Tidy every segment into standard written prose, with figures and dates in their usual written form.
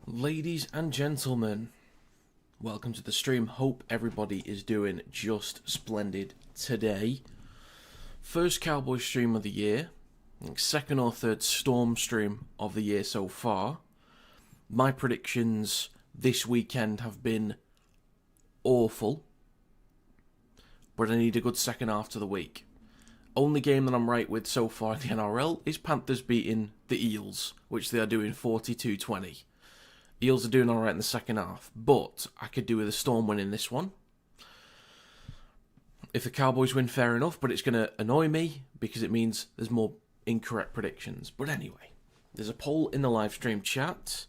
Ladies and gentlemen, welcome to the stream. Hope everybody is doing just splendid today. First Cowboys stream of the year, second or third Storm stream of the year so far. My predictions this weekend have been awful, but I need a good second half to the week. Only game that I'm right with so far in the NRL is Panthers beating the Eels, which they are doing 42-20. Eels are doing alright in the second half, but I could do with a Storm winning this one. If the Cowboys win, fair enough, but it's going to annoy me because it means there's more incorrect predictions. But anyway, there's a poll in the live stream chat.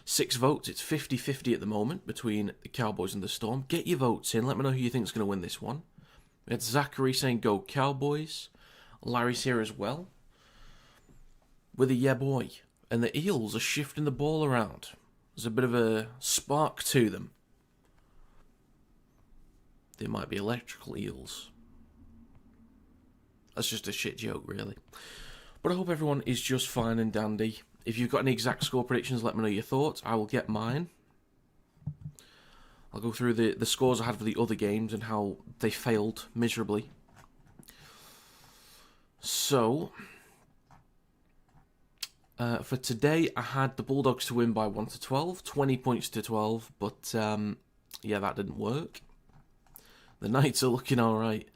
6 votes, it's 50-50 at the moment between the Cowboys and the Storm. Get your votes in, let me know who you think is going to win this one. We had Zachary saying go Cowboys. Larry's here as well, with a yeah boy. And the Eels are shifting the ball around. There's a bit of a spark to them. They might be electrical eels. That's just a shit joke, really. But I hope everyone is just fine and dandy. If you've got any exact score predictions, let me know your thoughts. I will get mine. I'll go through the scores I had for the other games and how they failed miserably. So, for today, I had the Bulldogs to win by 1-12, 20 points to 12, but yeah, that didn't work. The Knights are looking alright.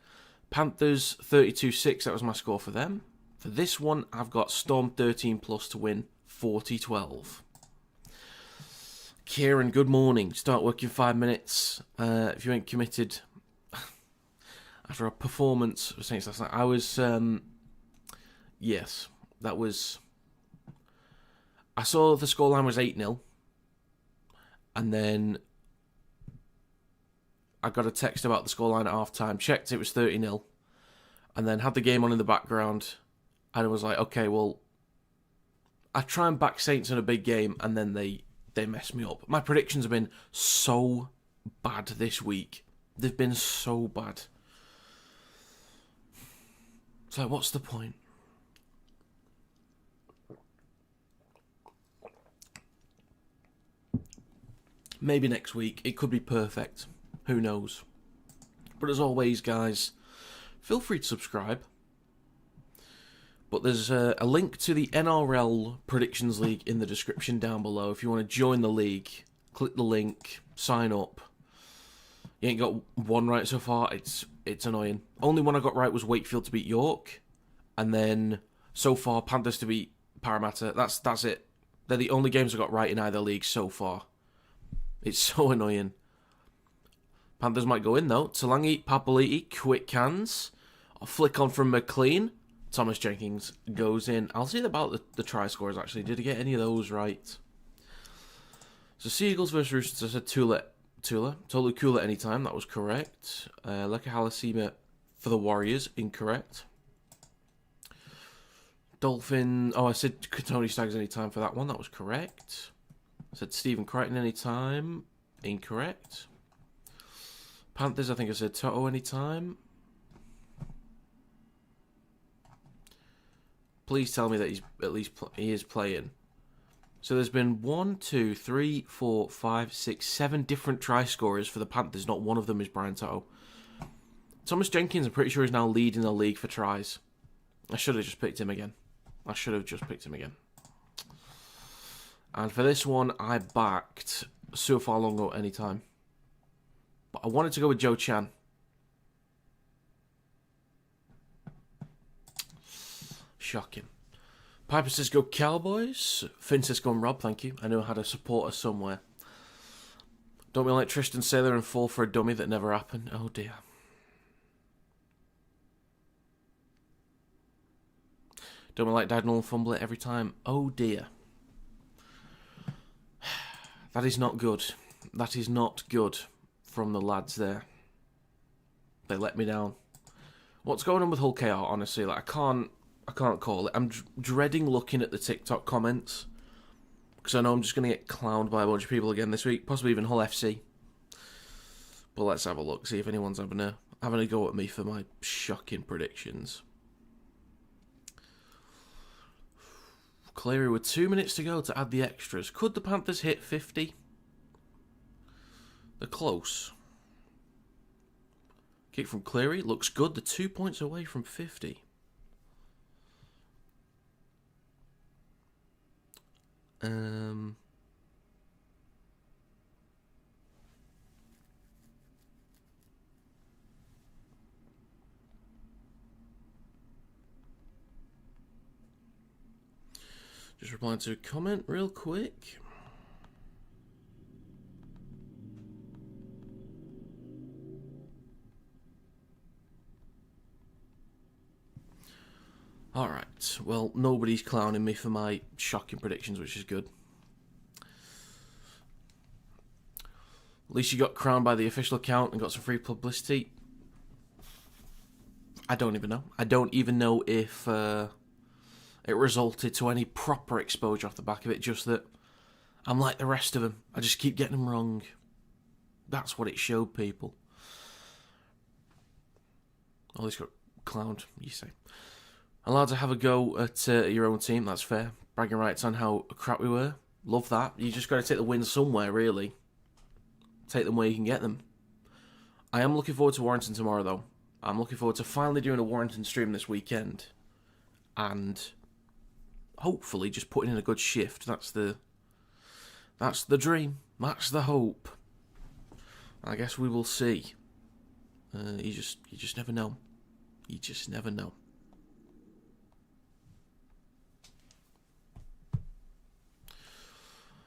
Panthers 32-6, that was my score for them. For this one, I've got Storm 13 plus to win 40-12. Kieran, good morning. Start work in 5 minutes. If you ain't committed, after a performance for Saints last night, I was, yes, that was... I saw the scoreline was 8-0, and then I got a text about the scoreline at half-time, checked it was 30-0, and then had the game on in the background, and I was like, okay, well, I try and back Saints in a big game, and then they mess me up. My predictions have been so bad this week. They've been so bad. It's like, what's the point? Maybe next week. It could be perfect. Who knows? But as always, guys, feel free to subscribe. But there's a link to the NRL Predictions League in the description down below. If you want to join the league, click the link, sign up. You ain't got one right so far. It's annoying. Only one I got right was Wakefield to beat York. And then, so far, Panthers to beat Parramatta. That's it. They're the only games I got right in either league so far. It's so annoying. Panthers might go in, though. Talangi, Papali'i, quick hands. A flick on from McLean. Thomas Jenkins goes in. I'll see about the try scores, actually. Did I get any of those right? So, Seagulls versus Roosters. I said Tolu Kula anytime. That was correct. Leka Halasima for the Warriors. Incorrect. Dolphin. Oh, I said Tony Staggs anytime for that one. That was correct. I said Stephen Crichton anytime. Incorrect. Panthers, I think I said Toto anytime. Please tell me that he's at least he is playing. So there's been 1, 2, 3, 4, 5, 6, 7 different try scorers for the Panthers. Not one of them is Brian Toto. Thomas Jenkins, I'm pretty sure, is now leading the league for tries. I should have just picked him again. And for this one, I backed Suafalongo anytime. But I wanted to go with Joe Chan. Shocking. Piper says go Cowboys. Finn says go and Rob, thank you. I know I had a supporter somewhere. Don't be like Tristan Saylor and fall for a dummy that never happened. Oh dear. Don't be like Diagonal and fumble it every time. Oh dear. That is not good. That is not good from the lads there. They let me down. What's going on with Hull KR, honestly? Like, I can't call it. I'm dreading looking at the TikTok comments because I know I'm just going to get clowned by a bunch of people again this week, possibly even Hull FC. But let's have a look, see if anyone's having a go at me for my shocking predictions. Cleary with 2 minutes to go to add the extras. Could the Panthers hit 50? They're close. Kick from Cleary. Looks good. They're 2 points away from 50. Just replying to a comment real quick. Alright, well, nobody's clowning me for my shocking predictions, which is good. At least you got crowned by the official account and got some free publicity. I don't even know. I don't even know if it resulted to any proper exposure off the back of it, just that I'm like the rest of them. I just keep getting them wrong. That's what it showed people. Oh, he's got clowned, you say. Allowed to have a go at your own team, that's fair. Bragging rights on how crap we were. Love that. You just got to take the wins somewhere, really. Take them where you can get them. I am looking forward to Warrington tomorrow, though. I'm looking forward to finally doing a Warrington stream this weekend. And hopefully just putting in a good shift. That's the dream. That's the hope. I guess we will see. You just never know. You just never know.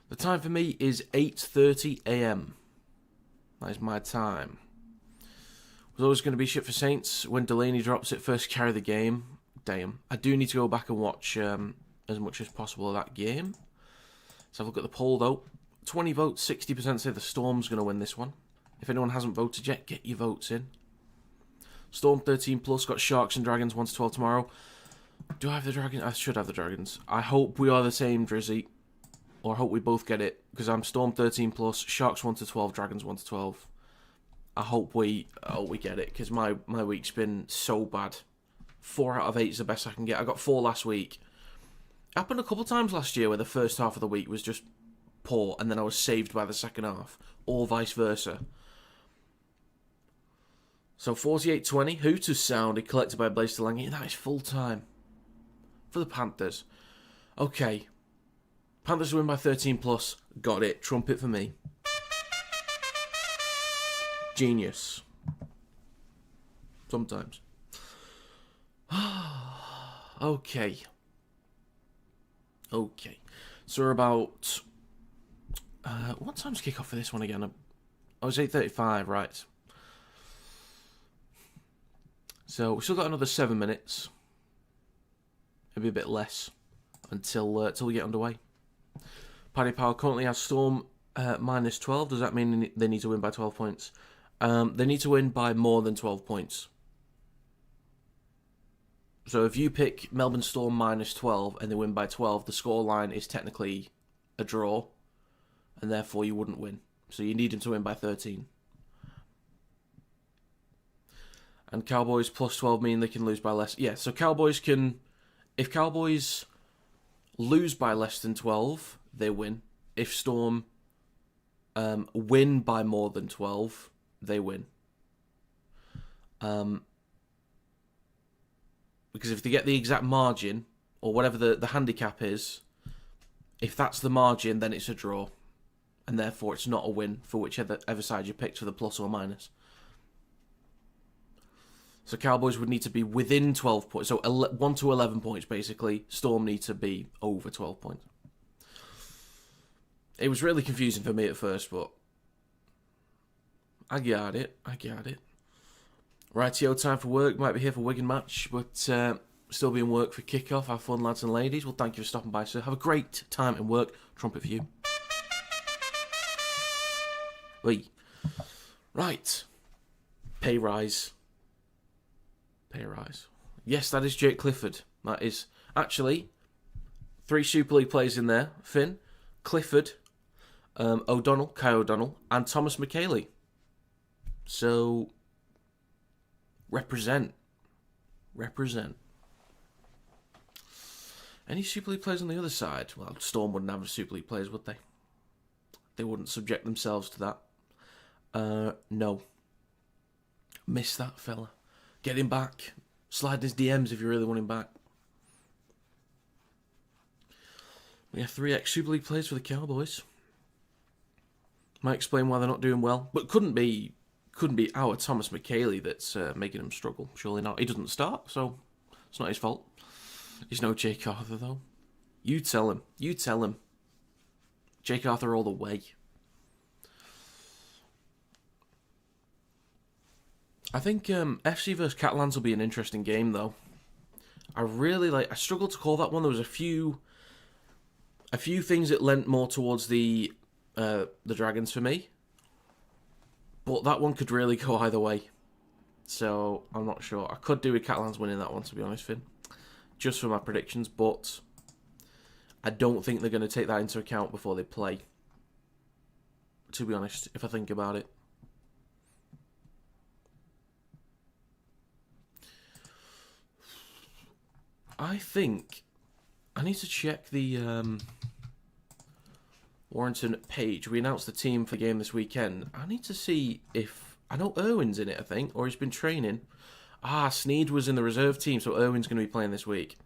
The time for me is 8:30 AM. That is my time. Was always going to be shit for Saints when Delaney drops it first carry the game. Damn. I do need to go back and watch as much as possible of that game. Let's have a look at the poll though. 20 votes, 60% say the Storm's going to win this one. If anyone hasn't voted yet, get your votes in. Storm 13 plus, got Sharks and Dragons 1 to 12 tomorrow. Do I have the Dragons? I should have the Dragons. I hope we are the same, Drizzy. Or I hope we both get it, because I'm Storm 13 plus, Sharks 1 to 12, Dragons 1 to 12. I hope we get it, because my week's been so bad. 4 out of 8 is the best I can get. I got 4 last week. Happened a couple of times last year where the first half of the week was just poor, and then I was saved by the second half, or vice versa. So 48-20, Hooters sounded collected by Blaze Delaney. That is full time for the Panthers. Okay. Panthers win by 13 plus. Got it. Trumpet for me. Genius. Sometimes. Okay. So we're about... what time's kick-off for this one again? Oh, it's 8:35, right. So we've still got another 7 minutes. Maybe a bit less until we get underway. Paddy Power currently has Storm minus 12. Does that mean they need to win by 12 points? They need to win by more than 12 points. So if you pick Melbourne Storm minus 12 and they win by 12, the scoreline is technically a draw, and therefore you wouldn't win. So you need them to win by 13. And Cowboys plus 12 mean they can lose by less. Yeah, so Cowboys can... If Cowboys lose by less than 12, they win. If Storm win by more than 12, they win. Because if they get the exact margin, or whatever the handicap is, if that's the margin, then it's a draw. And therefore it's not a win for whichever side you picked for the plus or minus. So Cowboys would need to be within 12 points. So 1 to 11 points, basically. Storm need to be over 12 points. It was really confusing for me at first, but I got it. Rightio, time for work. Might be here for Wigan match, but still be in work for kickoff. Have fun, lads and ladies. Well, thank you for stopping by, sir. Have a great time in work. Trumpet for you. Right. Pay rise. Yes, that is Jake Clifford. That is actually 3 Super League players in there. Finn, Clifford, O'Donnell, Kai O'Donnell, and Thomas McKaylee. So, represent. Any Super League players on the other side? Well, Storm wouldn't have Super League players, would they? They wouldn't subject themselves to that. No. Miss that fella. Get him back. Slide his DMs if you really want him back. We have 3 ex-Super League players for the Cowboys. Might explain why they're not doing well. But couldn't be our Thomas McKaylee that's making them struggle. Surely not. He doesn't start, so it's not his fault. He's no Jake Arthur, though. You tell him. You tell him. Jake Arthur all the way. I think FC vs Catalans will be an interesting game, though. I struggle to call that one. There was a few things that lent more towards the Dragons for me. But that one could really go either way. So, I'm not sure. I could do with Catalans winning that one, to be honest, Finn. Just for my predictions, but I don't think they're going to take that into account before they play. To be honest, if I think about it. I think I need to check the Warrington page. We announced the team for the game this weekend. I need to see if... I know Irwin's in it, I think, or he's been training. Sneed was in the reserve team, so Irwin's going to be playing this week.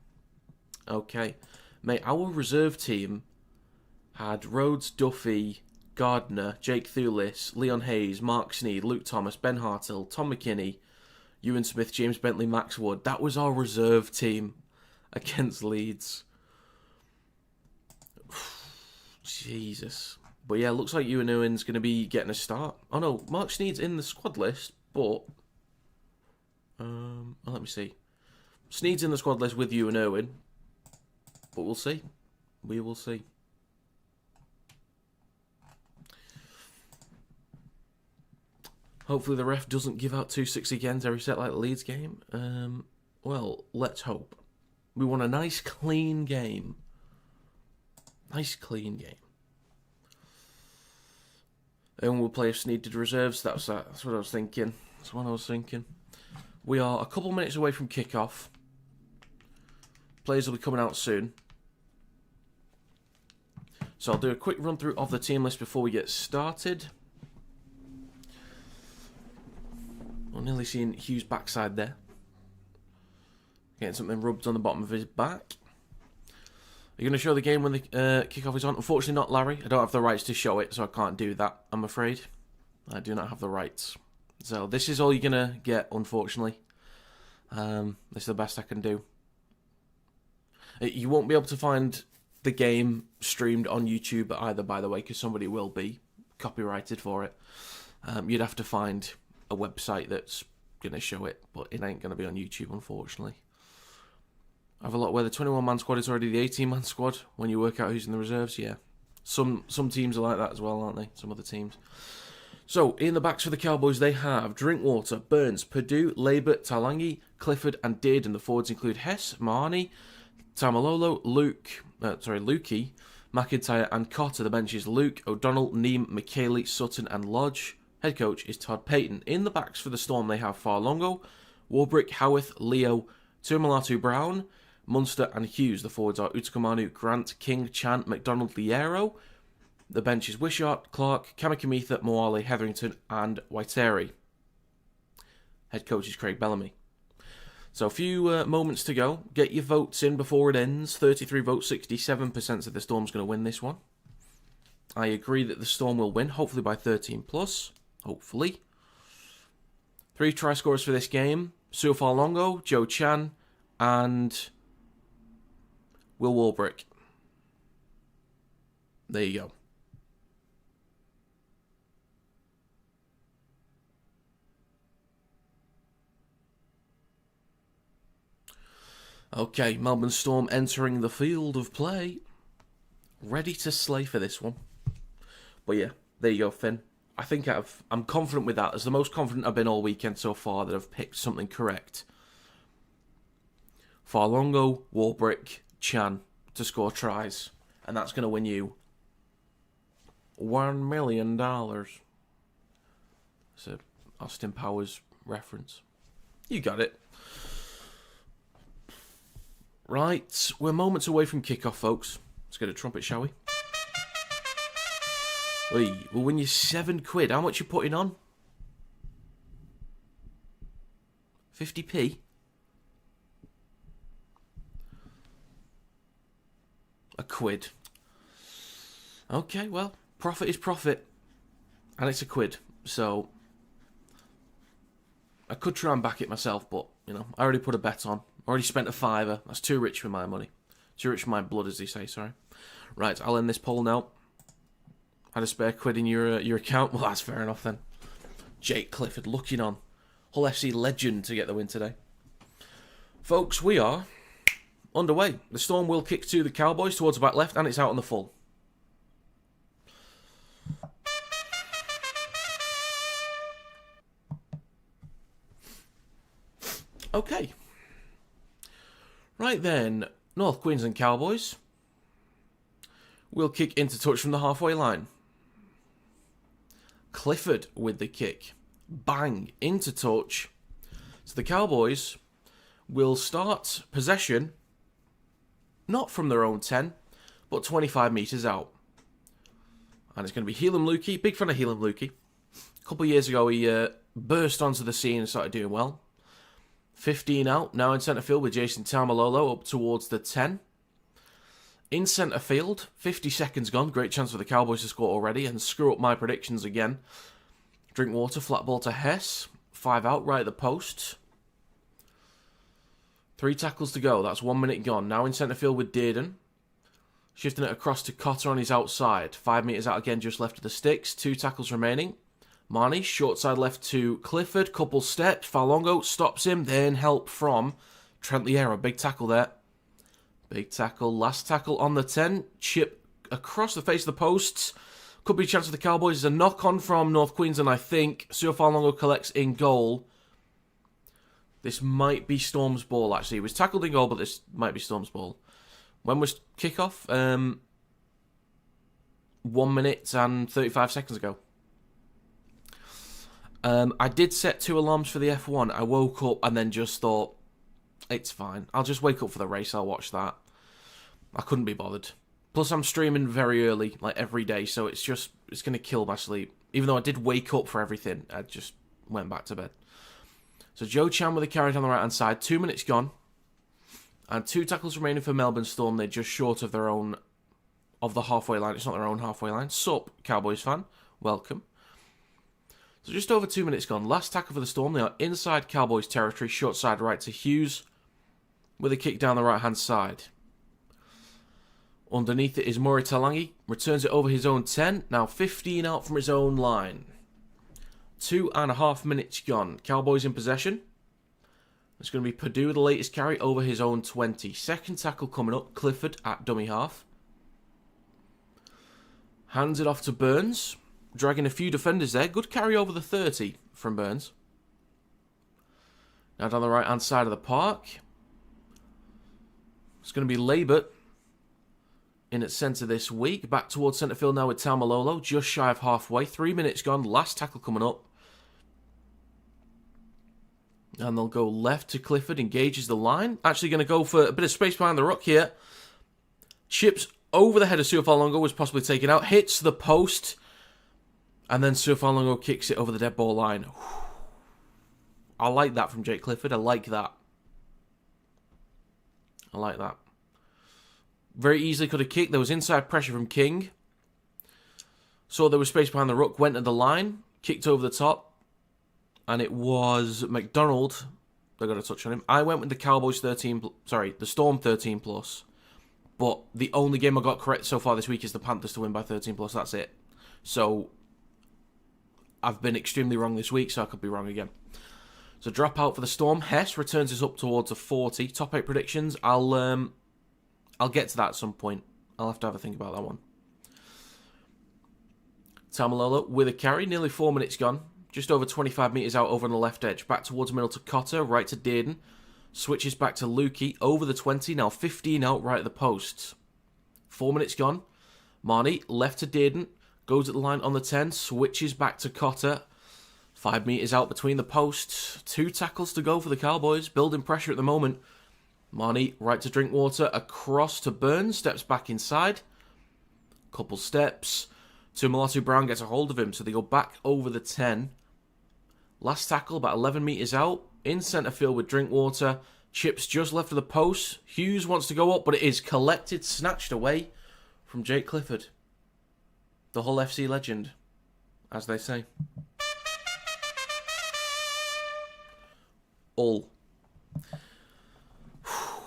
Okay. Mate, our reserve team had Rhodes, Duffy, Gardner, Jake Thulis, Leon Hayes, Mark Sneed, Luke Thomas, Ben Hartill, Tom McKinney, Ewan Smith, James Bentley, Max Wood. That was our reserve team against Leeds. Jesus. But yeah, looks like Ewan Irwin's going to be getting a start. Oh no, Mark Sneed's in the squad list, but... let me see. Sneed's in the squad list with Ewan Irwin, but we'll see. We will see. Hopefully the ref doesn't give out 2-6 agains every set like the Leeds game. Well, let's hope. We want a nice, clean game. Nice, clean game. And we'll play if Sneed did reserves. That's what I was thinking. That's what I was thinking. We are a couple minutes away from kickoff. Players will be coming out soon. So I'll do a quick run through of the team list before we get started. I'm nearly seeing Hugh's backside there. Getting something rubbed on the bottom of his back. Are you going to show the game when the kickoff is on? Unfortunately not, Larry. I don't have the rights to show it, so I can't do that, I'm afraid. I do not have the rights. So this is all you're going to get, unfortunately. This is the best I can do. You won't be able to find the game streamed on YouTube either, by the way, because somebody will be copyrighted for it. You'd have to find a website that's going to show it, but it ain't going to be on YouTube, unfortunately. I have a lot where the 21-man squad is already the 18-man squad when you work out who's in the reserves, yeah. Some teams are like that as well, aren't they? Some other teams. So, in the backs for the Cowboys, they have Drinkwater, Burns, Purdue, Labert, Talangi, Clifford, and Dearden. The forwards include Hess, Mahoney, Tamalolo, Lukey, McIntyre, and Cotter. The bench is Luke, O'Donnell, Neem, McKaylee, Sutton, and Lodge. Head coach is Todd Payton. In the backs for the Storm, they have Farlongo, Warbrick, Howarth, Leo, Tumalatu Brown, Munster, and Hughes. The forwards are Utakamanu, Grant, King, Chan, McDonald, Liero. The bench is Wishart, Clark, Kamikamitha, Moale, Hetherington, and Waiteri. Head coach is Craig Bellamy. So a few moments to go. Get your votes in before it ends. 33 votes, 67% of the Storm's going to win this one. I agree that the Storm will win, hopefully by 13 plus. Hopefully. 3 try scorers for this game. Sue Farlongo, Joe Chan, and Will Warbrick. There you go. Okay, Melbourne Storm entering the field of play. Ready to slay for this one. But yeah, there you go, Finn. I think I'm confident with that. It's the most confident I've been all weekend so far that I've picked something correct. Farlongo, Warbrick, Chan to score tries. And that's going to win you $1 million. It's a Austin Powers reference. You got it. Right, we're moments away from kickoff, folks. Let's get a trumpet, shall we? We'll win you £7. How much you putting on? 50p? £1. Okay, well, profit is profit. And it's £1. So, I could try and back it myself, but, you know, I already put a bet on. Already spent a £5. That's too rich for my money. Too rich for my blood, as they say, sorry. Right, I'll end this poll now. Had a spare £1 in your account? Well, that's fair enough then. Jake Clifford looking on. Hull FC legend to get the win today. Folks, we are underway. The Storm will kick to the Cowboys towards the back left, and it's out on the full. Okay. Right then, North Queensland Cowboys will kick into touch from the halfway line. Clifford with the kick. Bang, into touch. So the Cowboys will start possession, not from their own 10, but 25 metres out. And it's going to be Helam Lukey. Big fan of Helam Lukey. A couple of years ago, he burst onto the scene and started doing well. 15 out, now in centre field with Jason Taumalolo up towards the 10. In centre field, 50 seconds gone. Great chance for the Cowboys to score already and screw up my predictions again. Drinkwater, flat ball to Hess. 5 out, right at the post. 3 tackles to go. That's 1 minute gone. Now in centre field with Dearden. Shifting it across to Cotter on his outside. 5 metres out again, just left of the sticks. 2 tackles remaining. Marnie, short side left to Clifford. Couple steps. Falongo stops him. Then help from Trent Liera. Big tackle there. Big tackle. Last tackle on the 10. Chip across the face of the posts. Could be a chance for the Cowboys. There's a knock-on from North Queensland, I think. Sir Falongo collects in goal. This might be Storm's ball, actually. He was tackled in goal, but this might be Storm's ball. When was kickoff? 1 minute and 35 seconds ago. I did set 2 alarms for the F1. I woke up and then just thought, it's fine. I'll just wake up for the race. I'll watch that. I couldn't be bothered. Plus, I'm streaming very early, like every day, so it's going to kill my sleep. Even though I did wake up for everything, I just went back to bed. So Joe Chan with a carry on the right-hand side. 2 minutes gone. And 2 tackles remaining for Melbourne Storm. They're just short of their own, of the halfway line. It's not their own halfway line. Sup, Cowboys fan. Welcome. So just over 2 minutes gone. Last tackle for the Storm. They are inside Cowboys territory. Short side right to Hughes. With a kick down the right-hand side. Underneath it is Murray Talangi. Returns it over his own 10. Now 15 out from his own line. 2.5 minutes gone. Cowboys in possession. It's going to be Purdue, the latest carry, over his own 20. Second tackle coming up. Clifford at dummy half. Hands it off to Burns. Dragging a few defenders there. Good carry over the 30 from Burns. Now down the right-hand side of the park. It's going to be Labert in at centre this week. Back towards centre field now with Taumalolo. Just shy of halfway. 3 minutes gone. Last tackle coming up. And they'll go left to Clifford. Engages the line. Actually going to go for a bit of space behind the ruck here. Chips over the head of Suafalongo. Was possibly taken out. Hits the post. And then Suafalongo kicks it over the dead ball line. I like that from Jake Clifford. I like that. I like that. Very easily could have kicked. There was inside pressure from King. Saw there was space behind the ruck. Went to the line. Kicked over the top. And it was McDonald. They got a touch on him. I went with the Cowboys 13... Sorry, the Storm 13 plus. But the only game I got correct so far this week is the Panthers to win by 13 plus. That's it. So I've been extremely wrong this week, so I could be wrong again. So drop out for the Storm. Hess returns us up towards a 40. Top 8 predictions. I'll get to that at some point. I'll have to have a think about that one. Taumalolo with a carry. Nearly 4 minutes gone. Just over 25 metres out over on the left edge. Back towards the middle to Cotter. Right to Dearden. Switches back to Lukey. Over the 20. Now 15 out right at the post. 4 minutes gone. Marnie left to Dearden. Goes at the line on the 10. Switches back to Cotter. 5 metres out between the posts. 2 tackles to go for the Cowboys. Building pressure at the moment. Marnie, right to Drinkwater, across to Burns, steps back inside. Couple steps to Malatu Brown, gets a hold of him, so they go back over the 10. Last tackle, about 11 metres out, in centre field with Drinkwater. Chips just left of the post. Hughes wants to go up, but it is collected, snatched away from Jake Clifford. The Hull FC legend, as they say. All.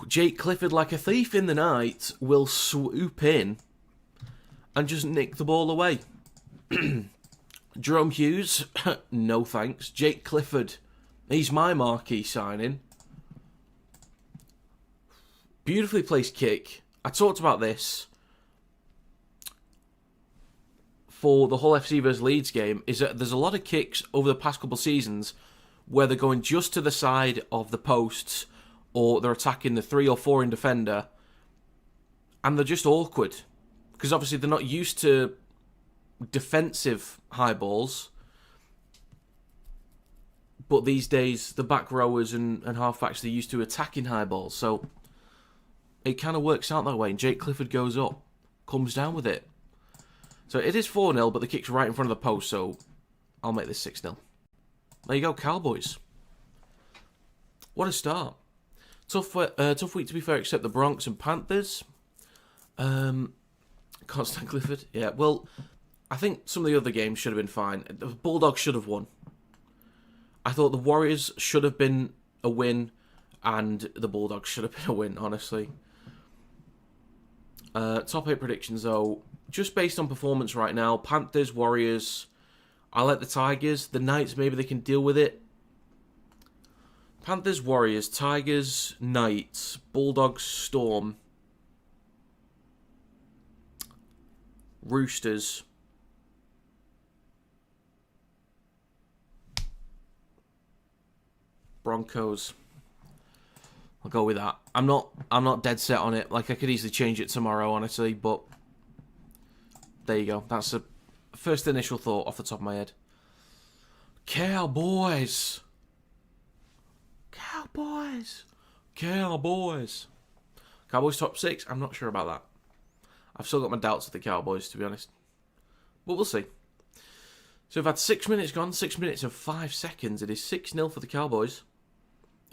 Jake Clifford, like a thief in the night, will swoop in and just nick the ball away. Jerome Hughes, no thanks. Jake Clifford, he's my marquee signing. Beautifully placed kick. I talked about this for the Hull FC vs Leeds game, is that there's a lot of kicks over the past couple of seasons where they're going just to the side of the posts, or they're attacking the 3 or 4 in defender, and they're just awkward. Because obviously they're not used to defensive high balls, but these days the back rowers and halfbacks, they're used to attacking high balls, so it kind of works out that way, and Jake Clifford goes up, comes down with it. So it is 4-0, but the kick's right in front of the post, so I'll make this 6-0. There you go, Cowboys. What a start. Tough week, to be fair, except the Bronx and Panthers. Can't stand Clifford. Yeah, well, I think some of the other games should have been fine. The Bulldogs should have won. I thought the Warriors should have been a win, and the Bulldogs should have been a win, honestly. Top 8 predictions, though. Just based on performance right now, Panthers, Warriors. I like the Tigers. The Knights, maybe they can deal with it. Panthers, Warriors, Tigers, Knights, Bulldogs, Storm, Roosters, Broncos. I'll go with that. I'm not dead set on it. Like, I could easily change it tomorrow, honestly, but there you go. That's a first initial thought off the top of my head. Cowboys. Cowboys. Cowboys. Cowboys top 6? I'm not sure about that. I've still got my doubts with the Cowboys, to be honest. But we'll see. So we've had 6 minutes gone. 6 minutes and 5 seconds. It is 6-0 for the Cowboys.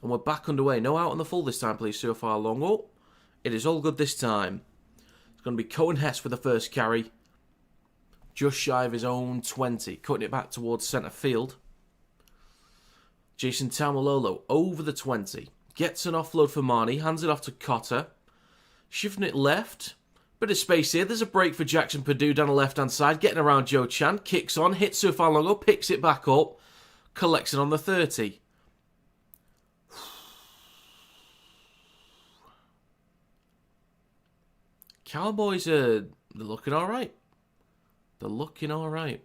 And we're back underway. No out on the full this time, please, so far along. Oh, it is all good this time. It's going to be Cohen Hess for the first carry. Just shy of his own 20. Cutting it back towards centre field. Jason Taumalolo over the 20. Gets an offload for Marnie. Hands it off to Cotter. Shifting it left. Bit of space here. There's a break for Jackson Purdue down the left-hand side. Getting around Joe Chan. Kicks on. Hits Sufalongo. Picks it back up. Collects it on the 30. Cowboys are looking alright. They're looking alright.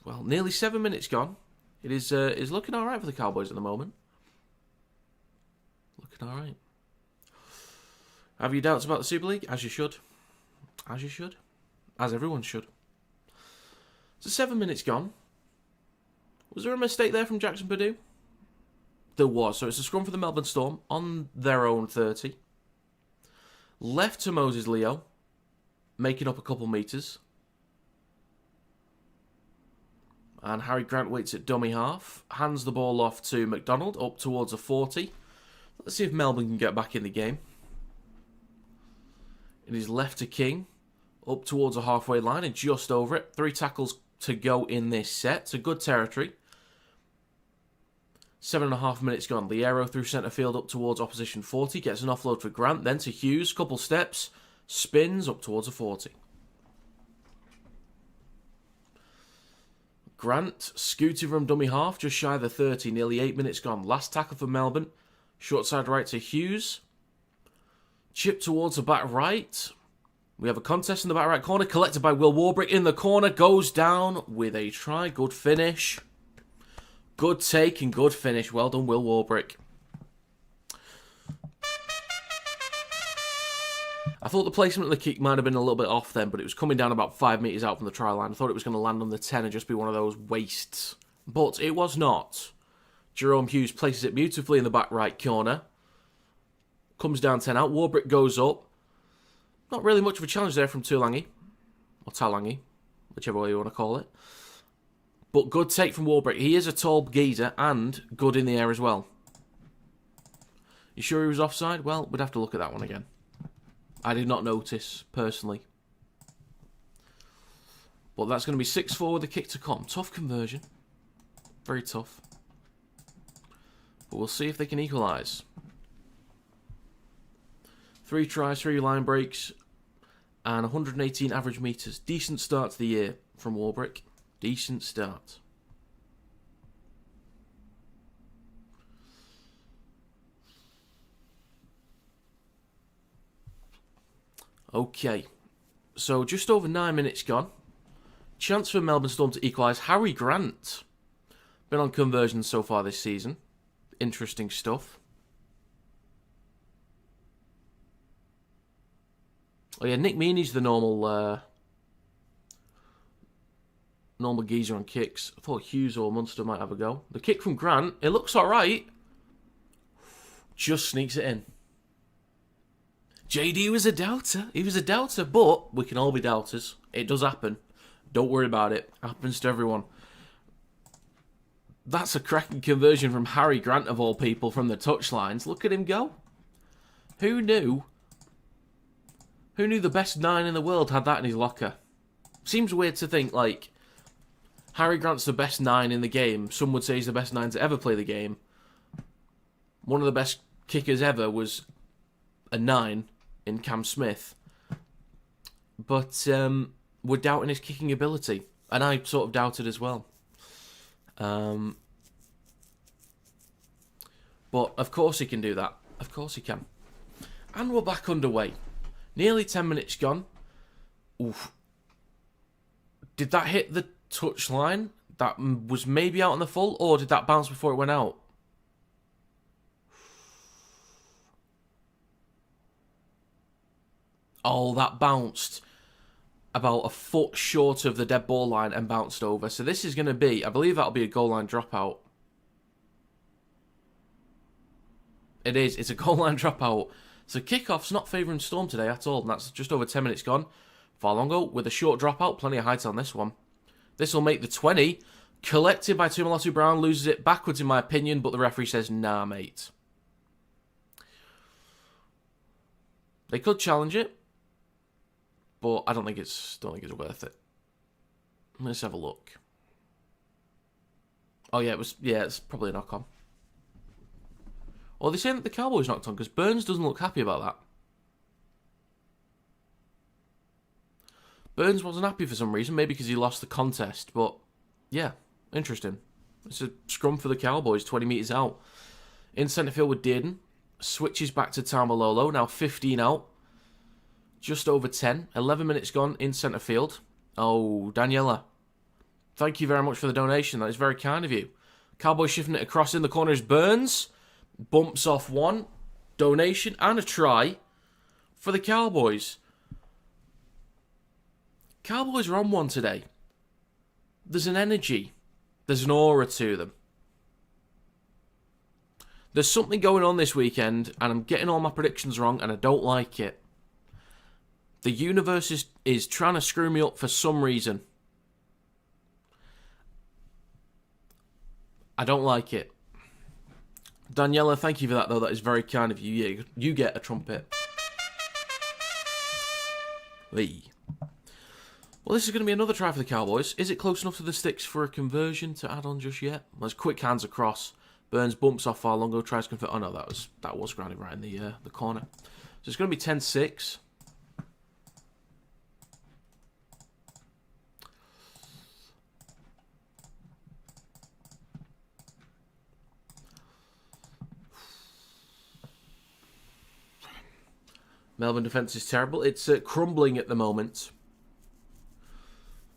Well, nearly 7 minutes gone. It is looking alright for the Cowboys at the moment. Looking alright. Have you doubts about the Super League? As you should. As you should. As everyone should. So 7 minutes gone. Was there a mistake there from Jackson Purdue? There was. So it's a scrum for the Melbourne Storm on their own 30. Left to Moses Leo. Making up a couple metres. And Harry Grant waits at dummy half. Hands the ball off to McDonald. Up towards a 40. Let's see if Melbourne can get back in the game. It is left to King. Up towards a halfway line and just over it. 3 tackles to go in this set. It's a good territory. 7.5 minutes gone. Liero through centre field up towards opposition 40. Gets an offload for Grant. Then to Hughes. Couple steps. Spins up towards a 40. Grant scooted from dummy half. Just shy of the 30. Nearly 8 minutes gone. Last tackle for Melbourne. Short side right to Hughes. Chip towards the back right. We have a contest in the back right corner. Collected by Will Warbrick in the corner. Goes down with a try. Good finish. Good take and good finish. Well done, Will Warbrick. I thought the placement of the kick might have been a little bit off then, but it was coming down about 5 metres out from the try line. I thought it was going to land on the 10 and just be one of those wastes. But it was not. Jerome Hughes places it beautifully in the back right corner. Comes down 10 out. Warbrick goes up. Not really much of a challenge there from Tulangi. Or Talangi. Whichever way you want to call it. But good take from Warbrick. He is a tall geezer and good in the air as well. You sure he was offside? Well, we'd have to look at that one again. I did not notice, personally. But that's going to be 6-4 with a kick to come. Tough conversion. Very tough. But we'll see if they can equalise. 3 tries, 3 line breaks, and 118 average metres. Decent start to the year from Warbrick. Decent start. Okay, so just over 9 minutes gone. Chance for Melbourne Storm to equalise. Harry Grant. Been on conversions so far this season. Interesting stuff. Oh yeah, Nick Meaney's the normal geezer on kicks. I thought Hughes or Munster might have a go. The kick from Grant, it looks alright. Just sneaks it in. JD was a doubter. He was a doubter, but we can all be doubters. It does happen. Don't worry about it. Happens to everyone. That's a cracking conversion from Harry Grant, of all people, from the touchlines. Look at him go. Who knew? Who knew the best 9 in the world had that in his locker? Seems weird to think, like, Harry Grant's the best 9 in the game. Some would say he's the best 9 to ever play the game. One of the best kickers ever was a 9 in Cam Smith. But we're doubting his kicking ability. And I sort of doubted as well. But of course he can do that. Of course he can. And we're back underway. Nearly 10 minutes gone. Oof. Did that hit the touchline? That was maybe out on the full, or did that bounce before it went out? Oh, that bounced about a foot short of the dead ball line and bounced over. So this is going to be, I believe that'll be a goal line dropout. It is. It's a goal line dropout. So kickoff's not favouring Storm today at all. And that's just over 10 minutes gone. Farlongo with a short dropout. Plenty of height on this one. This will make the 20. Collected by Tumalatu Brown. Loses it backwards in my opinion. But the referee says, nah, mate. They could challenge it. But I don't think it's worth it. Let's have a look. Oh yeah, it's probably a knock on. Or they're saying that the Cowboys knocked on because Burns doesn't look happy about that. Burns wasn't happy for some reason, maybe because he lost the contest, but yeah, interesting. It's a scrum for the Cowboys, 20 metres out. In centre field with Dearden. Switches back to Taumalolo, now 15 out. Just over 10. 11 minutes gone in centre field. Oh, Daniela. Thank you very much for the donation. That is very kind of you. Cowboys shifting it across in the corner is Burns. Bumps off one. Donation and a try for the Cowboys. Cowboys are on one today. There's an energy. There's an aura to them. There's something going on this weekend and I'm getting all my predictions wrong and I don't like it. The universe is trying to screw me up for some reason. I don't like it. Daniela, thank you for that, though. That is very kind of you. You get a trumpet. Hey. Well, this is going to be another try for the Cowboys. Is it close enough to the sticks for a conversion to add on just yet? Well, there's quick hands across. Burns bumps off Farlongo, tries to convert. Oh, no, that was grounded right in the corner. So it's going to be 10-6. Melbourne defence is terrible. It's crumbling at the moment.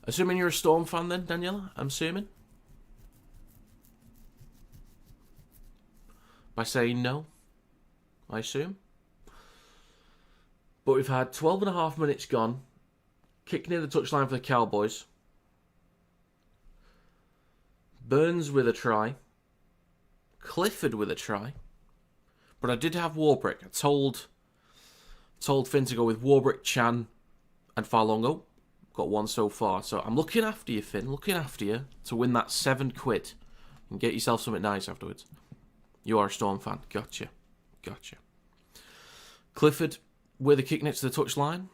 Assuming you're a Storm fan then, Daniela? I'm assuming? By saying no, I assume. But we've had 12.5 minutes gone. Kick near the touchline for the Cowboys. Burns with a try. Clifford with a try. But I did have Warbrick. I told Finn to go with Warbrick, Chan, and Farlongo. Got one so far. So I'm looking after you, Finn. Looking after you to win that £7 and get yourself something nice afterwards. You are a Storm fan. Gotcha. Clifford with a kick next to the touchline.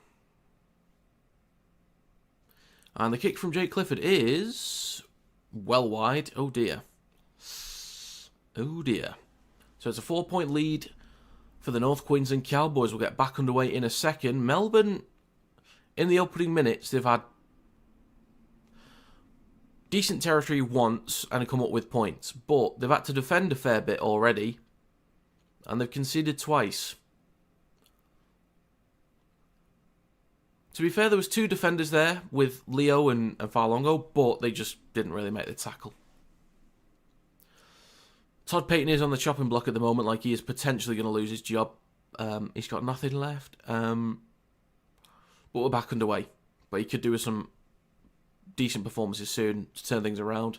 And the kick from Jake Clifford is well wide. Oh dear. So it's a 4-point lead for the North Queensland Cowboys. We'll get back underway in a second. Melbourne, in the opening minutes, they've had decent territory once and come up with points. But they've had to defend a fair bit already. And they've conceded twice. To be fair, there was 2 defenders there with Leo and Farlongo, but they just didn't really make the tackle. Todd Payton is on the chopping block at the moment, like he is potentially going to lose his job. He's got nothing left. But we're back underway. But he could do with some decent performances soon to turn things around.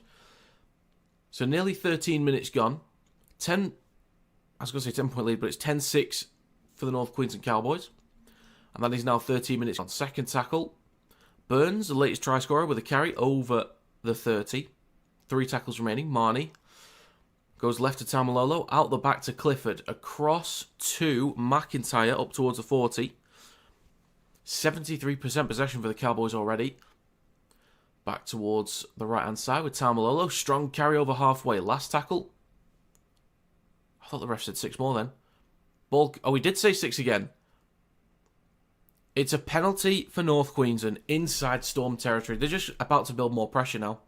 So nearly 13 minutes gone. I was going to say 10-point lead, but it's 10-6 for the North Queensland Cowboys. And that is now 13 minutes on. Second tackle. Burns, the latest try scorer, with a carry over the 30. 3 tackles remaining. Marnie goes left to Tamalolo. Out the back to Clifford. Across to McIntyre up towards the 40. 73% possession for the Cowboys already. Back towards the right-hand side with Tamalolo. Strong carry over halfway. Last tackle. I thought the ref said 6 more then. Ball. Oh, we did say 6 again. It's a penalty for North Queensland inside Storm territory. They're just about to build more pressure now.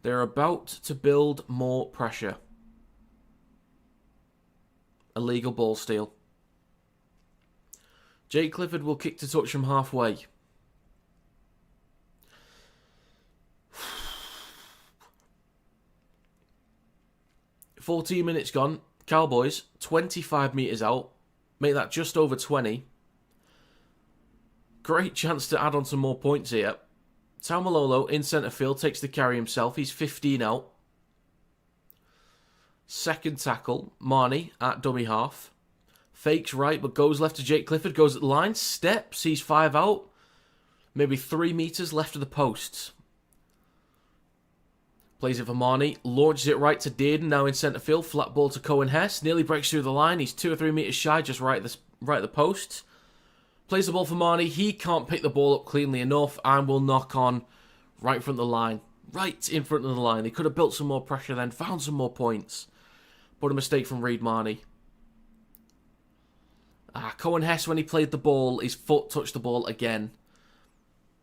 They're about to build more pressure. Illegal ball steal. Jake Clifford will kick to touch from halfway. $14 minutes gone. Cowboys, 25 metres out. Make that just over 20. Great chance to add on some more points here. Tamalolo in centre field takes the carry himself. He's 15 out. Second tackle. Marnie at dummy half. Fakes right but goes left to Jake Clifford. Goes at the line. Steps. He's 5 out. Maybe 3 metres left of the posts. Plays it for Marnie. Launches it right to Dearden. Now in centre field. Flat ball to Cohen Hess. Nearly breaks through the line. He's 2 or 3 metres shy. Just right at the posts. Plays the ball for Marnie. He can't pick the ball up cleanly enough and will knock on right in front of the line. Right in front of the line. They could have built some more pressure then, found some more points. But a mistake from Reid Marnie. Cohen Hess, when he played the ball, his foot touched the ball again.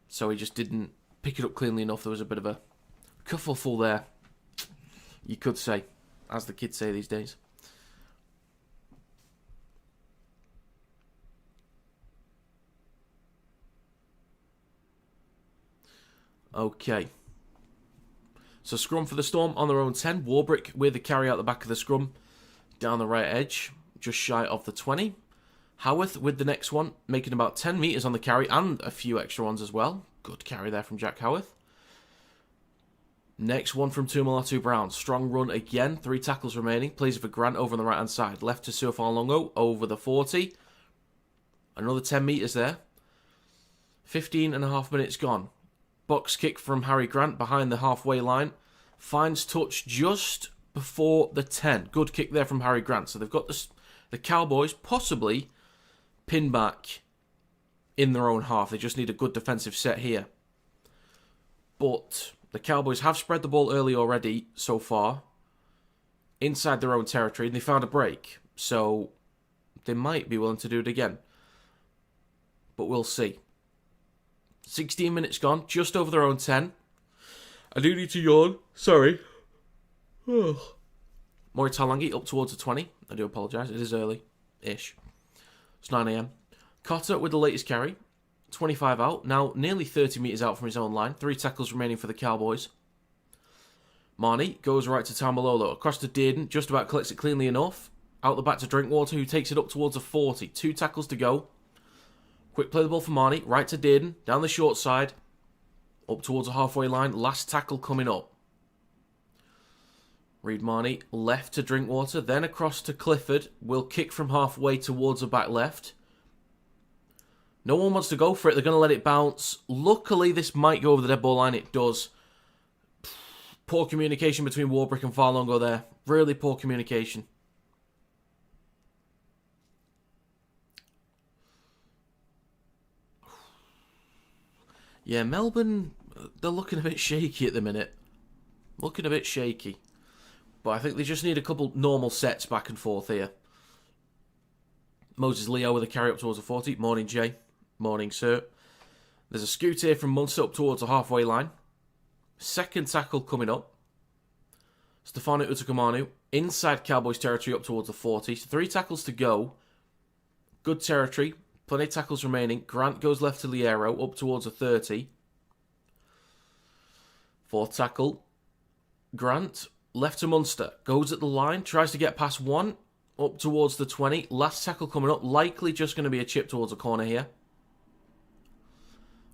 So he just didn't pick it up cleanly enough. There was a bit of a kerfuffle there, you could say, as the kids say these days. Okay. So scrum for the Storm on their own 10. Warbrick with the carry out the back of the scrum. Down the right edge. Just shy of the 20. Howarth with the next one. Making about 10 metres on the carry. And a few extra ones as well. Good carry there from Jack Howarth. Next one from Tumalatu Brown. Strong run again. 3 tackles remaining. Plays it for Grant over on the right hand side. Left to Suafalongo over the 40. Another 10 metres there. 15.5 minutes gone. Box kick from Harry Grant behind the halfway line. Finds touch just before the 10. Good kick there from Harry Grant. So they've got the Cowboys possibly pinned back in their own half. They just need a good defensive set here. But the Cowboys have spread the ball early already so far. Inside their own territory. And they found a break. So they might be willing to do it again. But we'll see. 16 minutes gone, just over their own 10. I do need to yawn, sorry. Maury Talangi up towards the 20. I do apologise, it is early-ish. It's 9 AM. Cotter with the latest carry. 25 out, now nearly 30 metres out from his own line. 3 tackles remaining for the Cowboys. Marnie goes right to Tamalolo. Across to Dearden, just about collects it cleanly enough. Out the back to Drinkwater, who takes it up towards the 40. 2 tackles to go. Quick play the ball for Marnie, right to Dearden, down the short side, up towards the halfway line, last tackle coming up. Reid Marnie, left to Drinkwater, then across to Clifford. Will kick from halfway towards the back left. No one wants to go for it. They're going to let it bounce. Luckily, this might go over the dead ball line. It does. Poor communication between Warbrick and Farlongo there. Really poor communication. Yeah, Melbourne, they're looking a bit shaky at the minute. Looking a bit shaky. But I think they just need a couple normal sets back and forth here. Moses Leo with a carry up towards the 40. Morning, Jay. Morning, sir. There's a scoot here from Munster up towards the halfway line. Second tackle coming up. Stefano Utakamanu inside Cowboys territory up towards the 40. So 3 tackles to go. Good territory. Plenty of tackles remaining. Grant goes left to Liero up towards the 30. 4th tackle. Grant left to Munster. Goes at the line. Tries to get past 1. Up towards the 20. Last tackle coming up. Likely just going to be a chip towards a corner here.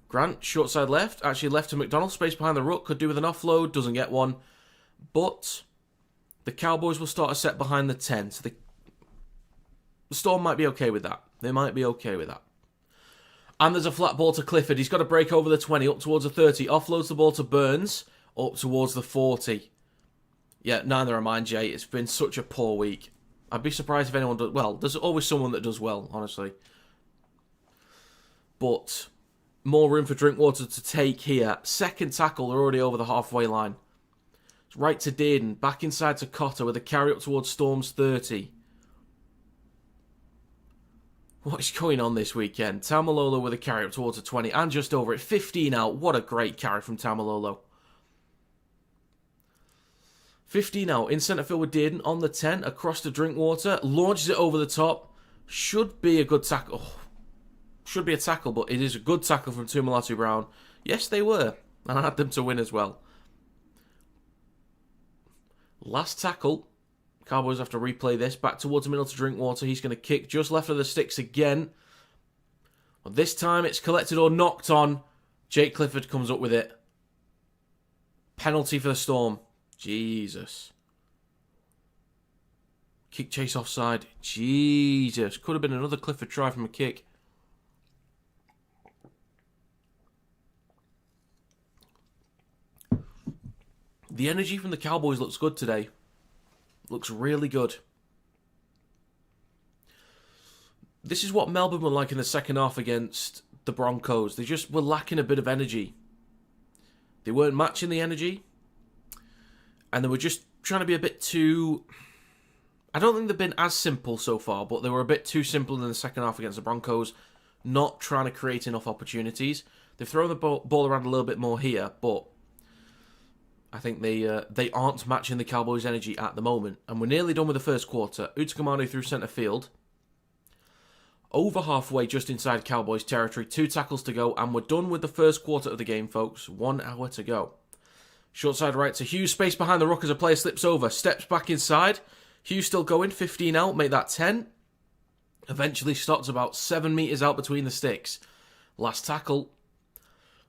Grant, short side left. Actually left to McDonald. Space behind the ruck. Could do with an offload. Doesn't get one. But the Cowboys will start a set behind the 10. So the Storm might be okay with that. They might be okay with that. And there's a flat ball to Clifford. He's got to break over the 20. Up towards the 30. Offloads the ball to Burns. Up towards the 40. Yeah, neither am I, Jay. It's been such a poor week. I'd be surprised if anyone does well. There's always someone that does well, honestly. But more room for Drinkwater to take here. Second tackle, they're already over the halfway line. It's right to Dearden. Back inside to Cotter with a carry up towards Storm's 30. What is going on this weekend? Tamalolo with a carry up towards the 20 and just over it. 15 out. What a great carry from Tamalolo. 15 out in centre field with Dearden on the 10. Across to Drinkwater. Launches it over the top. Should be a good tackle. Oh, should be a tackle, but it is a good tackle from Tumalatu Brown. Yes, they were. And I had them to win as well. Last tackle. Cowboys have to replay this. Back towards the middle to Drinkwater. He's going to kick just left of the sticks again. But this time it's collected or knocked on. Jake Clifford comes up with it. Penalty for the Storm. Jesus. Kick chase offside. Jesus. Could have been another Clifford try from a kick. The energy from the Cowboys looks good today. Looks really good. This is what Melbourne were like in the second half against the Broncos. They just were lacking a bit of energy. They weren't matching the energy. And they were just trying to be a bit too... I don't think they've been as simple so far, but they were a bit too simple in the second half against the Broncos. Not trying to create enough opportunities. They've thrown the ball around a little bit more here, but I think they aren't matching the Cowboys' energy at the moment. And we're nearly done with the first quarter. Utakamanu through centre field. Over halfway just inside Cowboys territory. 2 tackles to go. And we're done with the first quarter of the game, folks. 1 hour to go. Short side right to Hughes. Space behind the ruck as a player slips over. Steps back inside. Hughes still going. 15 out. Make that 10. Eventually stops about 7 metres out between the sticks. Last tackle.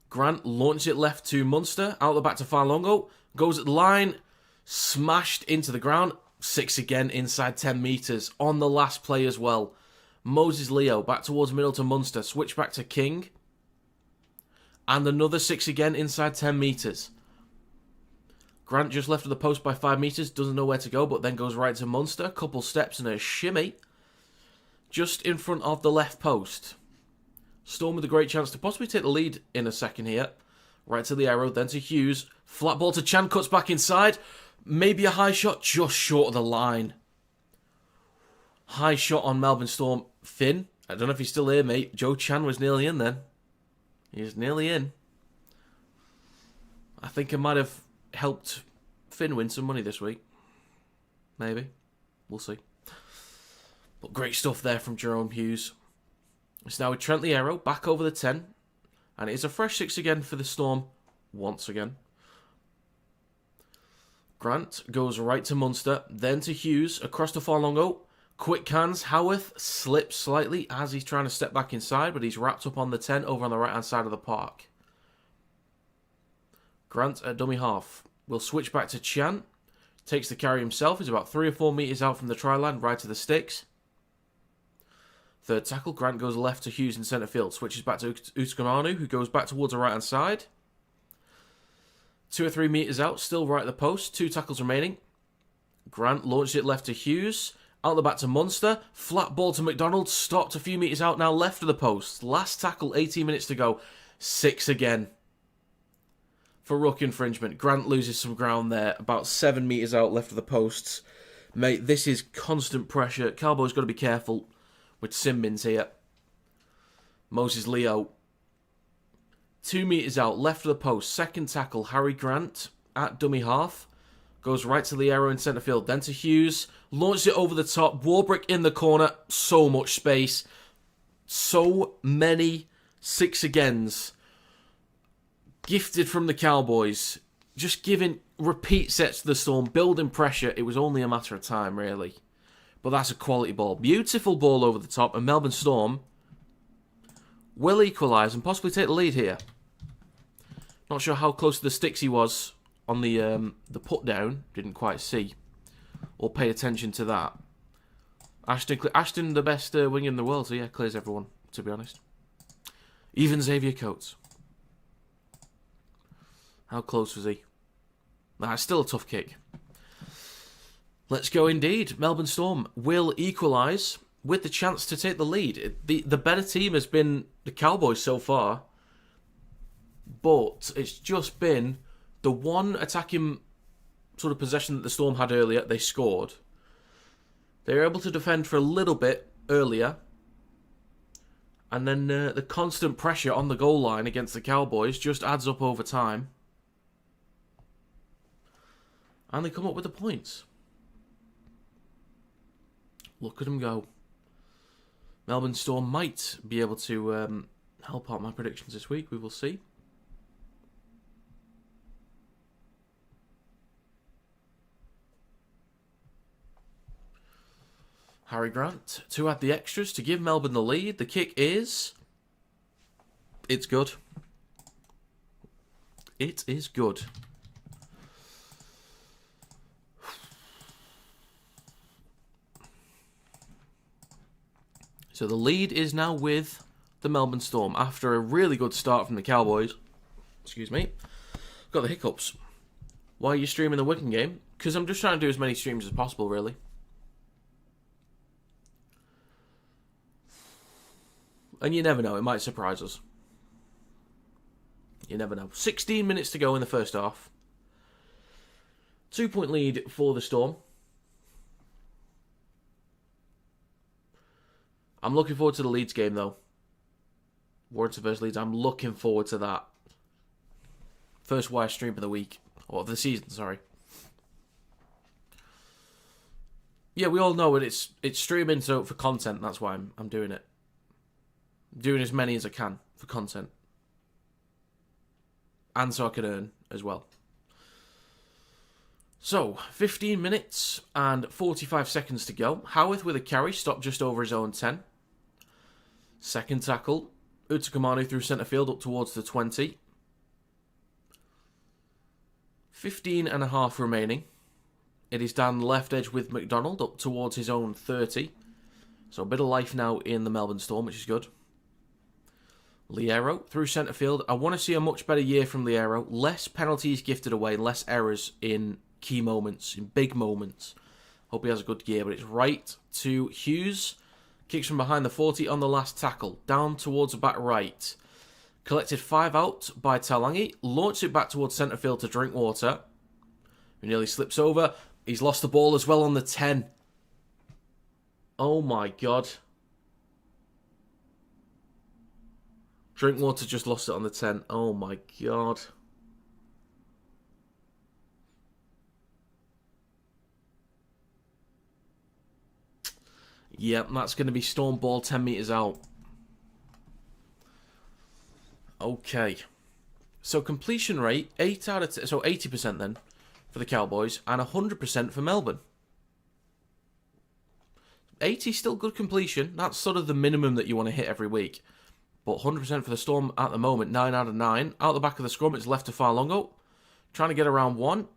Grant launches it left to Munster. Out the back to Farlongo. Goes at the line. Smashed into the ground. 6 again inside 10 metres. On the last play as well. Moses Leo back towards middle to Munster. Switch back to King. And another 6 again inside 10 metres. Grant just left of the post by 5 metres. Doesn't know where to go, but then goes right to Munster. Couple steps and a shimmy. Just in front of the left post. Storm with a great chance to possibly take the lead in a second here. Right to the arrow, then to Hughes. Flat ball to Chan, cuts back inside. Maybe a high shot, just short of the line. High shot on Melbourne Storm. Finn, I don't know if he's still here, mate. Joe Chan was nearly in then. He was nearly in. I think it might have helped Finn win some money this week. Maybe. We'll see. But great stuff there from Jerome Hughes. It's now with Trent Liero back over the 10. And it is a fresh 6 again for the Storm. Once again. Grant goes right to Munster. Then to Hughes. Across to Farlongo. Quick hands. Howarth slips slightly as he's trying to step back inside. But he's wrapped up on the 10 over on the right hand side of the park. Grant at dummy half. We'll switch back to Chan. Takes the carry himself. He's about 3 or 4 metres out from the try line, right to the sticks. Third tackle, Grant goes left to Hughes in centre field. Switches back to Utukamanu, who goes back towards the right-hand side. 2 or 3 metres out, still right at the post. 2 tackles remaining. Grant launched it left to Hughes. Out the back to Munster. Flat ball to McDonald. Stopped a few metres out now, left of the post. Last tackle, 18 minutes to go. 6 again. For ruck infringement. Grant loses some ground there. About 7 metres out, left of the posts. Mate, this is constant pressure. Cowboys got to be careful with Simmons here. Moses Leo. 2 metres out, left of the post. Second tackle, Harry Grant at dummy half. Goes right to Liero in centre field. Then to Hughes. Launched it over the top. Warbrick in the corner. So much space. So many 6 agains. Gifted from the Cowboys. Just giving repeat sets to the Storm. Building pressure. It was only a matter of time, really. But that's a quality ball. Beautiful ball over the top. And Melbourne Storm will equalise and possibly take the lead here. Not sure how close to the sticks he was on the put down. Didn't quite see or pay attention to that. Ashton the best winger in the world, so yeah, clears everyone, to be honest. Even Xavier Coates. How close was he? Nah, still a tough kick. Let's go indeed. Melbourne Storm will equalise with the chance to take the lead. The better team has been the Cowboys so far, but it's just been the one attacking sort of possession that the Storm had earlier. They scored. They were able to defend for a little bit earlier, and then the constant pressure on the goal line against the Cowboys just adds up over time, and they come up with the points. Look at them go. Melbourne Storm might be able to help out my predictions this week. We will see. Harry Grant to add the extras to give Melbourne the lead. The kick is... It's good. It is good. So the lead is now with the Melbourne Storm after a really good start from the Cowboys. Excuse me. Got the hiccups. Why are you streaming the Wigan game? Because I'm just trying to do as many streams as possible, really. And you never know, it might surprise us. You never know. 16 minutes to go in the first half. 2-point lead for the Storm. I'm looking forward to the Leeds game, though. Warrington versus Leeds, I'm looking forward to that. First wire stream of the week. Or of the season, sorry. Yeah, we all know it. It's streaming so for content, that's why I'm doing it. Doing as many as I can for content. And so I can earn as well. So, 15 minutes and 45 seconds to go. Howarth with a carry, stopped just over his own 10. Second tackle. Utukamanu through centre field up towards the 20. 15 and a half remaining. It is down the left edge with McDonald up towards his own 30. So a bit of life now in the Melbourne Storm, which is good. Liero through centre field. I want to see a much better year from Liero. Less penalties gifted away, less errors in key moments, in big moments. Hope he has a good year, but it's right to Hughes. Kicks from behind the 40 on the last tackle. Down towards the back right. Collected 5 out by Talangi. Launched it back towards centre field to Drinkwater. He nearly slips over. He's lost the ball as well on the 10. Oh my God. Drinkwater just lost it on the 10. Oh my God. Yep, that's going to be Storm ball 10 metres out. Okay. So completion rate, 8 out of 10, so 80% then for the Cowboys and 100% for Melbourne. 80 still good completion. That's sort of the minimum that you want to hit every week. But 100% for the Storm at the moment, 9 out of 9. Out the back of the scrum, it's left to Farlongo. Trying to get around one.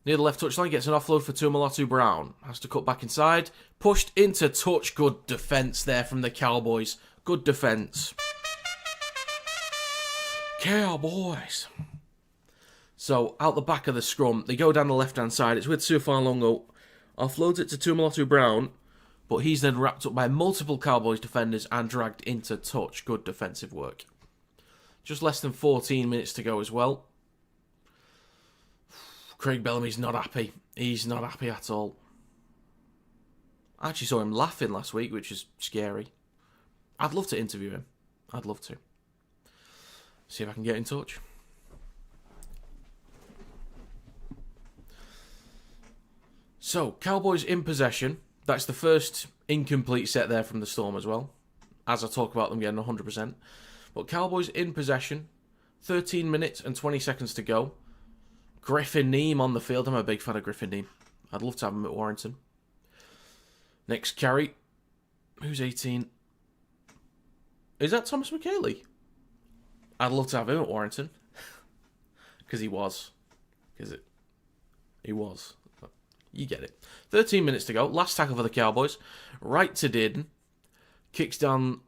Near the left touchline, gets an offload for Tuamulatu Brown. Has to cut back inside. Pushed into touch. Good defence there from the Cowboys. Good defence. Cowboys. So, out the back of the scrum, they go down the left-hand side. It's with Suafalongo. Offloads it to Tuamulatu Brown. But he's then wrapped up by multiple Cowboys defenders and dragged into touch. Good defensive work. Just less than 14 minutes to go as well. Craig Bellamy's not happy. He's not happy at all. I actually saw him laughing last week, which is scary. I'd love to interview him. I'd love to. See if I can get in touch. So, Cowboys in possession. That's the first incomplete set there from the Storm as well. As I talk about them getting 100%. But Cowboys in possession. 13 minutes and 20 seconds to go. Griffin Neame on the field. I'm a big fan of Griffin Neame. I'd love to have him at Warrington. Next carry. Who's 18? Is that Thomas McKaylee? I'd love to have him at Warrington. Because he was. He was. You get it. 13 minutes to go. Last tackle for the Cowboys. Right to Dearden. Kicks down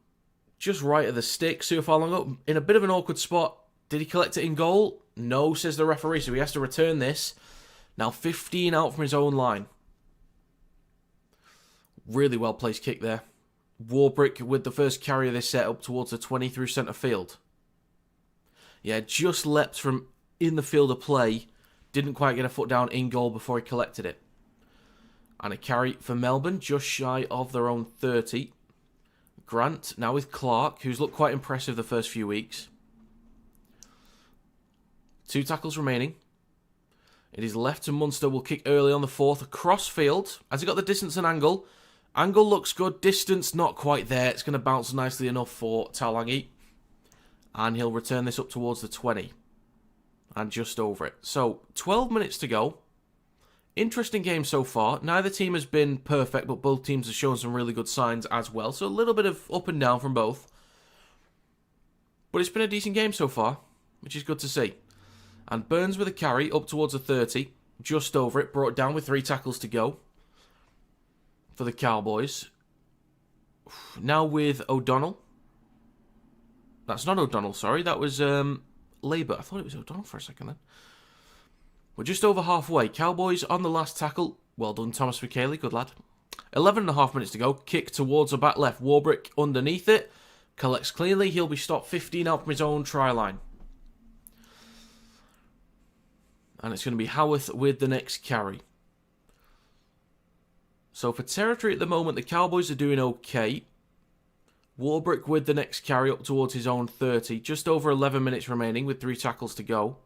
just right of the stick. Suafalongo in a bit of an awkward spot. Did he collect it in goal? No, says the referee, so he has to return this. Now 15 out from his own line. Really well placed kick there. Warbrick with the first carry of this set up towards the 20 through centre field. Yeah, just leapt from in the field of play. Didn't quite get a foot down in goal before he collected it. And a carry for Melbourne, just shy of their own 30. Grant, now with Clark, who's looked quite impressive the first few weeks. 2 tackles remaining. It is left to Munster. Will kick early on the 4th. Across field. Has he got the distance and angle? Angle looks good. Distance not quite there. It's going to bounce nicely enough for Taulagi. And he'll return this up towards the 20. And just over it. So, 12 minutes to go. Interesting game so far. Neither team has been perfect, but both teams have shown some really good signs as well. So, a little bit of up and down from both. But it's been a decent game so far, which is good to see. And Burns with a carry up towards the 30. Just over it. Brought down with 3 tackles to go for the Cowboys. Now with O'Donnell. That's not O'Donnell, sorry. That was Labour. I thought it was O'Donnell for a second then. We're just over halfway. Cowboys on the last tackle. Well done, Thomas McKaylee. Good lad. 11.5 minutes to go. Kick towards the back left. Warbrick underneath it. Collects cleanly. He'll be stopped 15 out from his own try line. And it's going to be Howarth with the next carry. So for territory at the moment, the Cowboys are doing okay. Warbrick with the next carry up towards his own 30. Just over 11 minutes remaining with 3 tackles to go.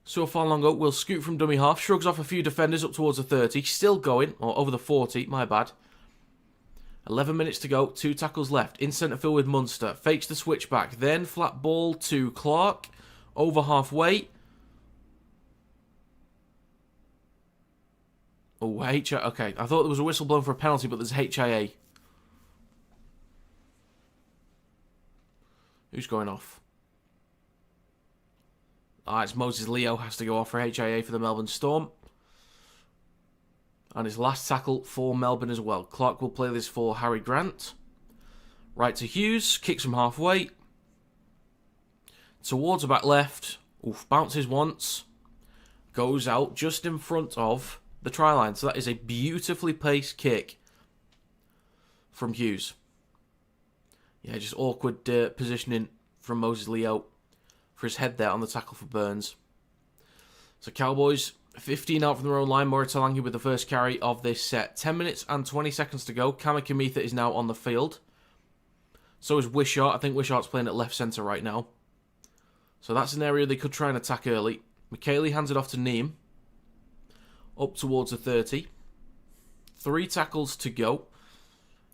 Suafalongo will scoot from dummy half. Shrugs off a few defenders up towards the 30. Still going. Or over the 40. My bad. 11 minutes to go. 2 tackles left. In centre field with Munster. Fakes the switch back. Then flat ball to Clark. Over halfway. Oh, okay. I thought there was a whistle blown for a penalty, but there's HIA. Who's going off? It's Moses Leo has to go off for HIA for the Melbourne Storm. And his last tackle for Melbourne as well. Clark will play this for Harry Grant. Right to Hughes. Kicks from halfway. Towards the back left. Oof, bounces once. Goes out just in front of the try line. So that is a beautifully placed kick from Hughes. Yeah, just awkward positioning from Moses Leo for his head there on the tackle for Burns. So Cowboys, 15 out from their own line. Taulagi with the first carry of this set. 10 minutes and 20 seconds to go. Kamikamica is now on the field. So is Wishart. I think Wishart's playing at left centre right now. So that's an area they could try and attack early. McKaylee hands it off to Neame. Up towards the 30. 3 tackles to go.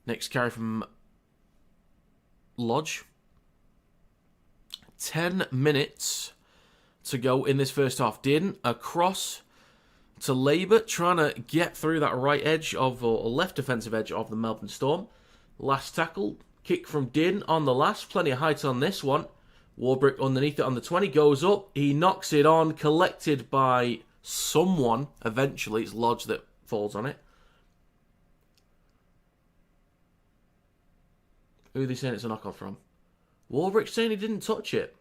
Next carry from Lodge. 10 minutes to go in this first half. Dearden across to Labour, trying to get through that right edge of, or left defensive edge of the Melbourne Storm. Last tackle. Kick from Dearden on the last. Plenty of height on this one. Warbrick underneath it on the 20. Goes up. He knocks it on. Collected by Someone, eventually, it's Lodge that falls on it. Who are they saying it's a knock-on from? Warbrick saying he didn't touch it.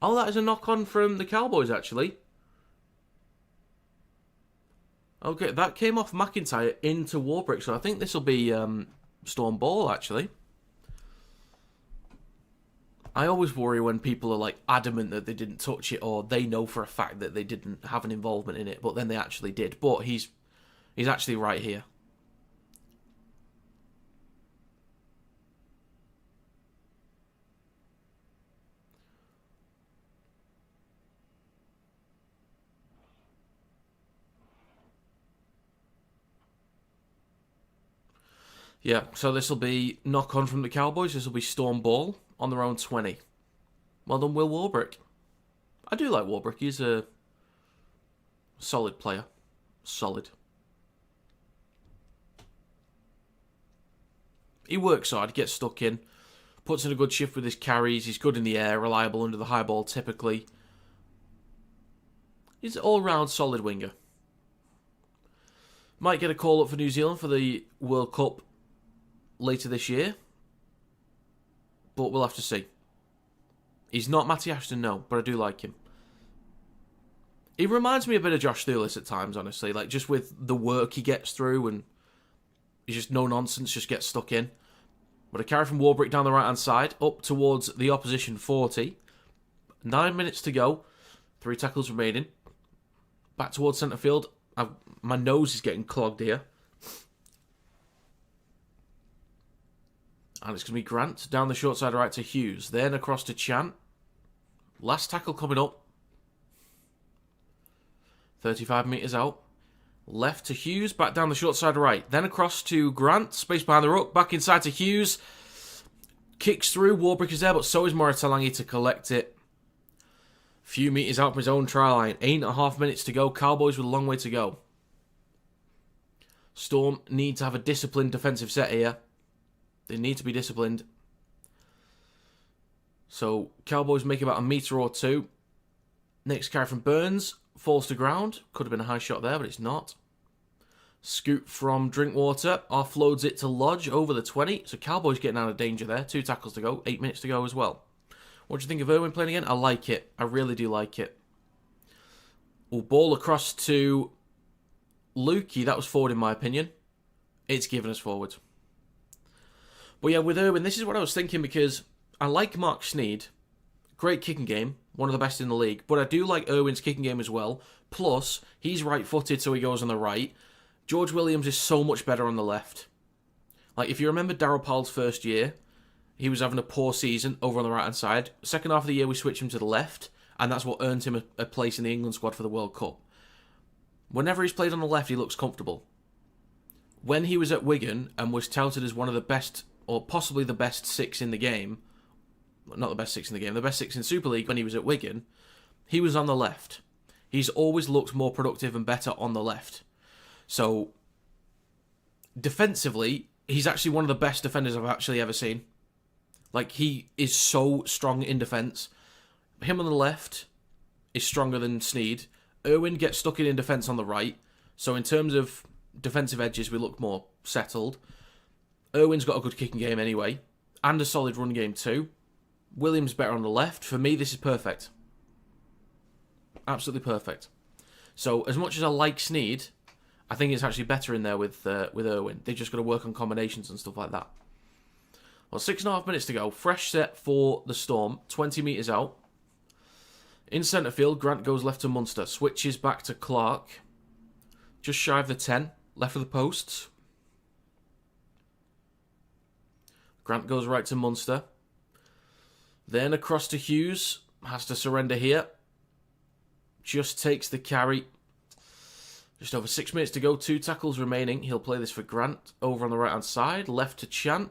Oh, that is a knock-on from the Cowboys, actually. Okay, that came off McIntyre into Warbrick, so I think this will be Storm Ball, actually. I always worry when people are like adamant that they didn't touch it, or they know for a fact that they didn't have an involvement in it, but then they actually did. But he's actually right here. Yeah, so this will be knock-on from the Cowboys. This will be Storm Ball on their own 20. Well done, Will Warbrick. I do like Warbrick. He's a solid player. Solid. He works hard, gets stuck in, puts in a good shift with his carries. He's good in the air, reliable under the high ball typically. He's an all-round solid winger. Might get a call up for New Zealand for the World Cup later this year, but we'll have to see. He's not Matty Ashton, no, but I do like him. He reminds me a bit of Josh Thulis at times, honestly, like just with the work he gets through, and he's just no nonsense, just gets stuck in. But a carry from Warbrick down the right-hand side, up towards the opposition 40. 9 minutes to go, 3 tackles remaining. Back towards centre field. My nose is getting clogged here. And it's going to be Grant down the short side right to Hughes. Then across to Chan. Last tackle coming up. 35 metres out. Left to Hughes. Back down the short side right. Then across to Grant. Space behind the ruck. Back inside to Hughes. Kicks through. Warbrick is there, but so is Moratalangi to collect it. Few metres out from his own try line. 8.5 minutes to go. Cowboys with a long way to go. Storm need to have a disciplined defensive set here. They need to be disciplined. So, Cowboys make about a metre or two. Next carry from Burns. Falls to ground. Could have been a high shot there, but it's not. Scoop from Drinkwater. Offloads it to Lodge over the 20. So, Cowboys getting out of danger there. 2 tackles to go. 8 minutes to go as well. What do you think of Irwin playing again? I like it. I really do like it. Oh, ball across to Lukey. That was forward in my opinion. It's given us forward. But yeah, with Irwin, this is what I was thinking, because I like Mark Sneed. Great kicking game. One of the best in the league. But I do like Irwin's kicking game as well. Plus, he's right-footed, so he goes on the right. George Williams is so much better on the left. Like, if you remember Darryl Powell's first year, he was having a poor season over on the right-hand side. Second half of the year, we switched him to the left, and that's what earned him a place in the England squad for the World Cup. Whenever he's played on the left, he looks comfortable. When he was at Wigan and was touted as one of the best, or possibly the best 6 in the game, not the best 6 in the game, the best 6 in Super League when he was at Wigan, he was on the left. He's always looked more productive and better on the left. So, defensively, he's actually one of the best defenders I've actually ever seen. Like, he is so strong in defence. Him on the left is stronger than Sneed. Irwin gets stuck in defence on the right. So in terms of defensive edges, we look more settled. Irwin's got a good kicking game anyway. And a solid run game too. Williams better on the left. For me, this is perfect. Absolutely perfect. So as much as I like Sneed, I think it's actually better in there with Irwin. They've just got to work on combinations and stuff like that. Well, 6.5 minutes to go. Fresh set for the Storm. 20 metres out. In centre field, Grant goes left to Munster. Switches back to Clark. Just shy of the 10. Left of the posts. Grant goes right to Munster. Then across to Hughes. Has to surrender here. Just takes the carry. Just over 6 minutes to go. 2 tackles remaining. He'll play this for Grant. Over on the right-hand side. Left to Chant.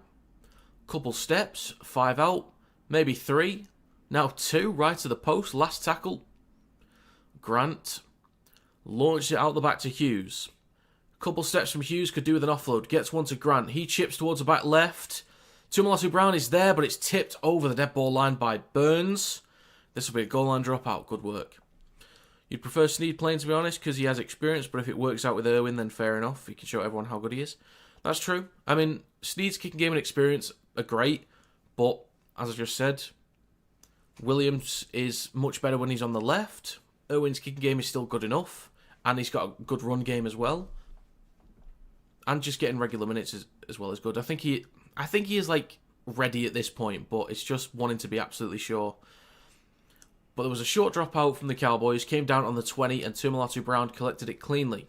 Couple steps. 5 out. Maybe 3. Now 2. Right to the post. Last tackle. Grant. Launches it out the back to Hughes. Couple steps from Hughes. Could do with an offload. Gets one to Grant. He chips towards the back left. Tumalatu Brown is there, but it's tipped over the dead ball line by Burns. This will be a goal line dropout. Good work. You'd prefer Sneed playing, to be honest, because he has experience, but if it works out with Irwin, then fair enough. He can show everyone how good he is. That's true. I mean, Sneed's kicking game and experience are great, but, as I just said, Williams is much better when he's on the left. Irwin's kicking game is still good enough, and he's got a good run game as well. And just getting regular minutes as well is good. I think he is, like, ready at this point, but it's just wanting to be absolutely sure. But there was a short dropout from the Cowboys, came down on the 20, and Tumalatu Brown collected it cleanly.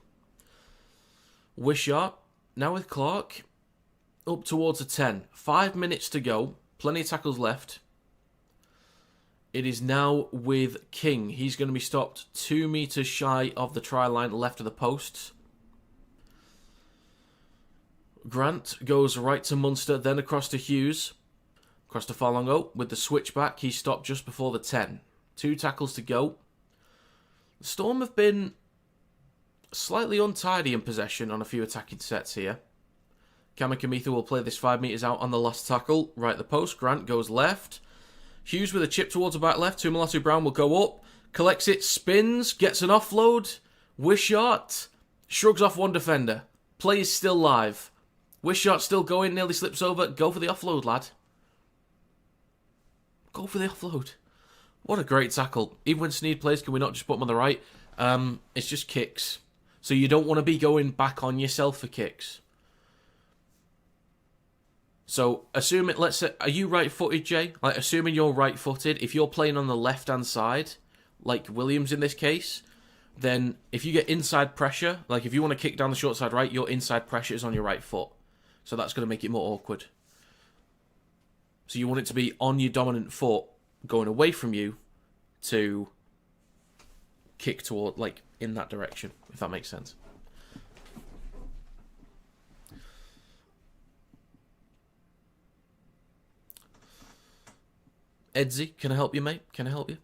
Wishart, now with Clark, up towards a 10. 5 minutes to go, plenty of tackles left. It is now with King. He's going to be stopped 2 metres shy of the try line left of the posts. Grant goes right to Munster, then across to Hughes. Across to Falongo with the switchback. He stopped just before the 10. 2 tackles to go. The Storm have been slightly untidy in possession on a few attacking sets here. Kamikamitha will play this 5 metres out on the last tackle. Right at the post. Grant goes left. Hughes with a chip towards the back left. Tumalatu Brown will go up. Collects it. Spins. Gets an offload. Wishart shrugs off one defender. Play is still live. Wishart still going. Nearly slips over. Go for the offload, lad. Go for the offload. What a great tackle. Even when Sneed plays, can we not just put him on the right? It's just kicks. So you don't want to be going back on yourself for kicks. So, assuming, let's say, are you right-footed, Jay? Like, assuming you're right-footed, if you're playing on the left-hand side, like Williams in this case, then if you get inside pressure, like if you want to kick down the short side right, your inside pressure is on your right foot. So that's going to make it more awkward. So you want it to be on your dominant foot, going away from you to kick toward, like, in that direction, if that makes sense. Edsy, can I help you, mate? Can I help you?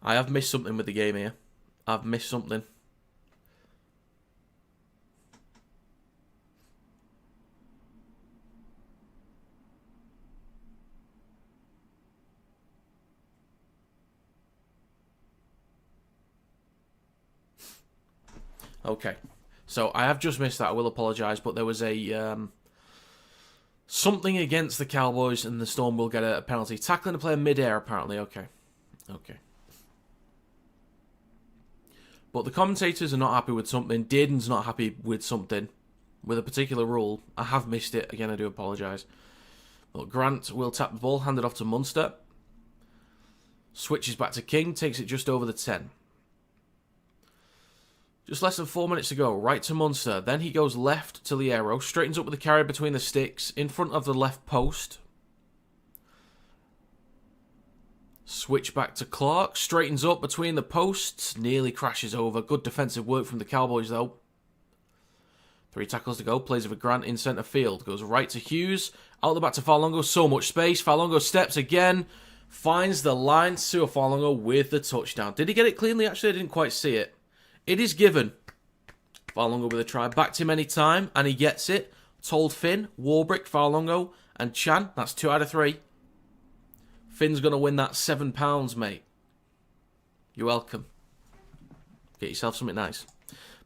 I have missed something with the game here. I've missed something. Okay, so I have just missed that. I will apologise, but there was a something against the Cowboys, and the Storm will get a penalty. Tackling a player mid-air, apparently. Okay. But the commentators are not happy with something. Dearden's not happy with something, with a particular rule. I have missed it. Again, I do apologise. But Grant will tap the ball, hand it off to Munster. Switches back to King, takes it just over the 10. Just less than 4 minutes to go. Right to Munster. Then he goes left to Liero. Straightens up with the carry between the sticks. In front of the left post. Switch back to Clark. Straightens up between the posts. Nearly crashes over. Good defensive work from the Cowboys, though. 3 tackles to go. Plays with Grant in centre field. Goes right to Hughes. Out the back to Falongo. So much space. Falongo steps again. Finds the line. Sua Falongo with the touchdown. Did he get it cleanly? Actually, I didn't quite see it. It is given. Falongo with a try. Backed him any time, and he gets it. Told Finn, Warbrick, Falongo, and Chan. That's 2 out of 3. Finn's going to win that £7, mate. You're welcome. Get yourself something nice.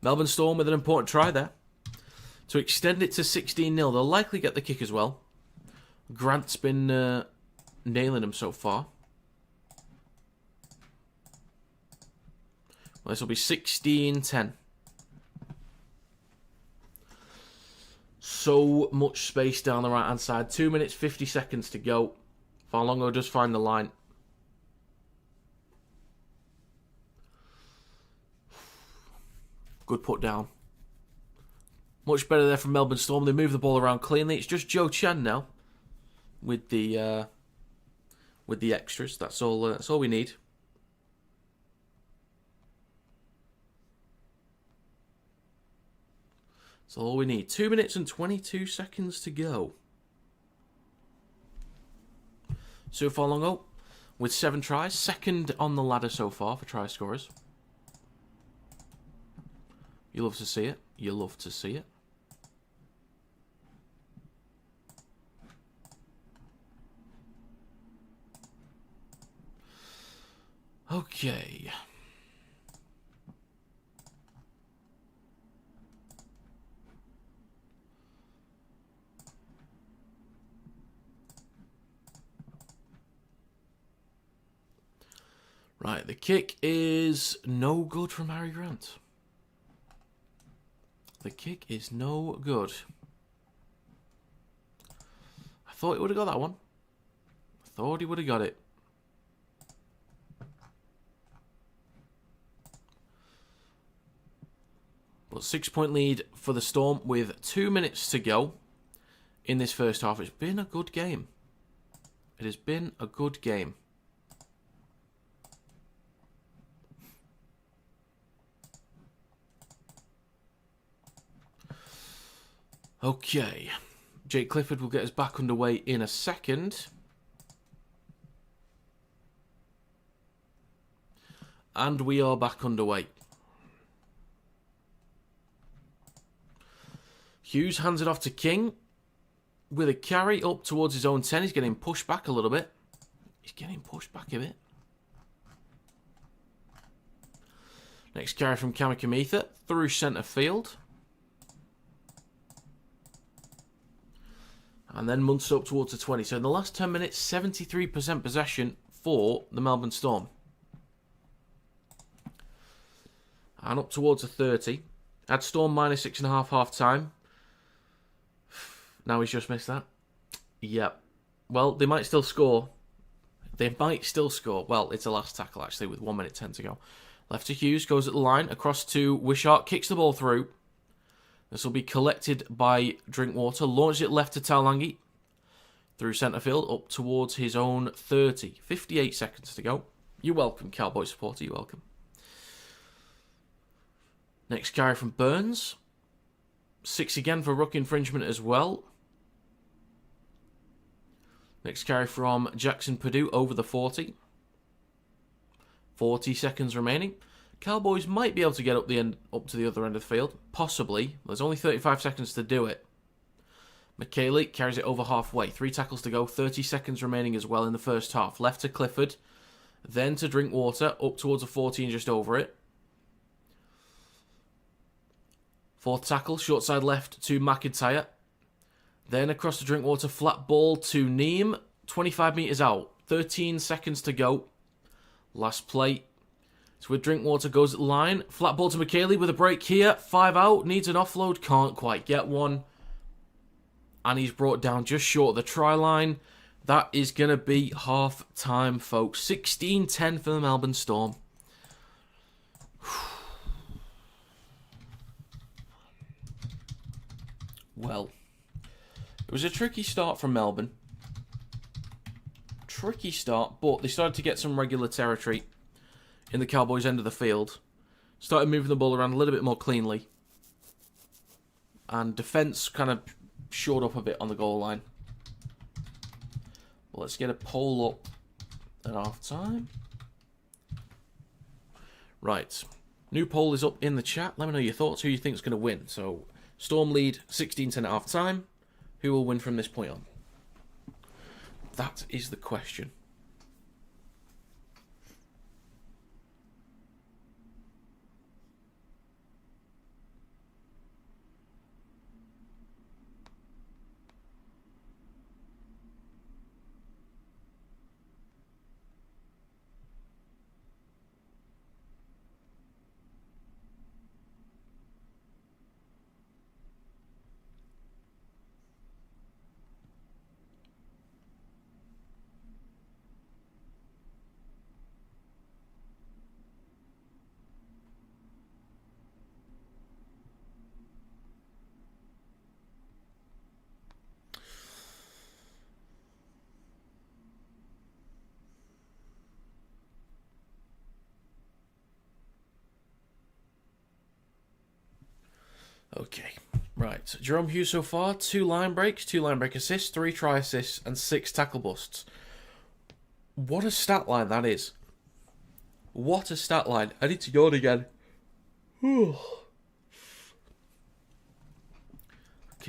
Melbourne Storm with an important try there. To extend it to 16-0. They'll likely get the kick as well. Grant's been nailing them so far. Well, this will be 16-10. So much space down the right-hand side. 2 minutes, 50 seconds to go. Falongo does find the line. Good put down. Much better there from Melbourne Storm. They move the ball around cleanly. It's just Joe Chan now with the extras. That's all we need. That's all we need. 2 minutes and 22 seconds to go. So Falongo with 7 tries. Second on the ladder so far for try scorers. You love to see it. You love to see it. Okay. Right, the kick is no good from Harry Grant. The kick is no good. I thought he would have got that one. I thought he would have got it. But 6-point lead for the Storm with 2 minutes to go in this first half. It's been a good game. It has been a good game. Okay. Jake Clifford will get us back underway in a second. And we are back underway. Hughes hands it off to King with a carry up towards his own 10. He's getting pushed back a little bit. He's getting pushed back a bit. Next carry from Kamikamitha through centre field. And then Munster up towards the 20. So in the last 10 minutes, 73% possession for the Melbourne Storm. And up towards the 30. Had Storm minus 6.5 half time. Now he's just missed that. Yep. Well, they might still score. They might still score. Well, it's a last tackle, actually, with 1 minute 10 to go. Left to Hughes, goes at the line, across to Wishart, kicks the ball through. This will be collected by Drinkwater. Launches it left to Taulangi. Through centre field, up towards his own 30. 58 seconds to go. You're welcome, Cowboy supporter, you're welcome. Next carry from Burns. 6 again for ruck infringement as well. Next carry from Jackson Purdue over the 40. 40 seconds remaining. Cowboys might be able to get up to the other end of the field. Possibly. There's only 35 seconds to do it. McKaylee carries it over halfway. 3 tackles to go. 30 seconds remaining as well in the first half. Left to Clifford. Then to Drinkwater. Up towards the 14, just over it. 4th tackle. Short side left to McIntyre. Then across to Drinkwater. Flat ball to Neem. 25 metres out. 13 seconds to go. Last play. So with Drinkwater goes at the line. Flat ball to McKaylee with a break here. 5 out. Needs an offload. Can't quite get one. And he's brought down just short of the try line. That is going to be half time, folks. 16-10 for the Melbourne Storm. Well, it was a tricky start from Melbourne. Tricky start, but they started to get some regular territory in the Cowboys' end of the field. Started moving the ball around a little bit more cleanly. And defence kind of shored up a bit on the goal line. But let's get a poll up at half time. Right. New poll is up in the chat. Let me know your thoughts. Who you think is going to win. So, Storm lead 16-10 at half time. Who will win from this point on? That is the question. Okay, right. Jerome Hughes so far, 2 line breaks, 2 line break assists, 3 try assists, and 6 tackle busts. What a stat line that is. What a stat line. I need to yawn again.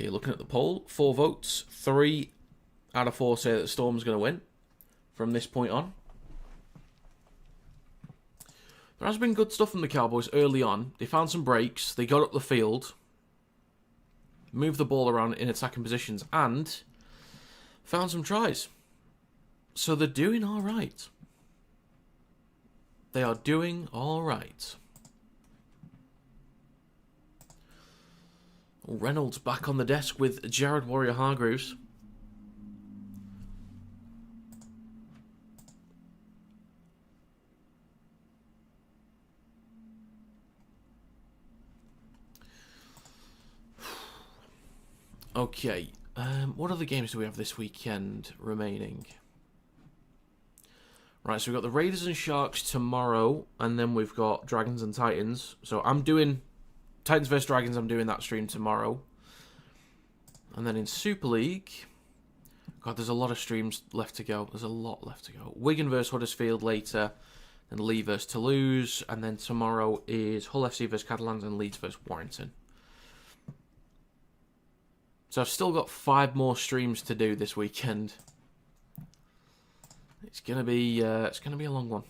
Okay, looking at the poll, 4 votes, 3 out of 4 say that Storm's going to win from this point on. There has been good stuff from the Cowboys early on. They found some breaks, they got up the field, moved the ball around in attacking positions, and found some tries. So they're doing all right. They are doing all right. Reynolds back on the desk with Jared Warrior-Hargreaves. Okay, what other games do we have this weekend remaining? Right, so we've got the Raiders and Sharks tomorrow, and then we've got Dragons and Titans. So I'm doing Titans vs Dragons, I'm doing that stream tomorrow. And then in Super League, God, there's a lot of streams left to go. There's a lot left to go. Wigan vs Huddersfield later, then Leigh vs Toulouse, and then tomorrow is Hull FC vs Catalans and Leeds vs Warrington. So I've still got 5 more streams to do this weekend. It's gonna be a long one.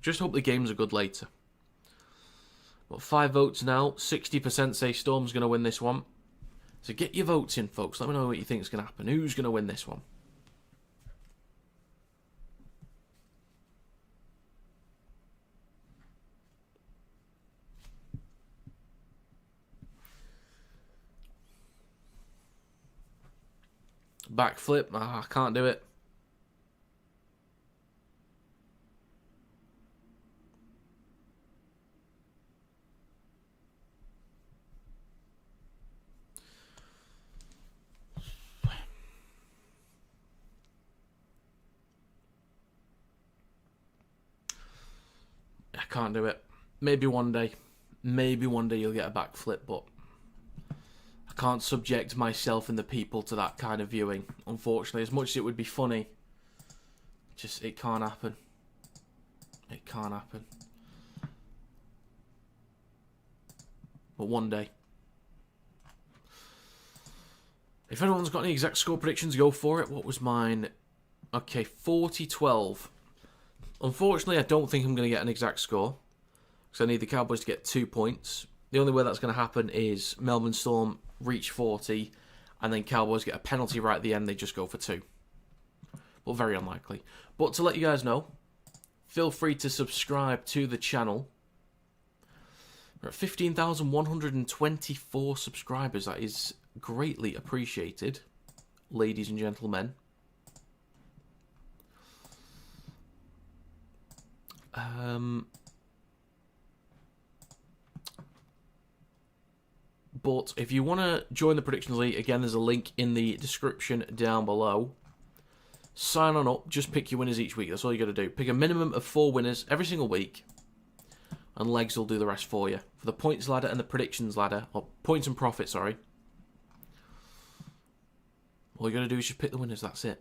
Just hope the games are good later. Got 5 votes now. 60% say Storm's gonna win this one. So get your votes in, folks. Let me know what you think is gonna happen. Who's gonna win this one? Backflip. I can't do it. I can't do it. Maybe one day. Maybe one day you'll get a backflip, but I can't subject myself and the people to that kind of viewing, unfortunately. As much as it would be funny, just it can't happen. It can't happen. But one day. If anyone's got any exact score predictions, go for it. What was mine? Okay, 40-12. Unfortunately, I don't think I'm going to get an exact score, because I need the Cowboys to get 2 points. The only way that's going to happen is Melbourne Storm reach 40, and then Cowboys get a penalty right at the end, they just go for 2. But very unlikely. But to let you guys know, feel free to subscribe to the channel. We're at 15,124 subscribers. That is greatly appreciated, ladies and gentlemen. But if you want to join the Predictions League, again, there's a link in the description down below. Sign on up, just pick your winners each week. That's all you got to do. Pick a minimum of 4 winners every single week, and Legs will do the rest for you. For the points ladder and the predictions ladder, or points and profit, sorry. All you got to do is just pick the winners, that's it.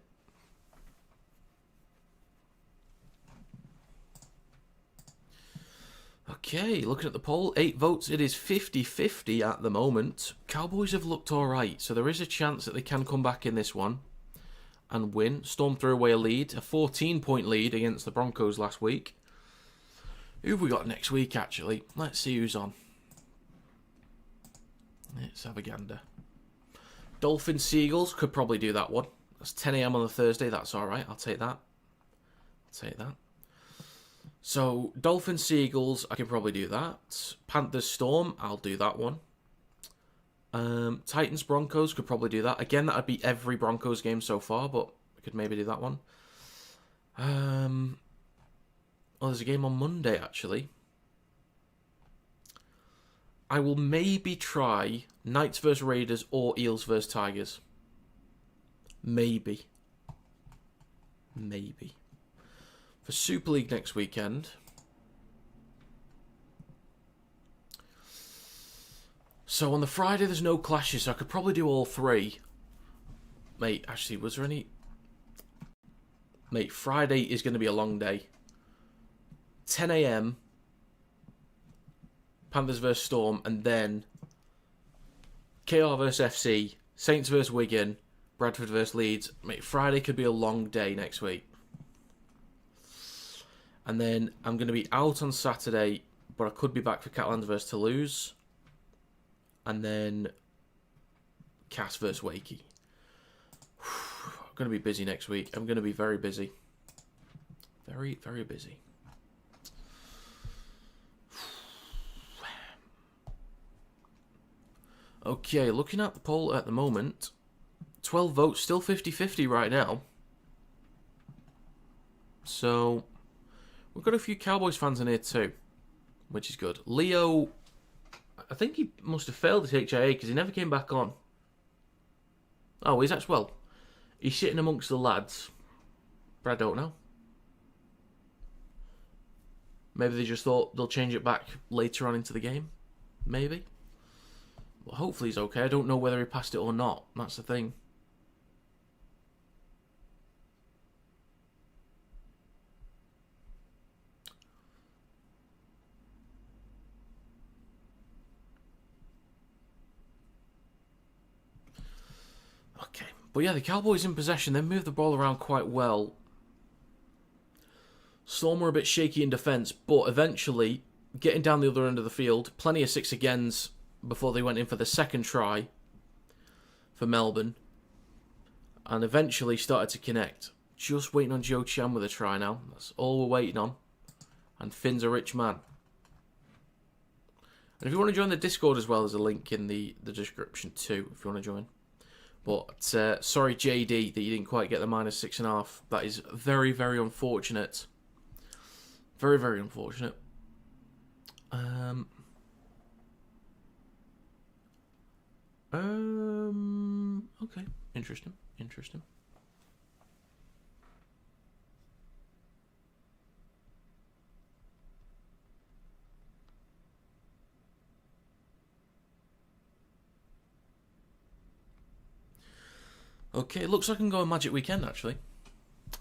Okay, looking at the poll, 8 votes. It is 50-50 at the moment. Cowboys have looked alright, so there is a chance that they can come back in this one and win. Storm threw away a lead, a 14-point lead against the Broncos last week. Who have we got next week, actually? Let's see who's on. Let's have a gander. Dolphins Seagulls, could probably do that one. That's 10 AM on a Thursday, that's alright, I'll take that. I'll take that. So, Dolphins Seagulls, I can probably do that. Panthers Storm, I'll do that one. Titans Broncos, could probably do that. Again, that would be every Broncos game so far, but I could maybe do that one. Oh, there's a game on Monday, actually. I will maybe try Knights vs Raiders or Eels vs Tigers. Maybe. Maybe. For Super League next weekend, so on the Friday there's no clashes, so I could probably do all 3. Mate, actually, was there any? Mate, Friday is going to be a long day. 10 AM, Panthers vs Storm, and then KR versus FC, Saints versus Wigan, Bradford versus Leeds. Mate, Friday could be a long day next week. And then I'm going to be out on Saturday, but I could be back for Catalans versus Toulouse. And then Cass versus Wakey. I'm going to be busy next week. I'm going to be very busy. Very, very busy. Okay, looking at the poll at the moment, 12 votes, still 50-50 right now. So, we've got a few Cowboys fans in here too, which is good. Leo, I think he must have failed his HIA because he never came back on. Oh, he's actually, well, he's sitting amongst the lads, but I don't know. Maybe they just thought they'll change it back later on into the game. Maybe. Well, hopefully he's okay. I don't know whether he passed it or not. That's the thing. Okay. But yeah, the Cowboys in possession. They moved the ball around quite well. Storm were a bit shaky in defence, but eventually, getting down the other end of the field, plenty of 6-agains before they went in for the second try for Melbourne. And eventually started to connect. Just waiting on Joe Chan with a try now. That's all we're waiting on. And Finn's a rich man. And if you want to join the Discord as well, there's a link in the description too, if you want to join. But, sorry JD that you didn't quite get the -6.5. That is very, very unfortunate. Very, very unfortunate. Okay. Interesting. Interesting. Okay, it looks like I can go on Magic Weekend, actually.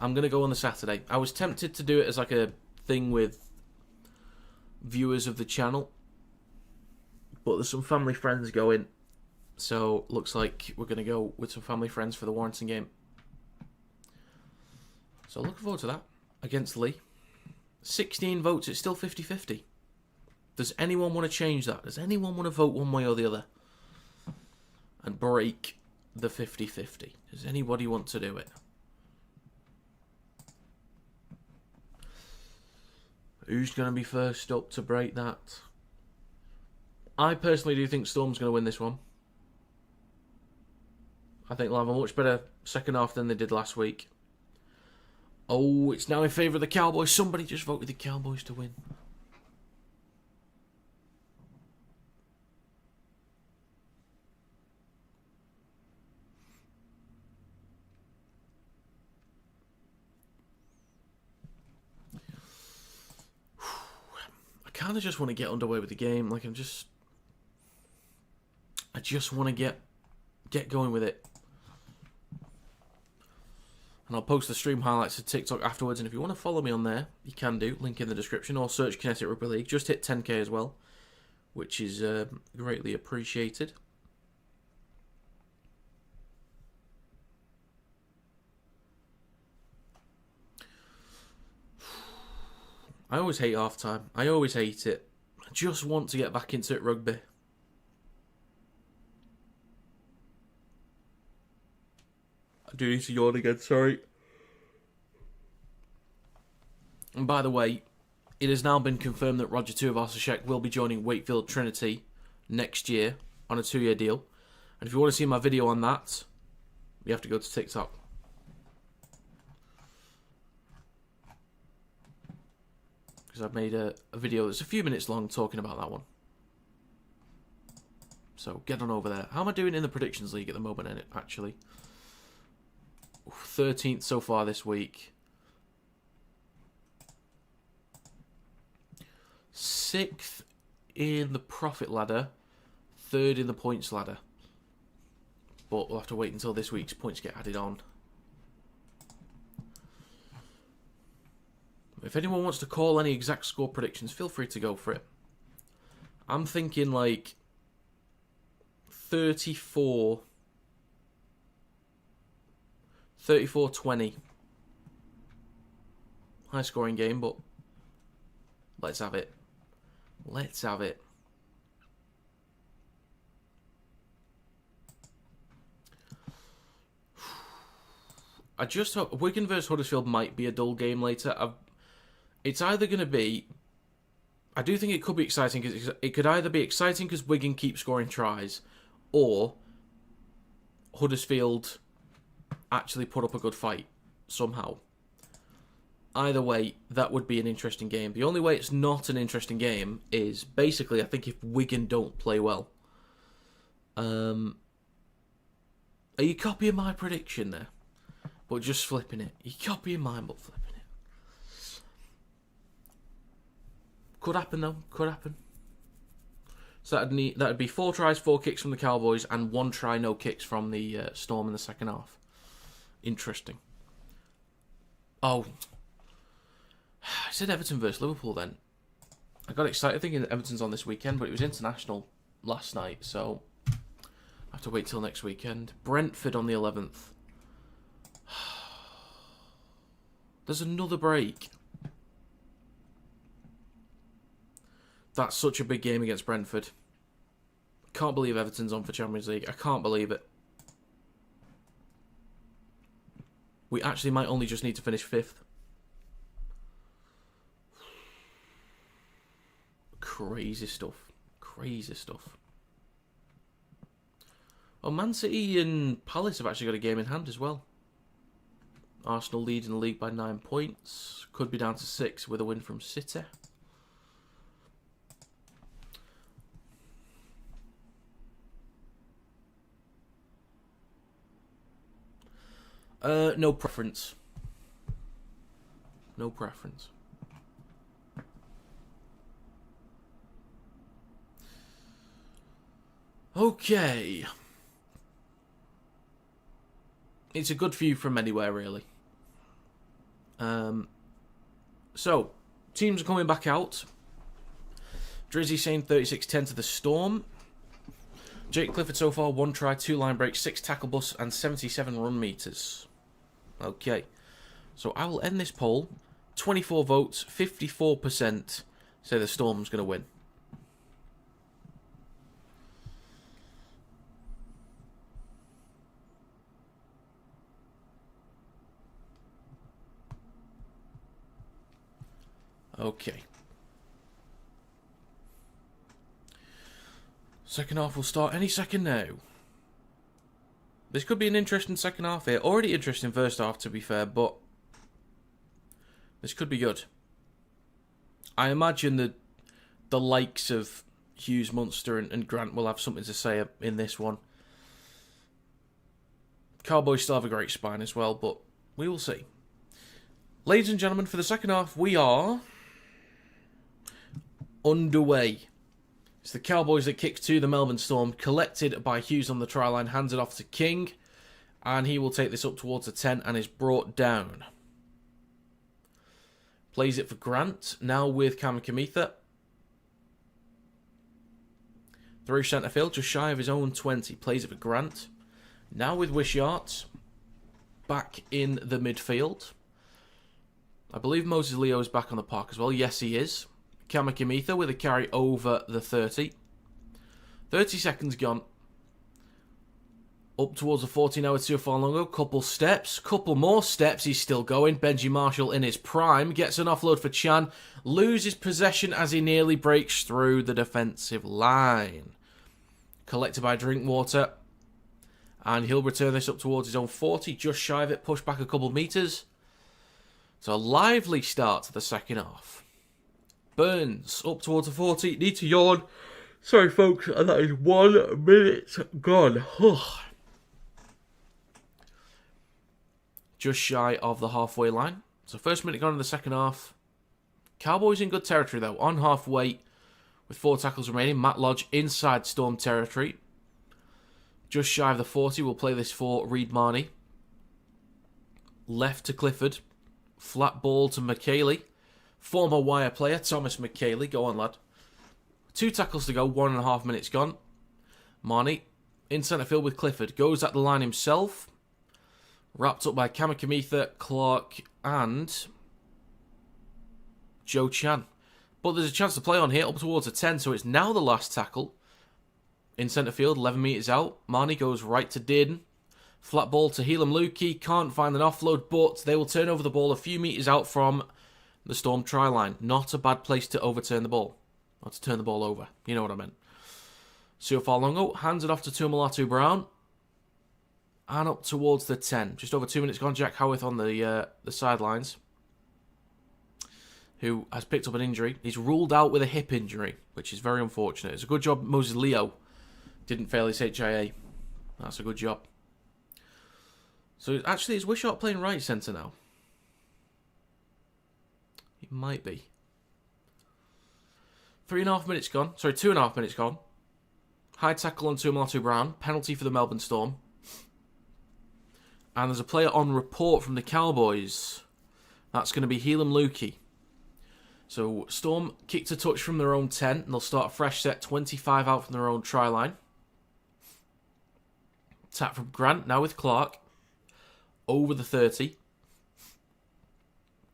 I'm going to go on the Saturday. I was tempted to do it as like a thing with viewers of the channel, but there's some family friends going, so looks like we're going to go with some family friends for the Warrington game. So looking forward to that against Lee. 16 votes, it's still 50-50. Does anyone want to change that? Does anyone want to vote one way or the other and break the 50-50? Does anybody want to do it? Who's going to be first up to break that? I personally do think Storm's going to win this one. I think they'll have a much better second half than they did last week. Oh, it's now in favour of the Cowboys. Somebody just voted the Cowboys to win. I kind of just want to get underway with the game. Like, I just want to get going with it. And I'll post the stream highlights to TikTok afterwards. And if you want to follow me on there, you can do. Link in the description. Or search Kinetic Rugby League. Just hit 10k as well, which is greatly appreciated. I always hate half time. I always hate it. I just want to get back into it, rugby. I do need to yawn again, sorry. And by the way, it has now been confirmed that Roger Tuivasa-Sheck will be joining Wakefield Trinity next year on a 2-year deal. And if you want to see my video on that, you have to go to TikTok. Because I've made a video that's a few minutes long talking about that one. So get on over there. How am I doing in the Predictions League at the moment, actually? 13th so far this week. 6th in the profit ladder. 3rd in the points ladder. But we'll have to wait until this week's points get added on. If anyone wants to call any exact score predictions, feel free to go for it. I'm thinking like 34. 34-20. High scoring game, but let's have it. Let's have it. I just hope Wigan versus Huddersfield might be a dull game later. It's either going to be... I do think it could be exciting because it could either be exciting because Wigan keep scoring tries, or Huddersfield actually put up a good fight somehow. Either way, that would be an interesting game. The only way it's not an interesting game is basically, I think, if Wigan don't play well. Are you copying my prediction there? But just flipping it. You're copying mine, but flipping it. Could happen, though. Could happen. So that'd be 4 tries, 4 kicks from the Cowboys, and 1 try, no kicks from the Storm in the second half. Interesting. Oh. I said Everton versus Liverpool then. I got excited thinking that Everton's on this weekend, but it was international last night, so I have to wait till next weekend. Brentford on the 11th. There's another break. That's such a big game against Brentford. Can't believe Everton's on for Champions League. I can't believe it. We actually might only just need to finish 5th. Crazy stuff. Crazy stuff. Oh, Man City and Palace have actually got a game in hand as well. Arsenal lead in the league by 9 points. Could be down to 6 with a win from City. No preference. No preference. Okay. It's a good view from anywhere, really. So, teams are coming back out. Drizzy saying 36-10 to the Storm. Jake Clifford so far, 1 try, 2 line breaks, 6 tackle busts, and 77 run meters. Okay. So I will end this poll. 24 votes, 54% say the Storm's going to win. Okay. Second half will start any second now. This could be an interesting second half here. Already interesting first half, to be fair, but this could be good. I imagine that the likes of Hughes, Munster and Grant will have something to say in this one. Cowboys still have a great spine as well, but we will see. Ladies and gentlemen, for the second half, we are underway. It's the Cowboys that kick to the Melbourne Storm, collected by Hughes on the try line, hands it off to King, and he will take this up towards the 10 and is brought down. Plays it for Grant, now with Cam Kamitha. Through centre field, just shy of his own 20. Plays it for Grant. Now with Wishart, back in the midfield. I believe Moses Leo is back on the park as well. Yes, he is. Kamikamitha with a carry over the 30. 30 seconds gone. Up towards the 40 now with Tuafalongo. Couple more steps. He's still going. Benji Marshall in his prime. Gets an offload for Chan. Loses possession as he nearly breaks through the defensive line. Collected by Drinkwater. And he'll return this up towards his own 40. Just shy of it. Push back a couple metres. It's a lively start to the second half. Burns up towards the 40. Need to yawn. Sorry, folks. That is 1 minute gone. Just shy of the halfway line. So first minute gone in the second half. Cowboys in good territory, though. On halfway with 4 tackles remaining. Matt Lodge inside Storm territory. Just shy of the 40. We'll play this for Reid Marnie. Left to Clifford. Flat ball to McKaylee. Former Wire player, Thomas McKaylee. Go on, lad. 2 tackles to go, 1.5 minutes gone. Marnie in centre field with Clifford. Goes at the line himself. Wrapped up by Kamikamitha, Clark, and Joe Chan. But there's a chance to play on here up towards a 10, so it's now the last tackle. In centre field, 11 metres out. Marnie goes right to Dearden. Flat ball to Helam Lukey. Can't find an offload, but they will turn over the ball a few metres out from the Storm try line. Not a bad place to overturn the ball. Or to turn the ball over. You know what I meant. Suafalongo hands it off to Tuamulatu Brown. And up towards the 10. Just over 2 minutes gone. Jack Howarth on the sidelines. Who has picked up an injury. He's ruled out with a hip injury, which is very unfortunate. It's a good job Moses Leo didn't fail his HIA. That's a good job. So actually, is Wishart playing right centre now? He might be. 3.5 minutes gone. Sorry, 2.5 minutes gone. High tackle on Tuamulatu Brown. Penalty for the Melbourne Storm. And there's a player on report from the Cowboys. That's going to be Helam Lukey. So Storm kicked a touch from their own 10. And they'll start a fresh set. 25 out from their own try line. Tap from Grant. Now with Clark. Over the 30.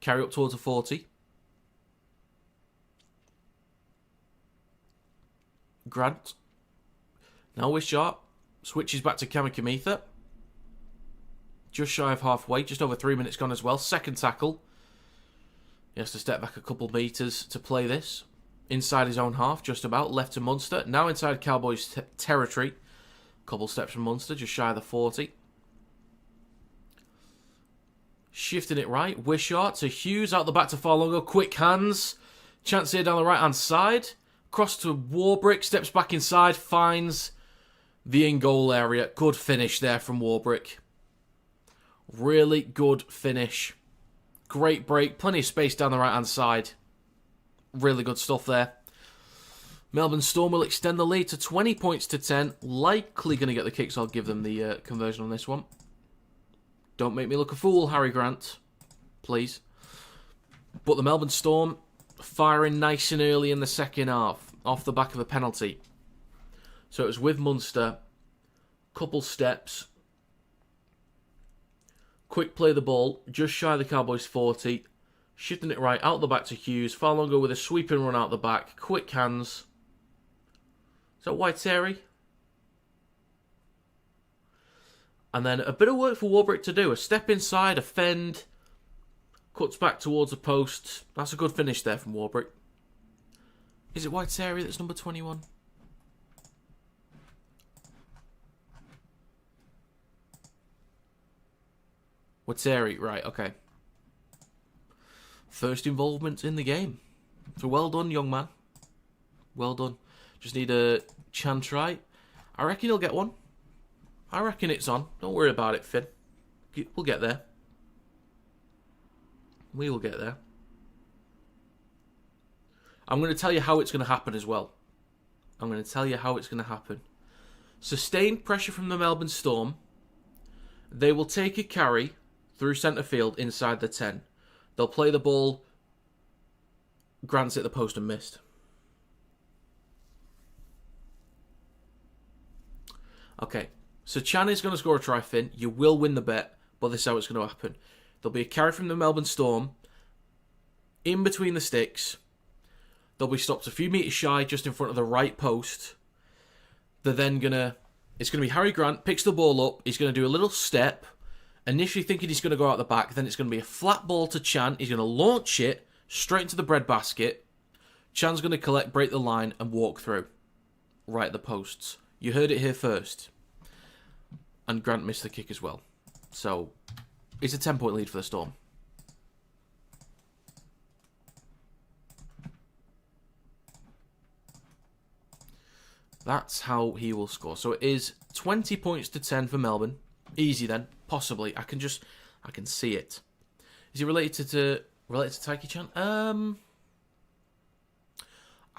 Carry up towards the 40. Grant. Now with Sharp. Switches back to Kamikamitha. Just shy of halfway. Just over 3 minutes gone as well. Second tackle. He has to step back a couple metres to play this. Inside his own half, just about. Left to Munster. Now inside Cowboys territory. Couple steps from Munster, just shy of the 40. Shifting it right. Wishart to Hughes. Out the back to Farlongo. Quick hands. Chance here down the right-hand side. Cross to Warbrick. Steps back inside. Finds the in-goal area. Good finish there from Warbrick. Really good finish. Great break. Plenty of space down the right-hand side. Really good stuff there. Melbourne Storm will extend the lead to 20 points to 10. Likely going to get the kick, so I'll give them the conversion on this one. Don't make me look a fool, Harry Grant. Please. But the Melbourne Storm firing nice and early in the second half. Off the back of a penalty. So it was with Munster. Couple steps. Quick play the ball, just shy of the Cowboys 40. Shifting it right, out the back to Hughes. Farlongo with a sweeping run out the back. Quick hands. Is that White Terry? And then a bit of work for Warbrick to do. A step inside, a fend. Cuts back towards the post. That's a good finish there from Warbrick. Is it White Terry that's number 21? Wateri, right, okay. First involvement in the game. So well done, young man. Well done. Just need a chance right. I reckon he'll get one. I reckon it's on. Don't worry about it, Finn. We'll get there. We will get there. I'm going to tell you how it's going to happen as well. I'm going to tell you how it's going to happen. Sustained pressure from the Melbourne Storm. They will take a carry through centre field inside the 10. They'll play the ball. Grant's hit the post and missed. Okay, so Chan is going to score a try, Finn. You will win the bet, but this is how it's going to happen. There'll be a carry from the Melbourne Storm. In between the sticks. They'll be stopped a few metres shy, just in front of the right post. They're then going to... It's going to be Harry Grant, picks the ball up. He's going to do a little step. Initially thinking he's going to go out the back. Then it's going to be a flat ball to Chan. He's going to launch it straight into the breadbasket. Chan's going to collect, break the line, and walk through. Right at the posts. You heard it here first. And Grant missed the kick as well. So, it's a 10-point lead for the Storm. That's how he will score. So it is 20 points to 10 for Melbourne. Easy then. Possibly. I can see it. Is he related to Taiki Chan? I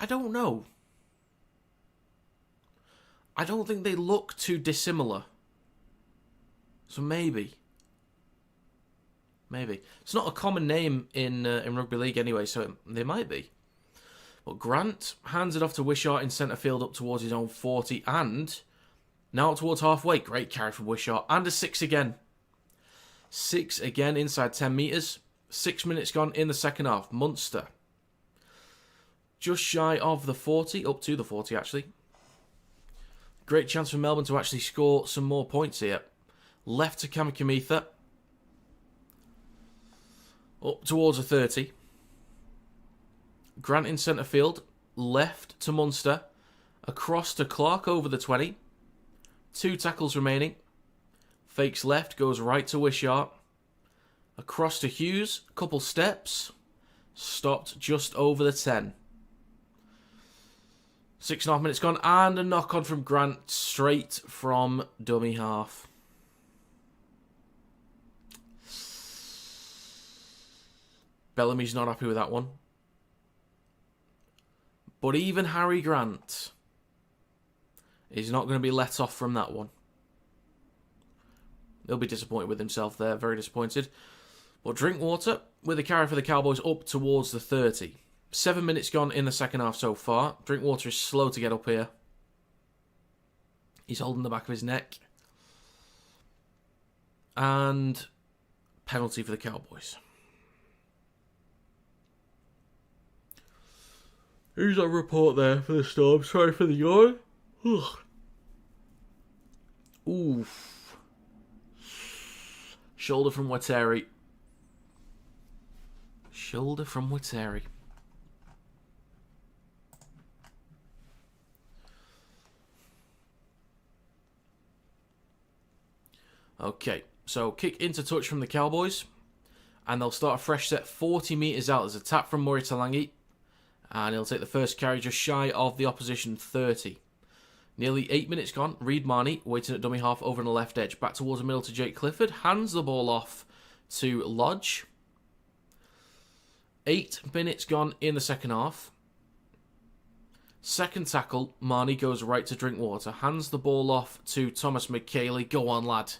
don't know. I don't think they look too dissimilar. So maybe. It's not a common name in Rugby League anyway, so they might be. But Grant hands it off to Wishart in centre field up towards his own 40, and Now towards halfway. Great carry from Wishart. And a 6 again. 6 again inside 10 metres. 6 minutes gone in the second half. Munster. Just shy of the 40. Up to the 40, actually. Great chance for Melbourne to actually score some more points here. Left to Kamikamitha. Up towards the 30. Grant in centre field. Left to Munster. Across to Clark over the 20. 2 tackles remaining. Fakes left, goes right to Wishart. Across to Hughes, couple steps. Stopped just over the 10. 6.5 minutes gone, and a knock on from Grant straight from dummy half. Bellamy's not happy with that one. But even Harry Grant is not going to be let off from that one. He'll be disappointed with himself there, very disappointed. But Drinkwater with a carry for the Cowboys up towards the 30. 7 minutes gone in the second half so far. Drinkwater is slow to get up here. He's holding the back of his neck. And penalty for the Cowboys. Here's a report there for the Storm. Sorry for the yawn. Oof. Shoulder from Wateri. Shoulder from Wateri. Okay, so kick into touch from the Cowboys. And they'll start a fresh set 40 metres out. There's a tap from Murray Talangi. And he'll take the first carry just shy of the opposition 30. Nearly 8 minutes gone. Reid Marnie waiting at dummy half over on the left edge. Back towards the middle to Jake Clifford. Hands the ball off to Lodge. 8 minutes gone in the second half. Second tackle. Marnie goes right to Drinkwater. Hands the ball off to Thomas McKaylee. Go on, lad.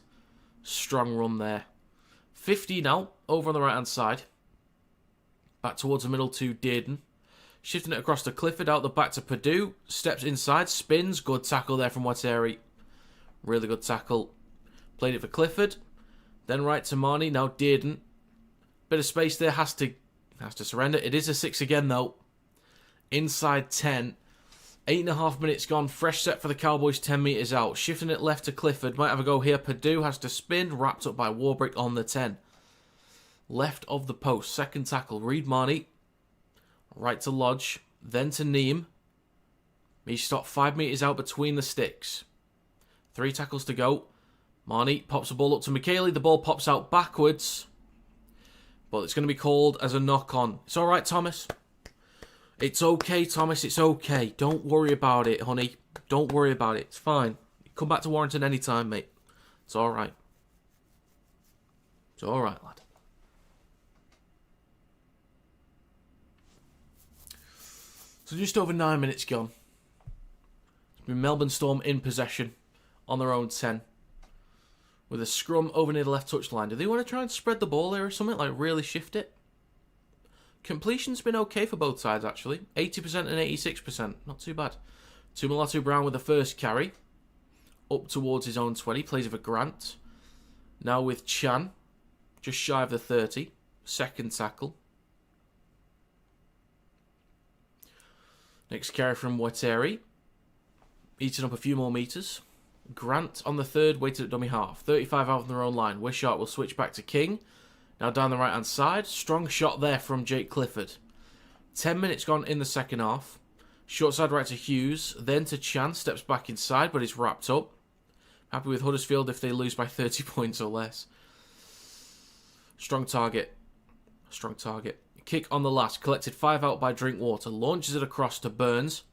Strong run there. 50 now. Over on the right-hand side. Back towards the middle to Dearden. Shifting it across to Clifford, out the back to Purdue. Steps inside, spins. Good tackle there from Wateri. Really good tackle. Played it for Clifford. Then right to Marnie, now Dearden. Bit of space there, has to surrender. It is a 6 again though. Inside 10. 8.5 minutes gone. Fresh set for the Cowboys, 10 metres out. Shifting it left to Clifford. Might have a go here. Purdue has to spin. Wrapped up by Warbrick on the 10. Left of the post. Second tackle. Reid Marnie. Right to Lodge, then to Neem. He stopped 5 metres out between the sticks. 3 tackles to go. Marnie pops the ball up to McKaylee. The ball pops out backwards. But it's going to be called as a knock-on. It's all right, Thomas. It's okay, Thomas. It's okay. Don't worry about it, honey. Don't worry about it. It's fine. Come back to Warrington anytime, mate. It's all right. It's all right, lad. So just over 9 minutes gone. It's been Melbourne Storm in possession on their own 10. With a scrum over near the left touchline. Do they want to try and spread the ball here or something? Like really shift it? Completion's been okay for both sides actually. 80% and 86%. Not too bad. Tumalatu Brown with the first carry. Up towards his own 20. Plays it for Grant. Now with Chan. Just shy of the 30. Second tackle. Next carry from Wateri. Eating up a few more metres. Grant on the third, waited at dummy half. 35 out on their own line. Wishart will switch back to King. Now down the right-hand side. Strong shot there from Jake Clifford. 10 minutes gone in the second half. Short side right to Hughes. Then to Chan. Steps back inside, but it's wrapped up. Happy with Huddersfield if they lose by 30 points or less. Strong target. Strong target. Kick on the last. Collected 5 out by Drinkwater. Launches it across to Burns.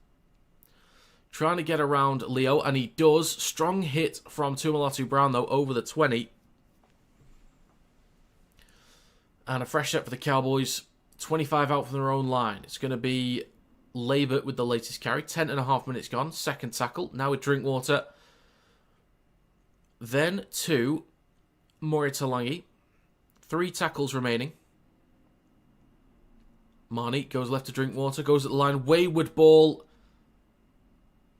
Trying to get around Leo, and he does. Strong hit from Tumalatu Brown, though, over the 20. And a fresh set for the Cowboys. 25 out from their own line. It's going to be Labour with the latest carry. 10.5 minutes gone. Second tackle. Now with Drinkwater. Then to Murray Talangi. 3 tackles remaining. Marnie goes left to Drinkwater. Goes at the line. Wayward ball.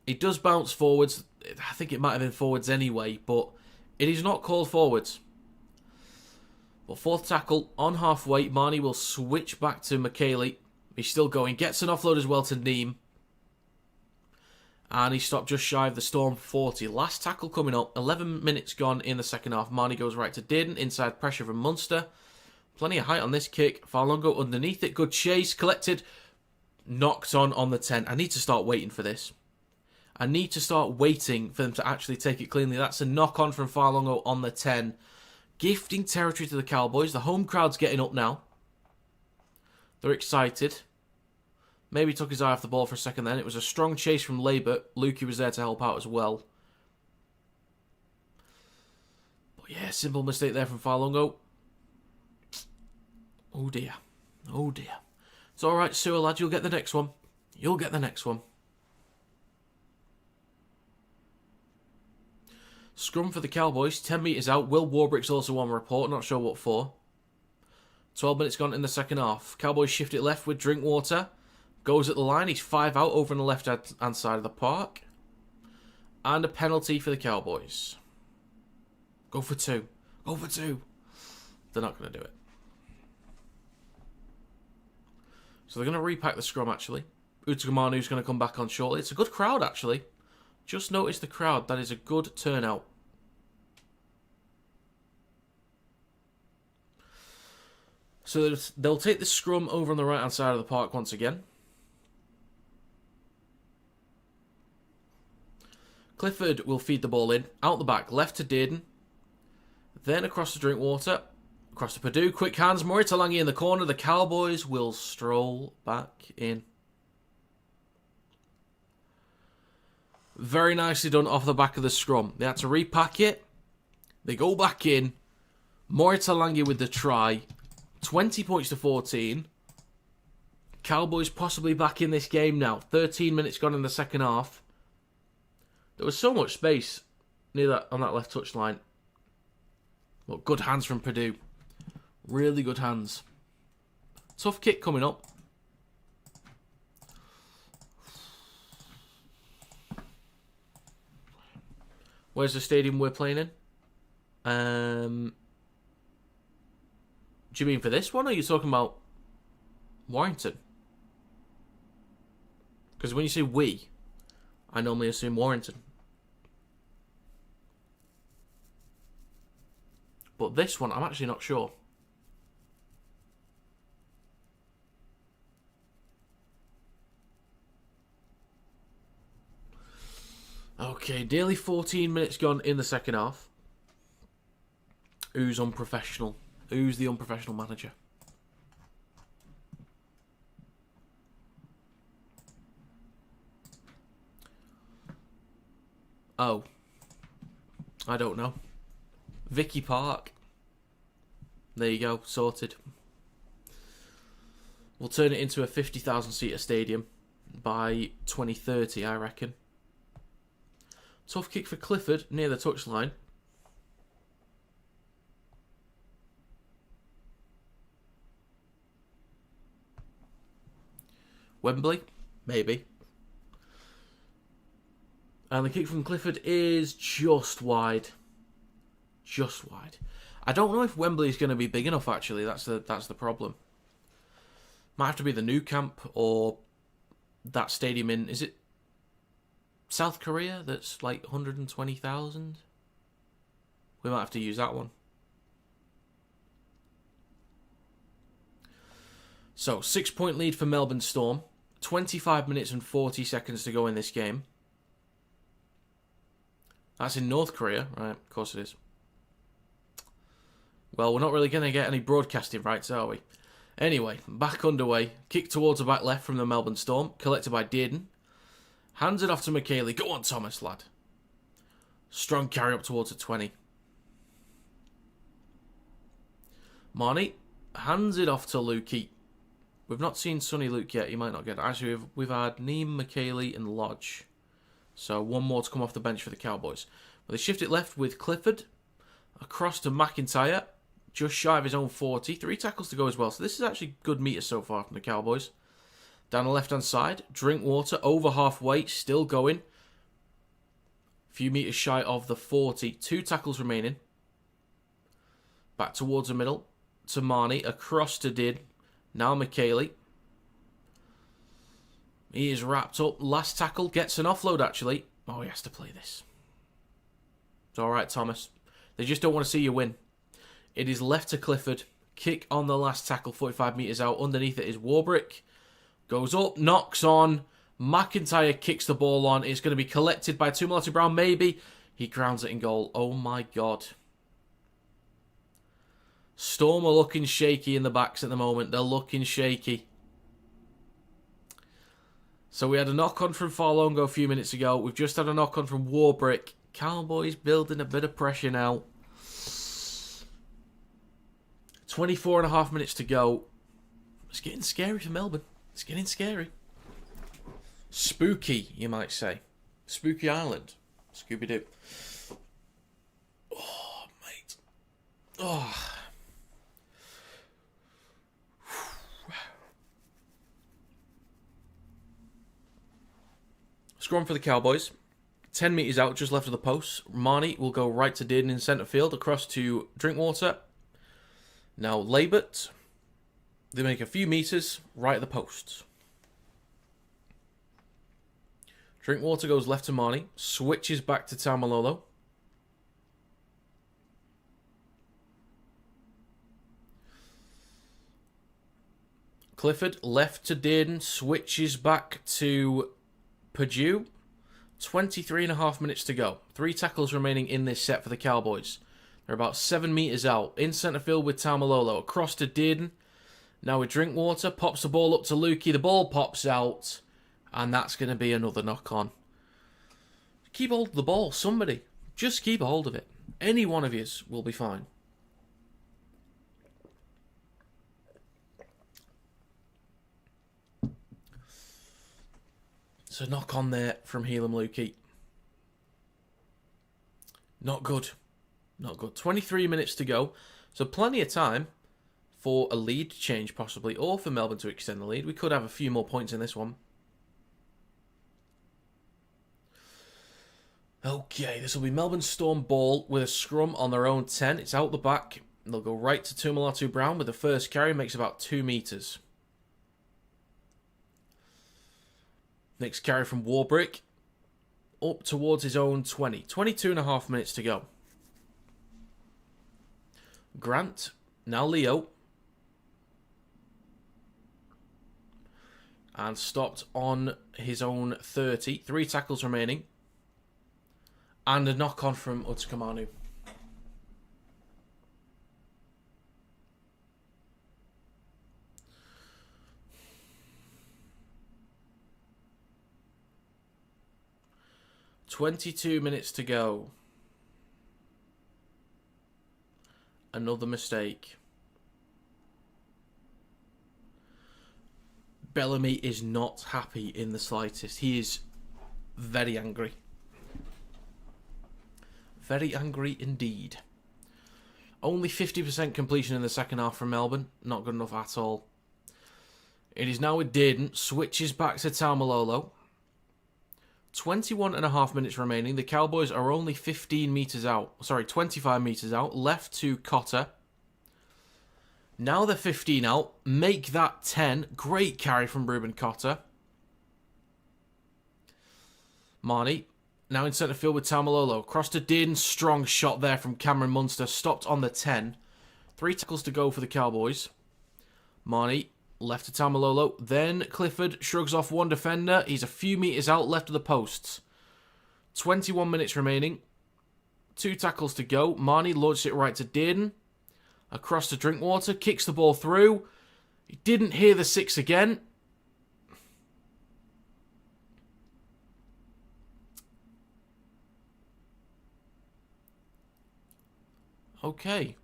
It does bounce forwards. I think it might have been forwards anyway, but it is not called forwards. But fourth tackle on halfway. Marnie will switch back to McKaylee. He's still going. Gets an offload as well to Neem. And he stopped just shy of the Storm 40. Last tackle coming up. 11 minutes gone in the second half. Marnie goes right to Dearden. Inside pressure from Munster. Plenty of height on this kick. Farlongo underneath it. Good chase. Collected. Knocked on the 10. I need to start waiting for this. I need to start waiting for them to actually take it cleanly. That's a knock on from Farlongo on the 10. Gifting territory to the Cowboys. The home crowd's getting up now. They're excited. Maybe took his eye off the ball for a second then. It was a strong chase from Labour. Lukey was there to help out as well. But yeah, simple mistake there from Farlongo. Oh dear. Oh dear. It's alright, Sewer lad. You'll get the next one. You'll get the next one. Scrum for the Cowboys. 10 metres out. Will Warbrick's also on report. Not sure what for. 12 minutes gone in the second half. Cowboys shift it left with Drinkwater. Goes at the line. He's 5 out over on the left-hand side of the park. And a penalty for the Cowboys. Go for 2. Go for 2. They're not going to do it. So they're going to repack the scrum, actually. Utagamanu's going to come back on shortly. It's a good crowd, actually. Just notice the crowd. That is a good turnout. So they'll take the scrum over on the right-hand side of the park once again. Clifford will feed the ball in. Out the back. Left to Dearden. Then across to Drinkwater. Across to Purdue. Quick hands. Murray Talangi in the corner. The Cowboys will stroll back in. Very nicely done off the back of the scrum. They had to repack it. They go back in. Murray Talangi with the try. 20 points to 14. Cowboys possibly back in this game now. 13 minutes gone in the second half. There was so much space near that on that left touchline. But good hands from Purdue. Really good hands. Tough kick coming up. Where's the stadium we're playing in? Do you mean for this one, or are you talking about Warrington? Because when you say we, I normally assume Warrington. But this one, I'm actually not sure. Okay, nearly 14 minutes gone in the second half. Who's unprofessional? Who's the unprofessional manager? Oh. I don't know. Vicky Park. There you go, sorted. We'll turn it into a 50,000 seater stadium by 2030, I reckon. Tough kick for Clifford near the touchline. Wembley? Maybe. And the kick from Clifford is just wide. Just wide. I don't know if Wembley is going to be big enough, actually. That's the problem. Might have to be the new camp or that stadium in... Is it South Korea that's like 120,000? We might have to use that one. So, 6-point lead for Melbourne Storm. 25 minutes and 40 seconds to go in this game. That's in North Korea. Right, of course it is. Well, we're not really going to get any broadcasting rights, are we? Anyway, back underway. Kick towards the back left from the Melbourne Storm. Collected by Dearden. Hands it off to McKaylee. Go on, Thomas, lad. Strong carry up towards the 20. Marnie hands it off to Lukey. We've not seen Sonny Luke yet. He might not get it. Actually, we've had Neem, McKaylee and Lodge. So one more to come off the bench for the Cowboys. But they shift it left with Clifford. Across to McIntyre. Just shy of his own 40. 3 tackles to go as well. So this is actually good meters so far from the Cowboys. Down the left-hand side. Drinkwater over halfway. Still going. few metres shy of the 40. 2 tackles remaining. Back towards the middle to Marnie. Across to Did. Now McKaylee. He is wrapped up. Last tackle. Gets an offload, actually. Oh, he has to play this. It's all right, Thomas. They just don't want to see you win. It is left to Clifford. Kick on the last tackle. 45 metres out. Underneath it is Warbrick. Goes up. Knocks on. McIntyre kicks the ball on. It's going to be collected by Tumalatu Brown. Maybe. He grounds it in goal. Oh, my God. Storm are looking shaky in the backs at the moment. They're looking shaky. So we had a knock-on from Farlongo a few minutes ago. We've just had a knock-on from Warbrick. Cowboys building a bit of pressure now. 24.5 minutes to go. It's getting scary for Melbourne. It's getting scary. Spooky, you might say. Spooky Island. Scooby-Doo. Oh, mate. Oh. Scrum for the Cowboys. 10 metres out, just left of the post. Marnie will go right to Dearden in centre field, across to Drinkwater. Now Labert. They make a few metres, right at the posts. Drinkwater goes left to Marnie. Switches back to Taumalolo. Clifford left to Dearden. Switches back to Purdue. 23.5 minutes to go. 3 tackles remaining in this set for the Cowboys. They're about 7 metres out. In centre field with Taumalolo. Across to Dearden. Now with Drinkwater. Pops the ball up to Lukey. The ball pops out. And that's going to be another knock-on. Keep hold of the ball, somebody. Just keep a hold of it. Any one of yous will be fine. So knock-on there from Helam Lukey. Not good. Not good. 23 minutes to go. So plenty of time for a lead change, possibly, or for Melbourne to extend the lead. We could have a few more points in this one. Okay, this will be Melbourne Storm ball with a scrum on their own 10. It's out the back. They'll go right to Tumalatu Brown with the first carry. Makes about 2 metres. Next carry from Warbrick. Up towards his own 20. 22.5 minutes to go. Grant. Now Leo. And stopped on his own 30. 3 tackles remaining. And a knock-on from Utsukamanu. "22 minutes to go. Another mistake. Bellamy is not happy in the slightest. He is very angry. Very angry indeed. Only 50% completion in the second half from Melbourne. Not good enough at all. It is now with Dearden. Switches back to Taumalolo. 21.5 minutes remaining. The Cowboys are only 15 metres out. Sorry, 25 metres out. Left to Cotter. Now they're 15 out. Make that 10. Great carry from Ruben Cotter. Marnie. Now in centre field with Taumalolo. Across to Dearden. Strong shot there from Cameron Munster. Stopped on the 10. 3 tackles to go for the Cowboys. Marnie. Left to Taumalolo. Then Clifford shrugs off one defender. He's a few metres out left of the posts. 21 minutes remaining. 2 tackles to go. Marnie launches it right to Dearden. Across to Drinkwater. Kicks the ball through. He didn't hear the 6 again. Okay.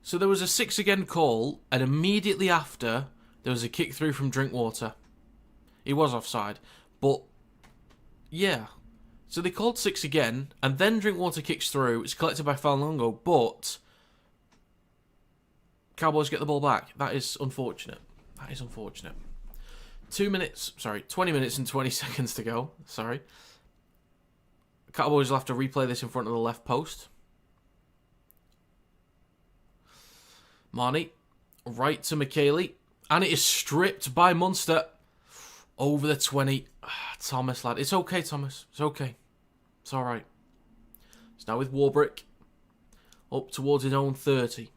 So there was a 6 again call. And immediately after, there was a kick through from Drinkwater. He was offside. But, yeah. So they called 6 again. And then Drinkwater kicks through. It's collected by Falongo. But Cowboys get the ball back. That is unfortunate. That is unfortunate. 20 minutes and 20 seconds to go. Sorry. Cowboys will have to replay this in front of the left post. Marnie, right to McKaylee. And it is stripped by Munster. Over the 20. Thomas, lad. It's okay, Thomas. It's okay. It's alright. It's now with Warbrick. Up towards his own 30.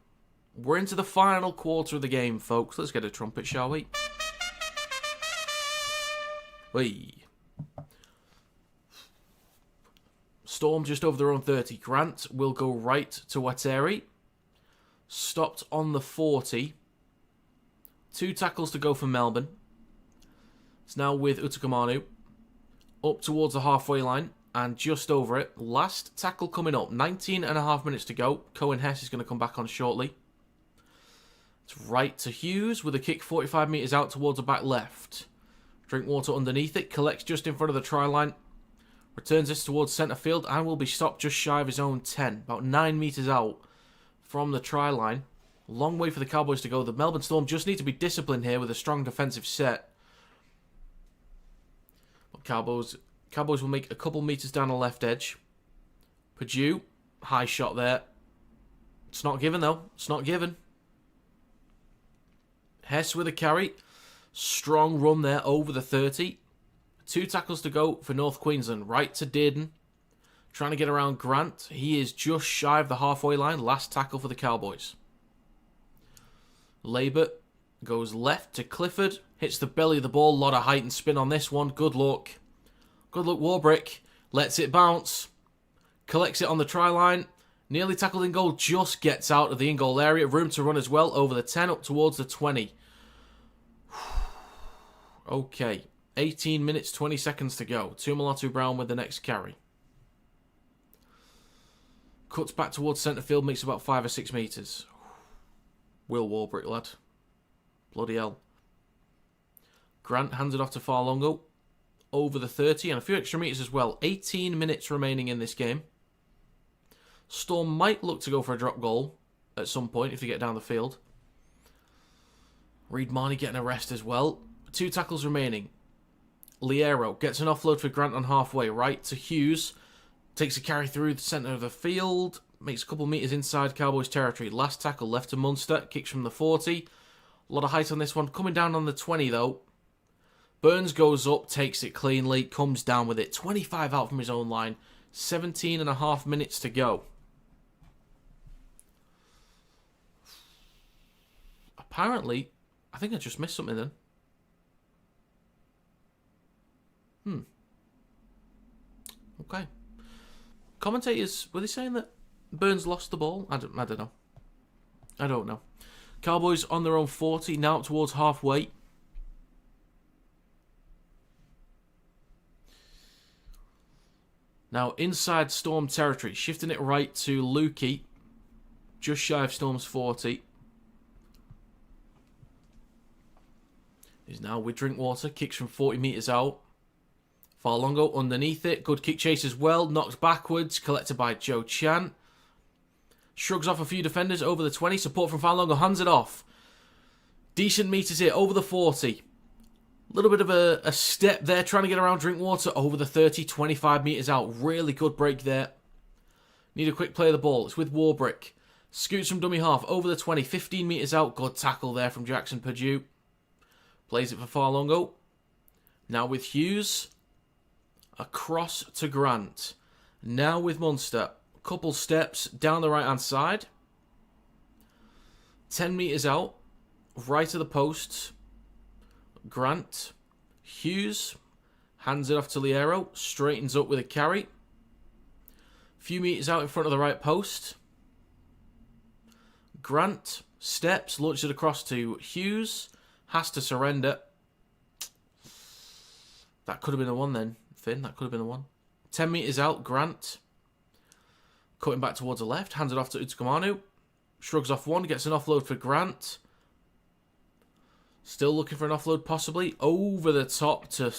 We're into the final quarter of the game, folks. Let's get a trumpet, shall we? Whee. Storm just over their own 30. Grant will go right to Wateri. Stopped on the 40. 2 tackles to go for Melbourne. It's now with Utakamanu. Up towards the halfway line. And just over it. Last tackle coming up. 19.5 minutes to go. Cohen Hess is going to come back on shortly. It's right to Hughes with a kick 45 metres out towards the back left. Drinkwater underneath it. Collects just in front of the try line. Returns this towards centre field and will be stopped just shy of his own 10. About 9 metres out from the try line. Long way for the Cowboys to go. The Melbourne Storm just need to be disciplined here with a strong defensive set. But Cowboys will make a couple metres down the left edge. Purdue, high shot there. It's not given though. It's not given. Hess with a carry. Strong run there over the 30. 2 tackles to go for North Queensland. Right to Dearden. Trying to get around Grant. He is just shy of the halfway line. Last tackle for the Cowboys. Labour goes left to Clifford. Hits the belly of the ball. A lot of height and spin on this one. Good luck. Good luck, Warbrick. Lets it bounce. Collects it on the try line. Nearly tackled in goal. Just gets out of the in-goal area. Room to run as well. Over the 10 up towards the 20. Okay. 18 minutes, 20 seconds to go. Tumalatu Brown with the next carry. Cuts back towards centre field. Makes about 5 or 6 metres. Will Warbrick, lad. Bloody hell. Grant hands it off to Farlongo. Over the 30 and a few extra metres as well. 18 minutes remaining in this game. Storm might look to go for a drop goal at some point if they get down the field. Reed Marnie getting a rest as well. 2 tackles remaining. Liero gets an offload for Grant on halfway. Right to Hughes. Takes a carry through the centre of the field. Makes a couple metres inside Cowboys territory. Last tackle left to Munster. Kicks from the 40. A lot of height on this one. Coming down on the 20 though. Burns goes up, takes it cleanly, comes down with it. 25 out from his own line. 17.5 minutes to go. Apparently, I think I just missed something then. Okay. Commentators, were they saying that Burns lost the ball? I don't know. I don't know. Cowboys on their own 40, now up towards halfway. Now inside Storm territory, shifting it right to Lukey, just shy of Storm's 40. He's now with Drinkwater, kicks from 40 metres out. Farlongo underneath it, good kick chase as well, knocks backwards, collected by Joe Chan. Shrugs off a few defenders over the 20, support from Farlongo, hands it off. Decent metres here, over the 40. A little bit of a step there, trying to get around Drinkwater, over the 30, 25 metres out. Really good break there. Need a quick play of the ball, it's with Warbrick. Scoots from dummy half, over the 20, 15 metres out. Good tackle there from Jackson Purdue. Plays it for Farlongo. Now with Hughes. Across to Grant. Now with Munster. Couple steps down the right-hand side. 10 metres out. Right of the post. Grant. Hughes. Hands it off to Liero. Straightens up with a carry. Few metres out in front of the right post. Grant. Steps. Launches it across to Hughes. Has to surrender. That could have been the one then. Finn, that could have been the one. 10 metres out, Grant. Cutting back towards the left. Hands it off to Utakamanu. Shrugs off one. Gets an offload for Grant. Still looking for an offload possibly. Over the top to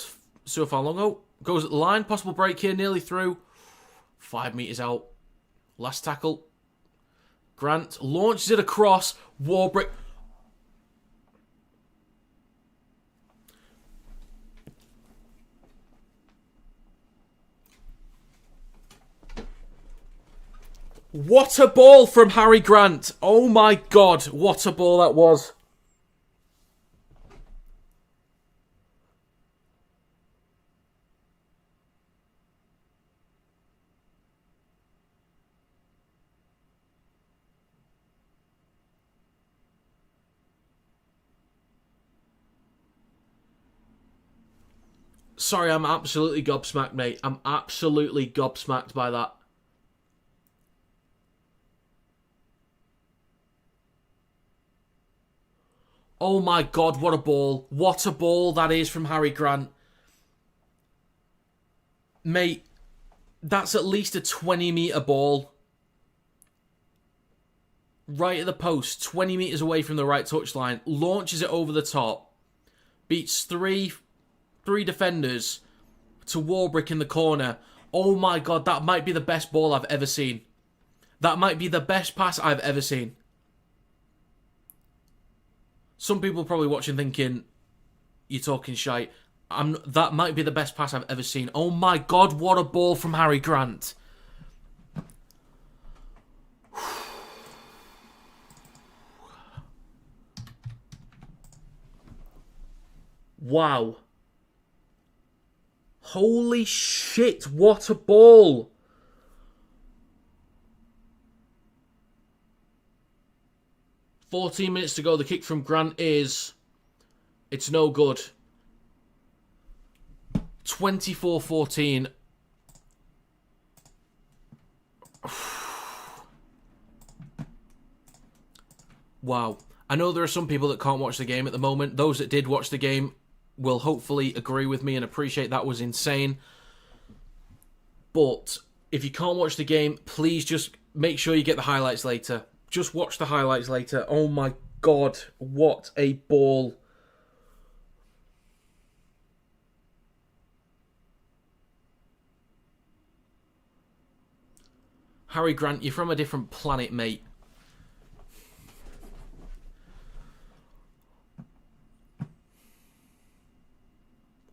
Suafalongo. Goes at the line. Possible break here. Nearly through. 5 metres out. Last tackle. Grant launches it across. Warbrick. What a ball from Harry Grant. Oh my God, what a ball that was. Sorry, I'm absolutely gobsmacked, mate. I'm absolutely gobsmacked by that. Oh my God, what a ball. What a ball that is from Harry Grant. Mate, that's at least a 20-metre ball. Right at the post, 20 metres away from the right touchline. Launches it over the top. Beats three defenders to Warbrick in the corner. Oh my God, that might be the best ball I've ever seen. That might be the best pass I've ever seen. Some people are probably watching thinking, you're talking shite. That might be the best pass I've ever seen. Oh my God, what a ball from Harry Grant. Wow. Holy shit, what a ball. "14 minutes to go. The kick from Grant is... It's no good. 24-14. Wow. I know there are some people that can't watch the game at the moment. Those that did watch the game will hopefully agree with me and appreciate that was insane. But if you can't watch the game, please just make sure you get the highlights later. Just watch the highlights later. Oh my God, what a ball. Harry Grant, you're from a different planet, mate.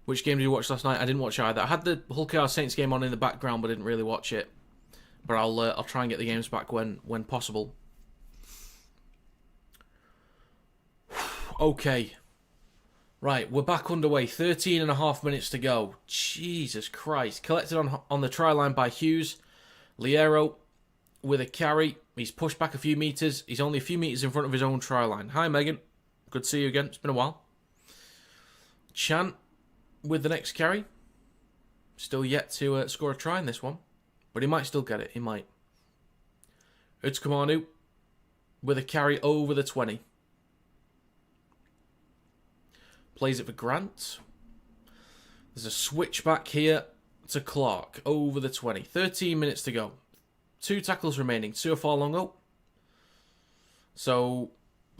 Which game did you watch last night? I didn't watch either. I had the Hull KR Saints game on in the background, but didn't really watch it. But I'll try and get the games back when possible. Okay. Right, we're back underway. 13.5 minutes to go. Jesus Christ. Collected on the try line by Hughes. Liero with a carry. He's pushed back a few metres. He's only a few metres in front of his own try line. Hi, Megan. Good to see you again. It's been a while. Chan with the next carry. Still yet to score a try in this one. But he might still get it. He might. Utskamanu with a carry over the 20. Plays it for Grant. There's a switch back here to Clark over the 20. 13 minutes to go. 2 tackles remaining. Tua Farlongo. So,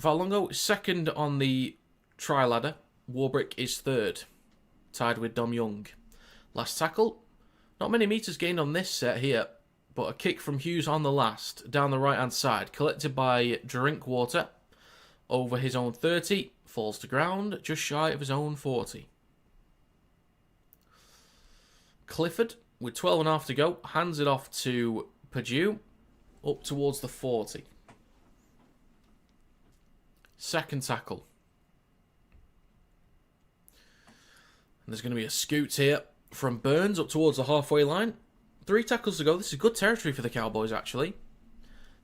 Farlongo is second on the try ladder. Warbrick is third. Tied with Dom Young. Last tackle. Not many metres gained on this set here. But a kick from Hughes on the last. Down the right hand side. Collected by Drinkwater. Over his own 30. Falls to ground. Just shy of his own 40. Clifford, with 12.5 to go, hands it off to Purdue, up towards the 40. Second tackle. And there's going to be a scoot here from Burns up towards the halfway line. 3 tackles to go. This is good territory for the Cowboys, actually.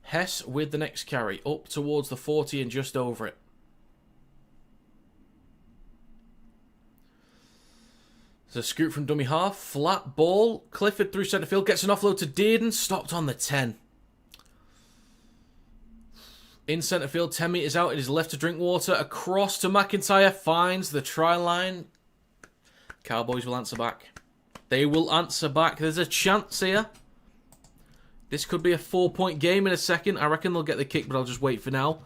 Hess with the next carry, up towards the 40 and just over it. There's a scoot from dummy half. Flat ball. Clifford through centre field. Gets an offload to Dearden. Stopped on the 10. In centre field. 10 metres out. It is left to Drinkwater. Across to McIntyre. Finds the try line. Cowboys will answer back. They will answer back. There's a chance here. This could be a 4-point game in a second. I reckon they'll get the kick, but I'll just wait for now.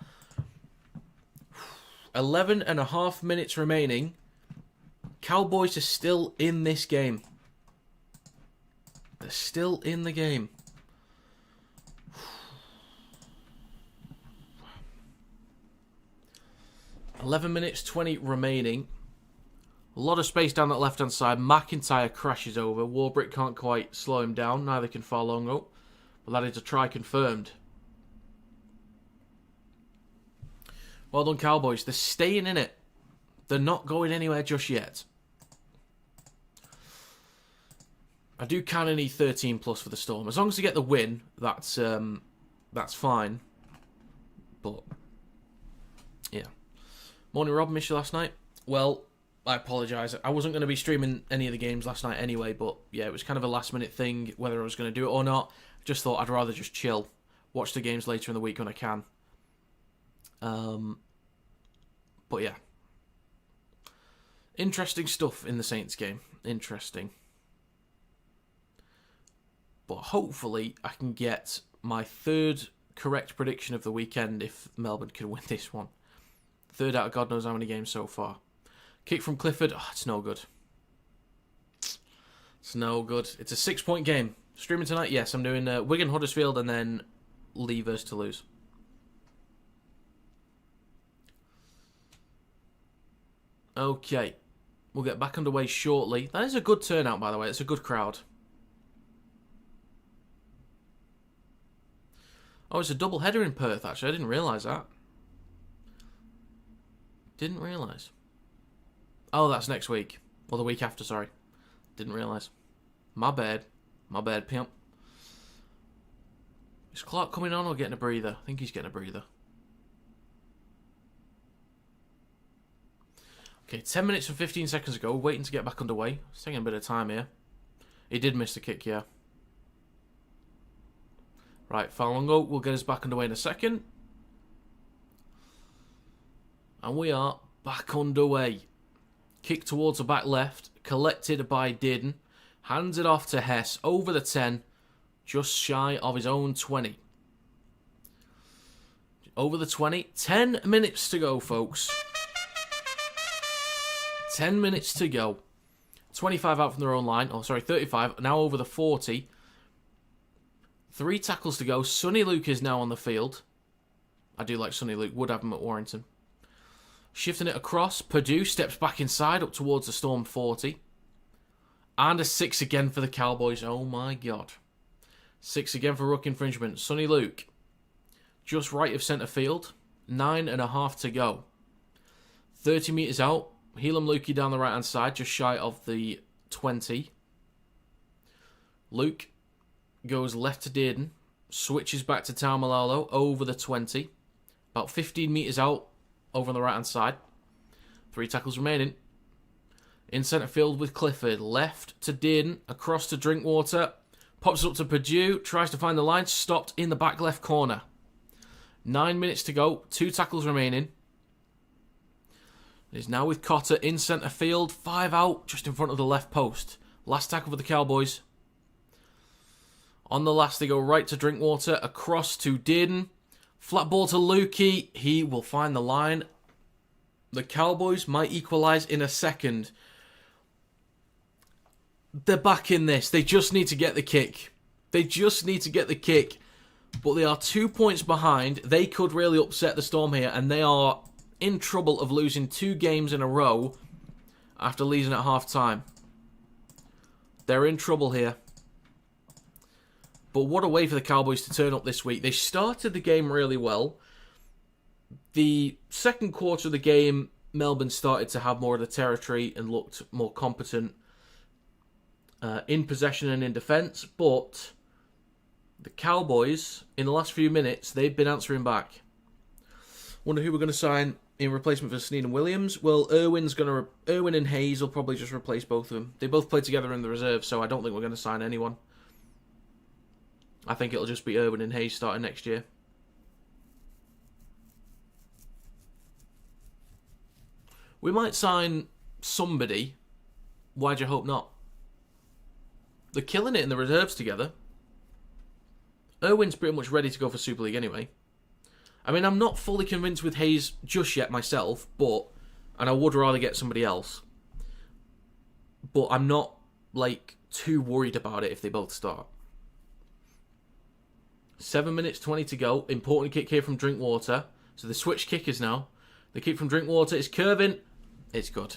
11.5 minutes remaining. Cowboys are still in this game. They're still in the game. $11:20 remaining. A lot of space down that left-hand side. McIntyre crashes over. Warbrick can't quite slow him down. Neither can Farlongo. Well, that is a try confirmed. Well done, Cowboys. They're staying in it. They're not going anywhere just yet. I do kind of need 13 plus for the Storm. As long as they get the win, that's fine. But, yeah. Morning, Rob. Missed you last night. Well, I apologise. I wasn't going to be streaming any of the games last night anyway, but yeah, it was kind of a last-minute thing, whether I was going to do it or not. Just thought I'd rather just chill. Watch the games later in the week when I can. But yeah. Interesting stuff in the Saints game. Interesting. But hopefully I can get my third correct prediction of the weekend if Melbourne can win this one. Third out of God knows how many games so far. Kick from Clifford. Oh, it's no good. It's no good. It's a 6-point game. Streaming tonight? Yes, I'm doing Wigan, Huddersfield, and then Leigh versus Toulouse. Okay. We'll get back underway shortly. That is a good turnout, by the way. It's a good crowd. Oh, it's a double header in Perth, actually. I didn't realise that. Didn't realise. Oh, that's next week. Or the week after, sorry. Didn't realise. My bad. My bad, pimp. Is Clark coming on or getting a breather? I think he's getting a breather. Okay, 10 minutes and 15 seconds ago. Waiting to get back underway. It's taking a bit of time here. He did miss the kick, yeah. Right, Falongo will get us back underway in a second. And we are back underway. Kick towards the back left. Collected by Dearden. Hands it off to Hess. Over the 10. Just shy of his own 20. Over the 20. 10 minutes to go, folks. 10 minutes to go. 25 out from their own line. Oh, sorry, 35. Now over the 40. 3 tackles to go. Sonny Luke is now on the field. I do like Sonny Luke. Would have him at Warrington. Shifting it across. Purdue steps back inside up towards the Storm 40. And a 6 again for the Cowboys. Oh my God. 6 again for ruck infringement. Sonny Luke. Just right of centre field. 9.5 to go. 30 metres out. Helam Lukey down the right hand side. Just shy of the 20. Luke goes left to Dearden. Switches back to Taumalolo. Over the 20. About 15 metres out. Over on the right hand side. 3 tackles remaining. In centre field with Clifford. Left to Dearden. Across to Drinkwater. Pops up to Purdue. Tries to find the line. Stopped in the back left corner. 9 minutes to go. 2 tackles remaining. It is now with Cotter in centre field. 5 out. Just in front of the left post. Last tackle for the Cowboys. On the last they go right to Drinkwater. Across to Dearden. Flat ball to Lukey. He will find the line. The Cowboys might equalise in a second. They're back in this. They just need to get the kick. They just need to get the kick. But they are 2 points behind. They could really upset the Storm here. And they are in trouble of losing 2 games in a row after losing at half-time. They're in trouble here. But what a way for the Cowboys to turn up this week. They started the game really well. The second quarter of the game, Melbourne started to have more of the territory and looked more competent in possession and in defence. But the Cowboys, in the last few minutes, they've been answering back. Wonder who we're going to sign in replacement for Sneed and Williams. Well, Irwin and Hayes will probably just replace both of them. They both played together in the reserve, so I don't think we're going to sign anyone. I think it'll just be Irwin and Hayes starting next year. We might sign somebody. Why'd you hope not? They're killing it in the reserves together. Irwin's pretty much ready to go for Super League anyway. I mean, I'm not fully convinced with Hayes just yet myself, and I would rather get somebody else. But I'm not, too worried about it if they both start. 7 minutes 20 to go. Important kick here from Drinkwater. So the switch kickers now. The kick from Drinkwater is curving. It's good.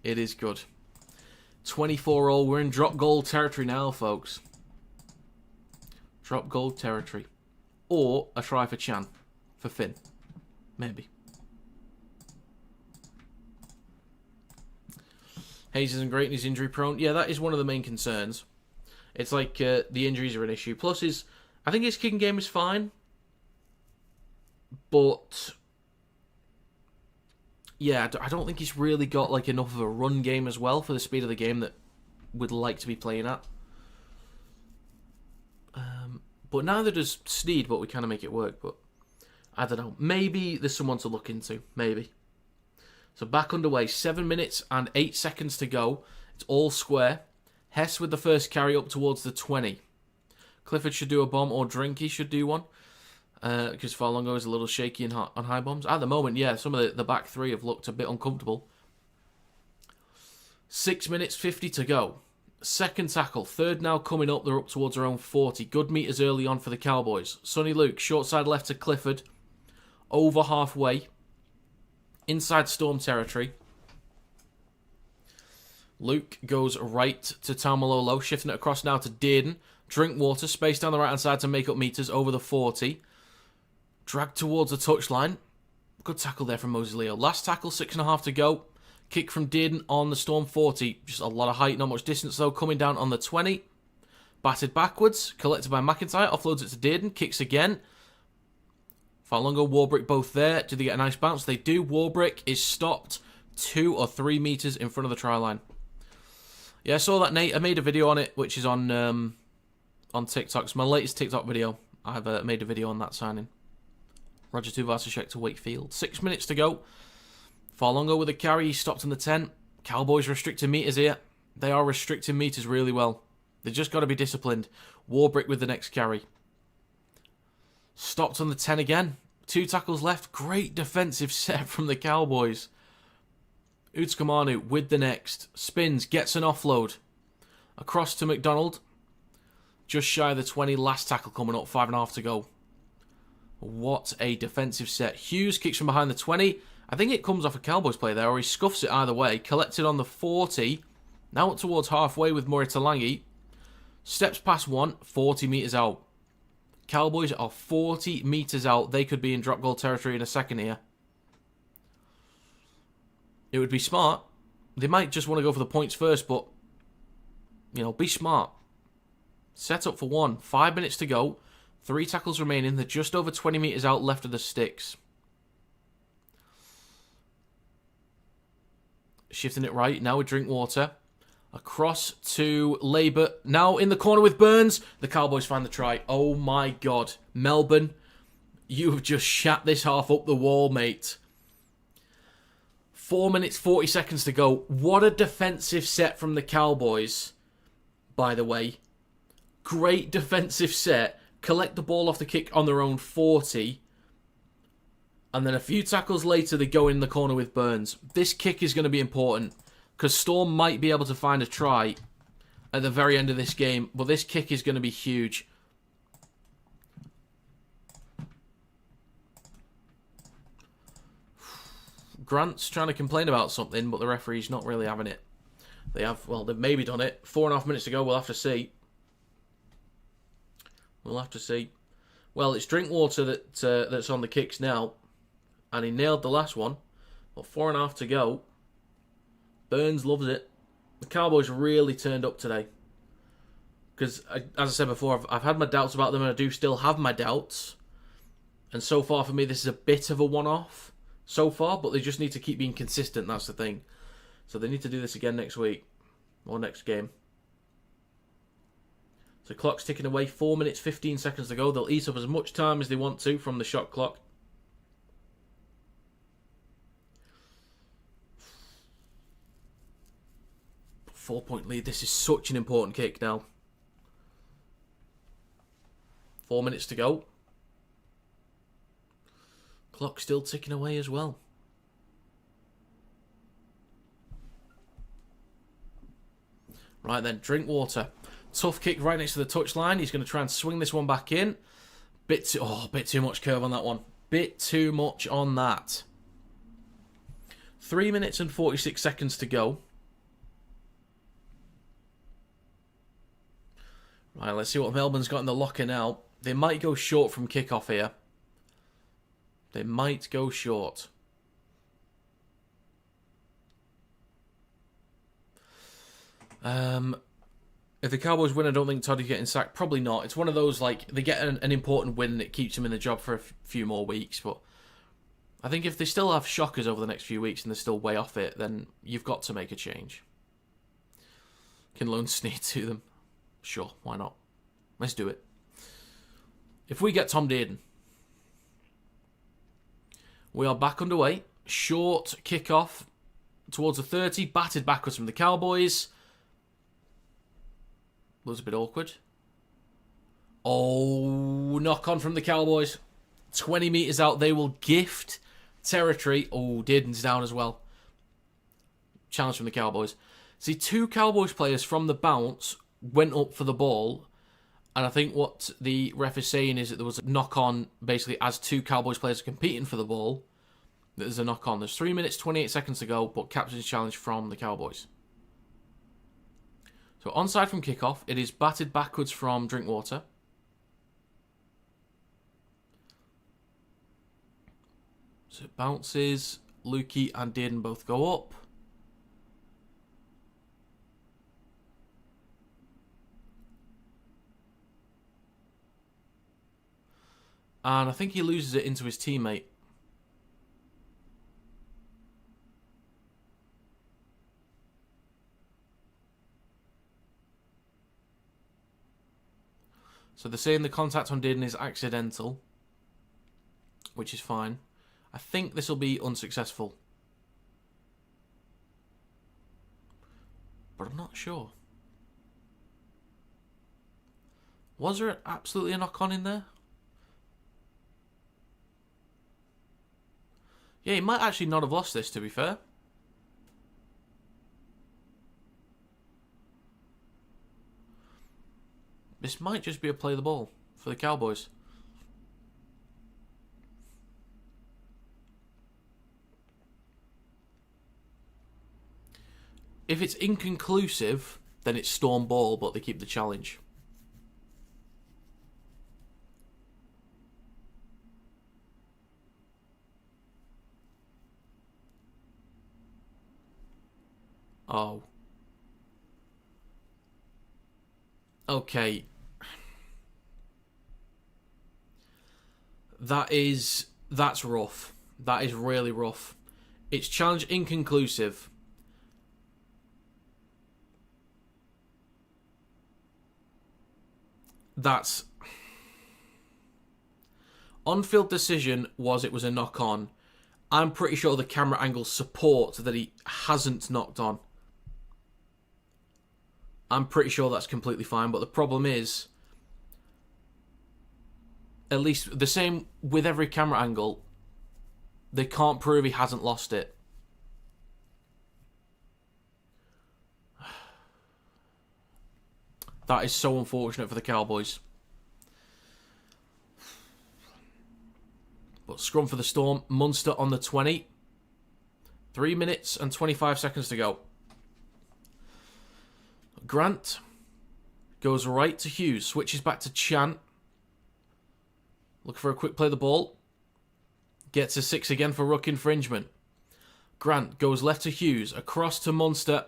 It is good. 24-all. We're in drop goal territory now, folks. Drop goal territory. Or a try for Chan. For Finn. Maybe. Hayes isn't great and he's injury prone. Yeah, that is one of the main concerns. It's like the injuries are an issue. Plus, I think his kicking game is fine. But yeah, I don't think he's really got like enough of a run game as well for the speed of the game that we'd like to be playing at. But neither does Sneed, but we kind of make it work. But I don't know. Maybe there's someone to look into. Maybe. So back underway. 7 minutes and 8 seconds to go. It's all square. Hess with the first carry up towards the 20. Clifford should do a bomb, or Drinky should do one. Because Farlongo is a little shaky on high bombs. At the moment, yeah, some of the back three have looked a bit uncomfortable. 6 minutes 50 to go. Second tackle. Third now coming up. They're up towards their own 40. Good meters early on for the Cowboys. Sonny Luke, short side left to Clifford. Over halfway. Inside Storm territory. Luke goes right to Taumalolo. Shifting it across now to Dearden. Drinkwater. Space down the right hand side to make up meters over the 40. Dragged towards the touchline. Good tackle there from Moseleo. Last tackle, 6.5 to go. Kick from Dearden on the Storm 40. Just a lot of height, not much distance though. Coming down on the 20. Batted backwards. Collected by McIntyre. Offloads it to Dearden. Kicks again. Farlongo, Warbrick both there. Do they get a nice bounce? They do. Warbrick is stopped 2 or 3 meters in front of the try line. Yeah, I saw that, Nate. I made a video on it, which is on TikTok. It's my latest TikTok video. I've made a video on that signing. Roger Tuvasashek to Wakefield. 6 minutes to go. Farlongo with a carry. He stopped on the 10. Cowboys restricting meters here. They are restricting meters really well. They've just got to be disciplined. Warbrick with the next carry. Stopped on the 10 again. 2 tackles left. Great defensive set from the Cowboys. Utskamanu with the next. Spins. Gets an offload. Across to McDonald. Just shy of the 20. Last tackle coming up. 5.5 to go. What a defensive set. Hughes kicks from behind the 20. I think it comes off a Cowboys play there, or he scuffs it either way. Collected on the 40. Now up towards halfway with Moritalangi. Steps past one. 40 metres out. Cowboys are 40 metres out. They could be in drop goal territory in a second here. It would be smart. They might just want to go for the points first, but, you know, be smart. Set up for one. 5 minutes to go. 3 tackles remaining. They're just over 20 metres out left of the sticks. Shifting it right. Now with Drinkwater. Across to Labour. Now in the corner with Burns. The Cowboys find the try. Oh my God. Melbourne, you have just shat this half up the wall, mate. 4 minutes, 40 seconds to go. What a defensive set from the Cowboys, by the way. Great defensive set. Collect the ball off the kick on their own 40. And then a few tackles later, they go in the corner with Burns. This kick is going to be important, because Storm might be able to find a try at the very end of this game, but this kick is going to be huge. Grant's trying to complain about something, but the referee's not really having it. They have, well, they've maybe done it. 4.5 minutes to go, we'll have to see. We'll have to see. Well, it's Drinkwater that's on the kicks now, and he nailed the last one. But 4.5 to go. Burns loves it. The Cowboys really turned up today. Because, as I said before, I've had my doubts about them, and I do still have my doubts. And so far for me, this is a bit of a one-off so far, but they just need to keep being consistent, that's the thing. So they need to do this again next week, or next game. So clock's ticking away, 4 minutes, 15 seconds to go. They'll eat up as much time as they want to from the shot clock. Four-point lead. This is such an important kick now. 4 minutes to go. Clock still ticking away as well. Right then, Drinkwater. Tough kick right next to the touchline. He's going to try and swing this one back in. Bit too much curve on that one. Bit too much on that. 3 minutes and 46 seconds to go. Right, let's see what Melbourne's got in the locker now. They might go short from kickoff here. They might go short. If the Cowboys win, I don't think Toddy's getting sacked. Probably not. It's one of those, like, they get an important win and it keeps them in the job for a few more weeks. But I think if they still have shockers over the next few weeks and they're still way off it, then you've got to make a change. Can loan Sneed to them. Sure, why not? Let's do it. If we get Tom Dearden, we are back underway. Short kickoff towards the 30. Batted backwards from the Cowboys. Looks a bit awkward. Oh, knock on from the Cowboys. 20 metres out. They will gift territory. Oh, Dearden's down as well. Challenge from the Cowboys. See, 2 Cowboys players from the bounce went up for the ball. And I think what the ref is saying is that there was a knock-on, basically, as 2 Cowboys players are competing for the ball. There's a knock-on. There's 3 minutes, 28 seconds to go, but captain's challenge from the Cowboys. So onside from kickoff, it is batted backwards from Drinkwater. So it bounces. Lukey and Dearden both go up. And I think he loses it into his teammate. So they're saying the contact on Dearden is accidental, which is fine. I think this will be unsuccessful. But I'm not sure. Was there absolutely a knock-on in there? Yeah, he might actually not have lost this, to be fair. This might just be a play the ball for the Cowboys. If it's inconclusive, then it's Storm ball, but they keep the challenge. Oh. Okay. That's rough. That is really rough. It's challenge inconclusive. That's... On-field decision was it was a knock-on. I'm pretty sure the camera angles support that he hasn't knocked on. I'm pretty sure that's completely fine, but the problem is, at least the same with every camera angle, they can't prove he hasn't lost it. That is so unfortunate for the Cowboys. But scrum for the Storm. Munster on the 20. 3 minutes and 25 seconds to go. Grant goes right to Hughes. Switches back to Chan. Looking for a quick play of the ball. Gets a 6 again for ruck infringement. Grant goes left to Hughes. Across to Munster.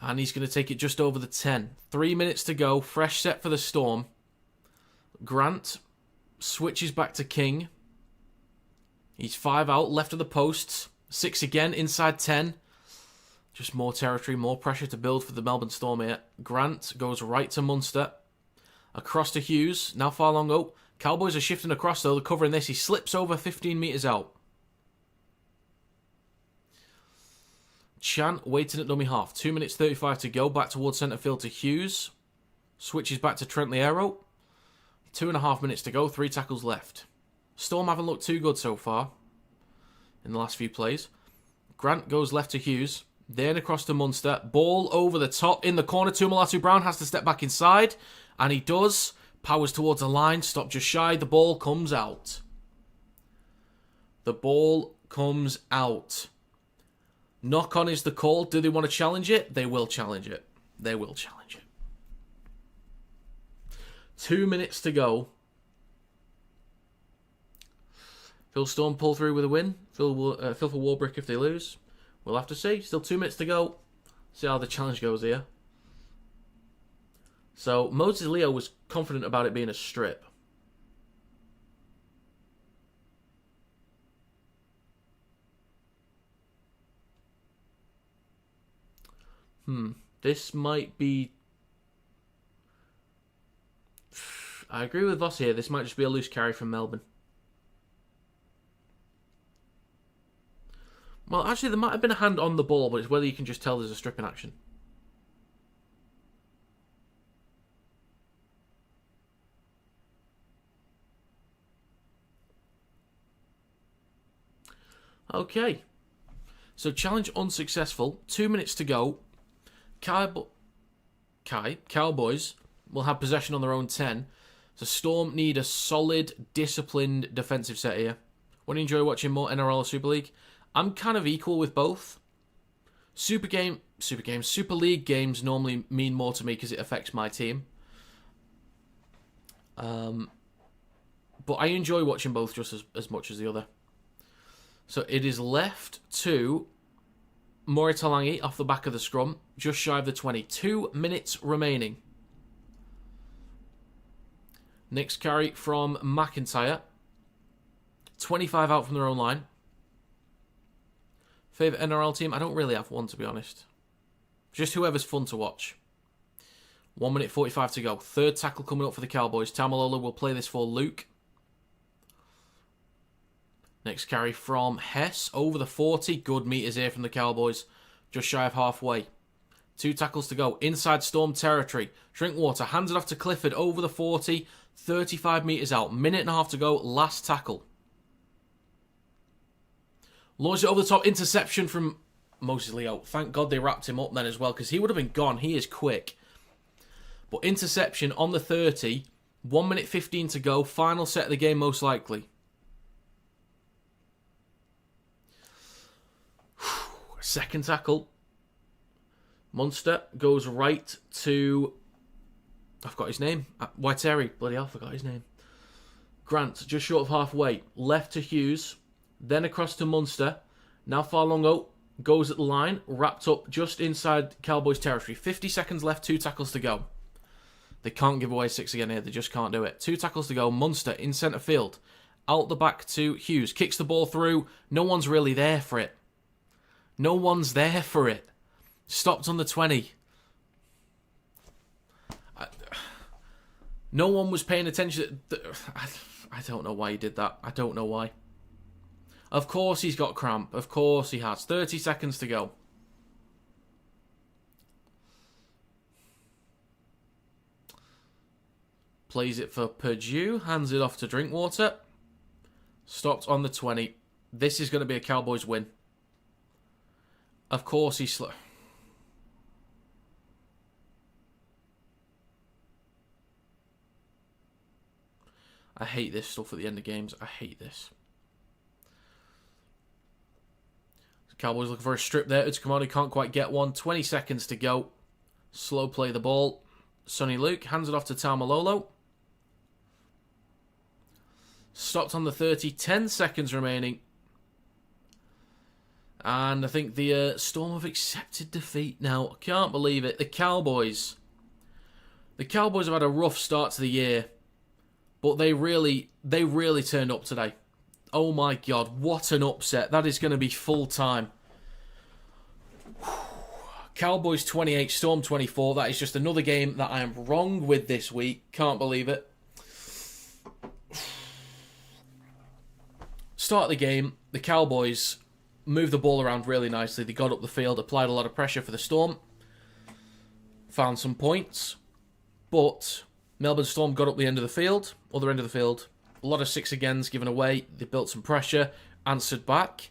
And he's going to take it just over the 10. 3 minutes to go. Fresh set for the Storm. Grant switches back to King. He's 5 out, left of the posts. 6 again, inside 10. Just more territory, more pressure to build for the Melbourne Storm here. Grant goes right to Munster. Across to Hughes. Now far long. Oh, Cowboys are shifting across though. They're covering this. He slips over 15 metres out. Chan waiting at dummy half. 2 minutes 35 to go. Back towards centre field to Hughes. Switches back to Trent Liero. 2.5 minutes to go. 3 tackles left. Storm haven't looked too good so far in the last few plays. Grant goes left to Hughes. Then across to Munster. Ball over the top in the corner. Tuamulatu Brown has to step back inside. And he does. Powers towards the line. Stop just shy. The ball comes out. The ball comes out. Knock on is the call. Do they want to challenge it? They will challenge it. They will challenge it. 2 minutes to go. Storm pull through with a win. Phil for Warbrick if they lose. We'll have to see. Still 2 minutes to go. See how the challenge goes here. So, Moses Leo was confident about it being a strip. This might be... I agree with Voss here. This might just be a loose carry from Melbourne. Well, actually, there might have been a hand on the ball, but it's whether you can just tell there's a strip in action. Okay. So, challenge unsuccessful. 2 minutes to go. Cowboys will have possession on their own 10. So, Storm need a solid, disciplined defensive set here. Want to enjoy watching more NRL or Super League? I'm kind of equal with both. Super League games normally mean more to me because it affects my team. But I enjoy watching both just as much as the other. So it is left to Maury Talangi off the back of the scrum, just shy of the 20. 2 minutes remaining. Next carry from McIntyre. 25 out from their own line. Favourite NRL team? I don't really have one, to be honest. Just whoever's fun to watch. 1 minute 45 to go. Third tackle coming up for the Cowboys. Tamalolo will play this for Luke. Next carry from Hess. Over the 40. Good meters here from the Cowboys. Just shy of halfway. 2 tackles to go. Inside Storm territory. Drinkwater hands it off to Clifford. Over the 40. 35 metres out. Minute and a half to go. Last tackle. Launches it over the top. Interception from Moses Leo. Thank God they wrapped him up then as well, because he would have been gone. He is quick. But interception on the 30. 1 minute 15 to go. Final set of the game most likely. Second tackle. Munster goes right to... I forgot his name. Waiteri. Bloody hell, I forgot his name. Grant, just short of halfway. Left to Hughes. Then across to Munster. Now Farlongo goes at the line. Wrapped up just inside Cowboys territory. 50 seconds left. 2 tackles to go. They can't give away 6 again here. They just can't do it. 2 tackles to go. Munster in centre field. Out the back to Hughes. Kicks the ball through. No one's really there for it. No one's there for it. Stopped on the 20. No one was paying attention. I don't know why he did that. I don't know why. Of course he's got cramp. Of course he has. 30 seconds to go. Plays it for Purdue. Hands it off to Drinkwater. Stopped on the 20. This is going to be a Cowboys win. Of course he's slow. I hate this stuff at the end of games. I hate this. Cowboys looking for a strip there. It's come on. He can't quite get one. 20 seconds to go. Slow play the ball. Sonny Luke hands it off to Tamalolo. Stopped on the 30. 10 seconds remaining. And I think the Storm have accepted defeat now. I can't believe it. The Cowboys have had a rough start to the year. But they really turned up today. Oh my God, what an upset. That is going to be full time. Cowboys 28, Storm 24. That is just another game that I am wrong with this week. Can't believe it. Start of the game, the Cowboys moved the ball around really nicely. They got up the field, applied a lot of pressure for the Storm. Found some points. But Melbourne Storm got up the end of the field, other end of the field. A lot of 6 agains given away. They built some pressure, answered back.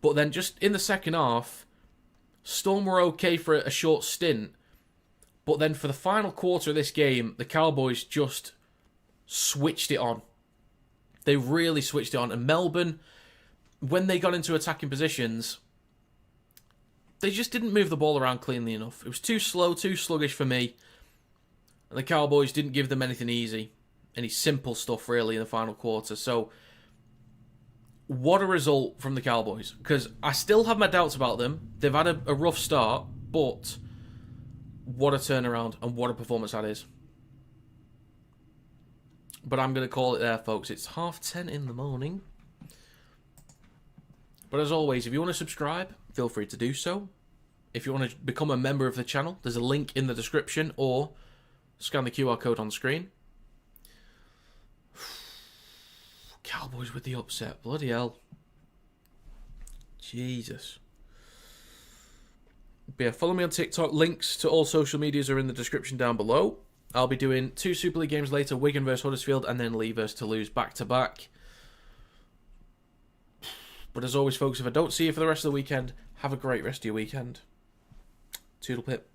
But then just in the second half, Storm were okay for a short stint. But then for the final quarter of this game, the Cowboys just switched it on. They really switched it on. And Melbourne, when they got into attacking positions, they just didn't move the ball around cleanly enough. It was too slow, too sluggish for me. And the Cowboys didn't give them anything easy. Any simple stuff, really, in the final quarter. So, what a result from the Cowboys. Because I still have my doubts about them. They've had a rough start, but what a turnaround and what a performance that is. But I'm going to call it there, folks. It's 10:30 in the morning. But as always, if you want to subscribe, feel free to do so. If you want to become a member of the channel, there's a link in the description or scan the QR code on screen. Cowboys with the upset. Bloody hell. Jesus. But yeah, follow me on TikTok. Links to all social medias are in the description down below. I'll be doing 2 Super League games later, Wigan versus Huddersfield, and then Leigh versus Toulouse back-to-back. But as always, folks, if I don't see you for the rest of the weekend, have a great rest of your weekend. Toodle pip.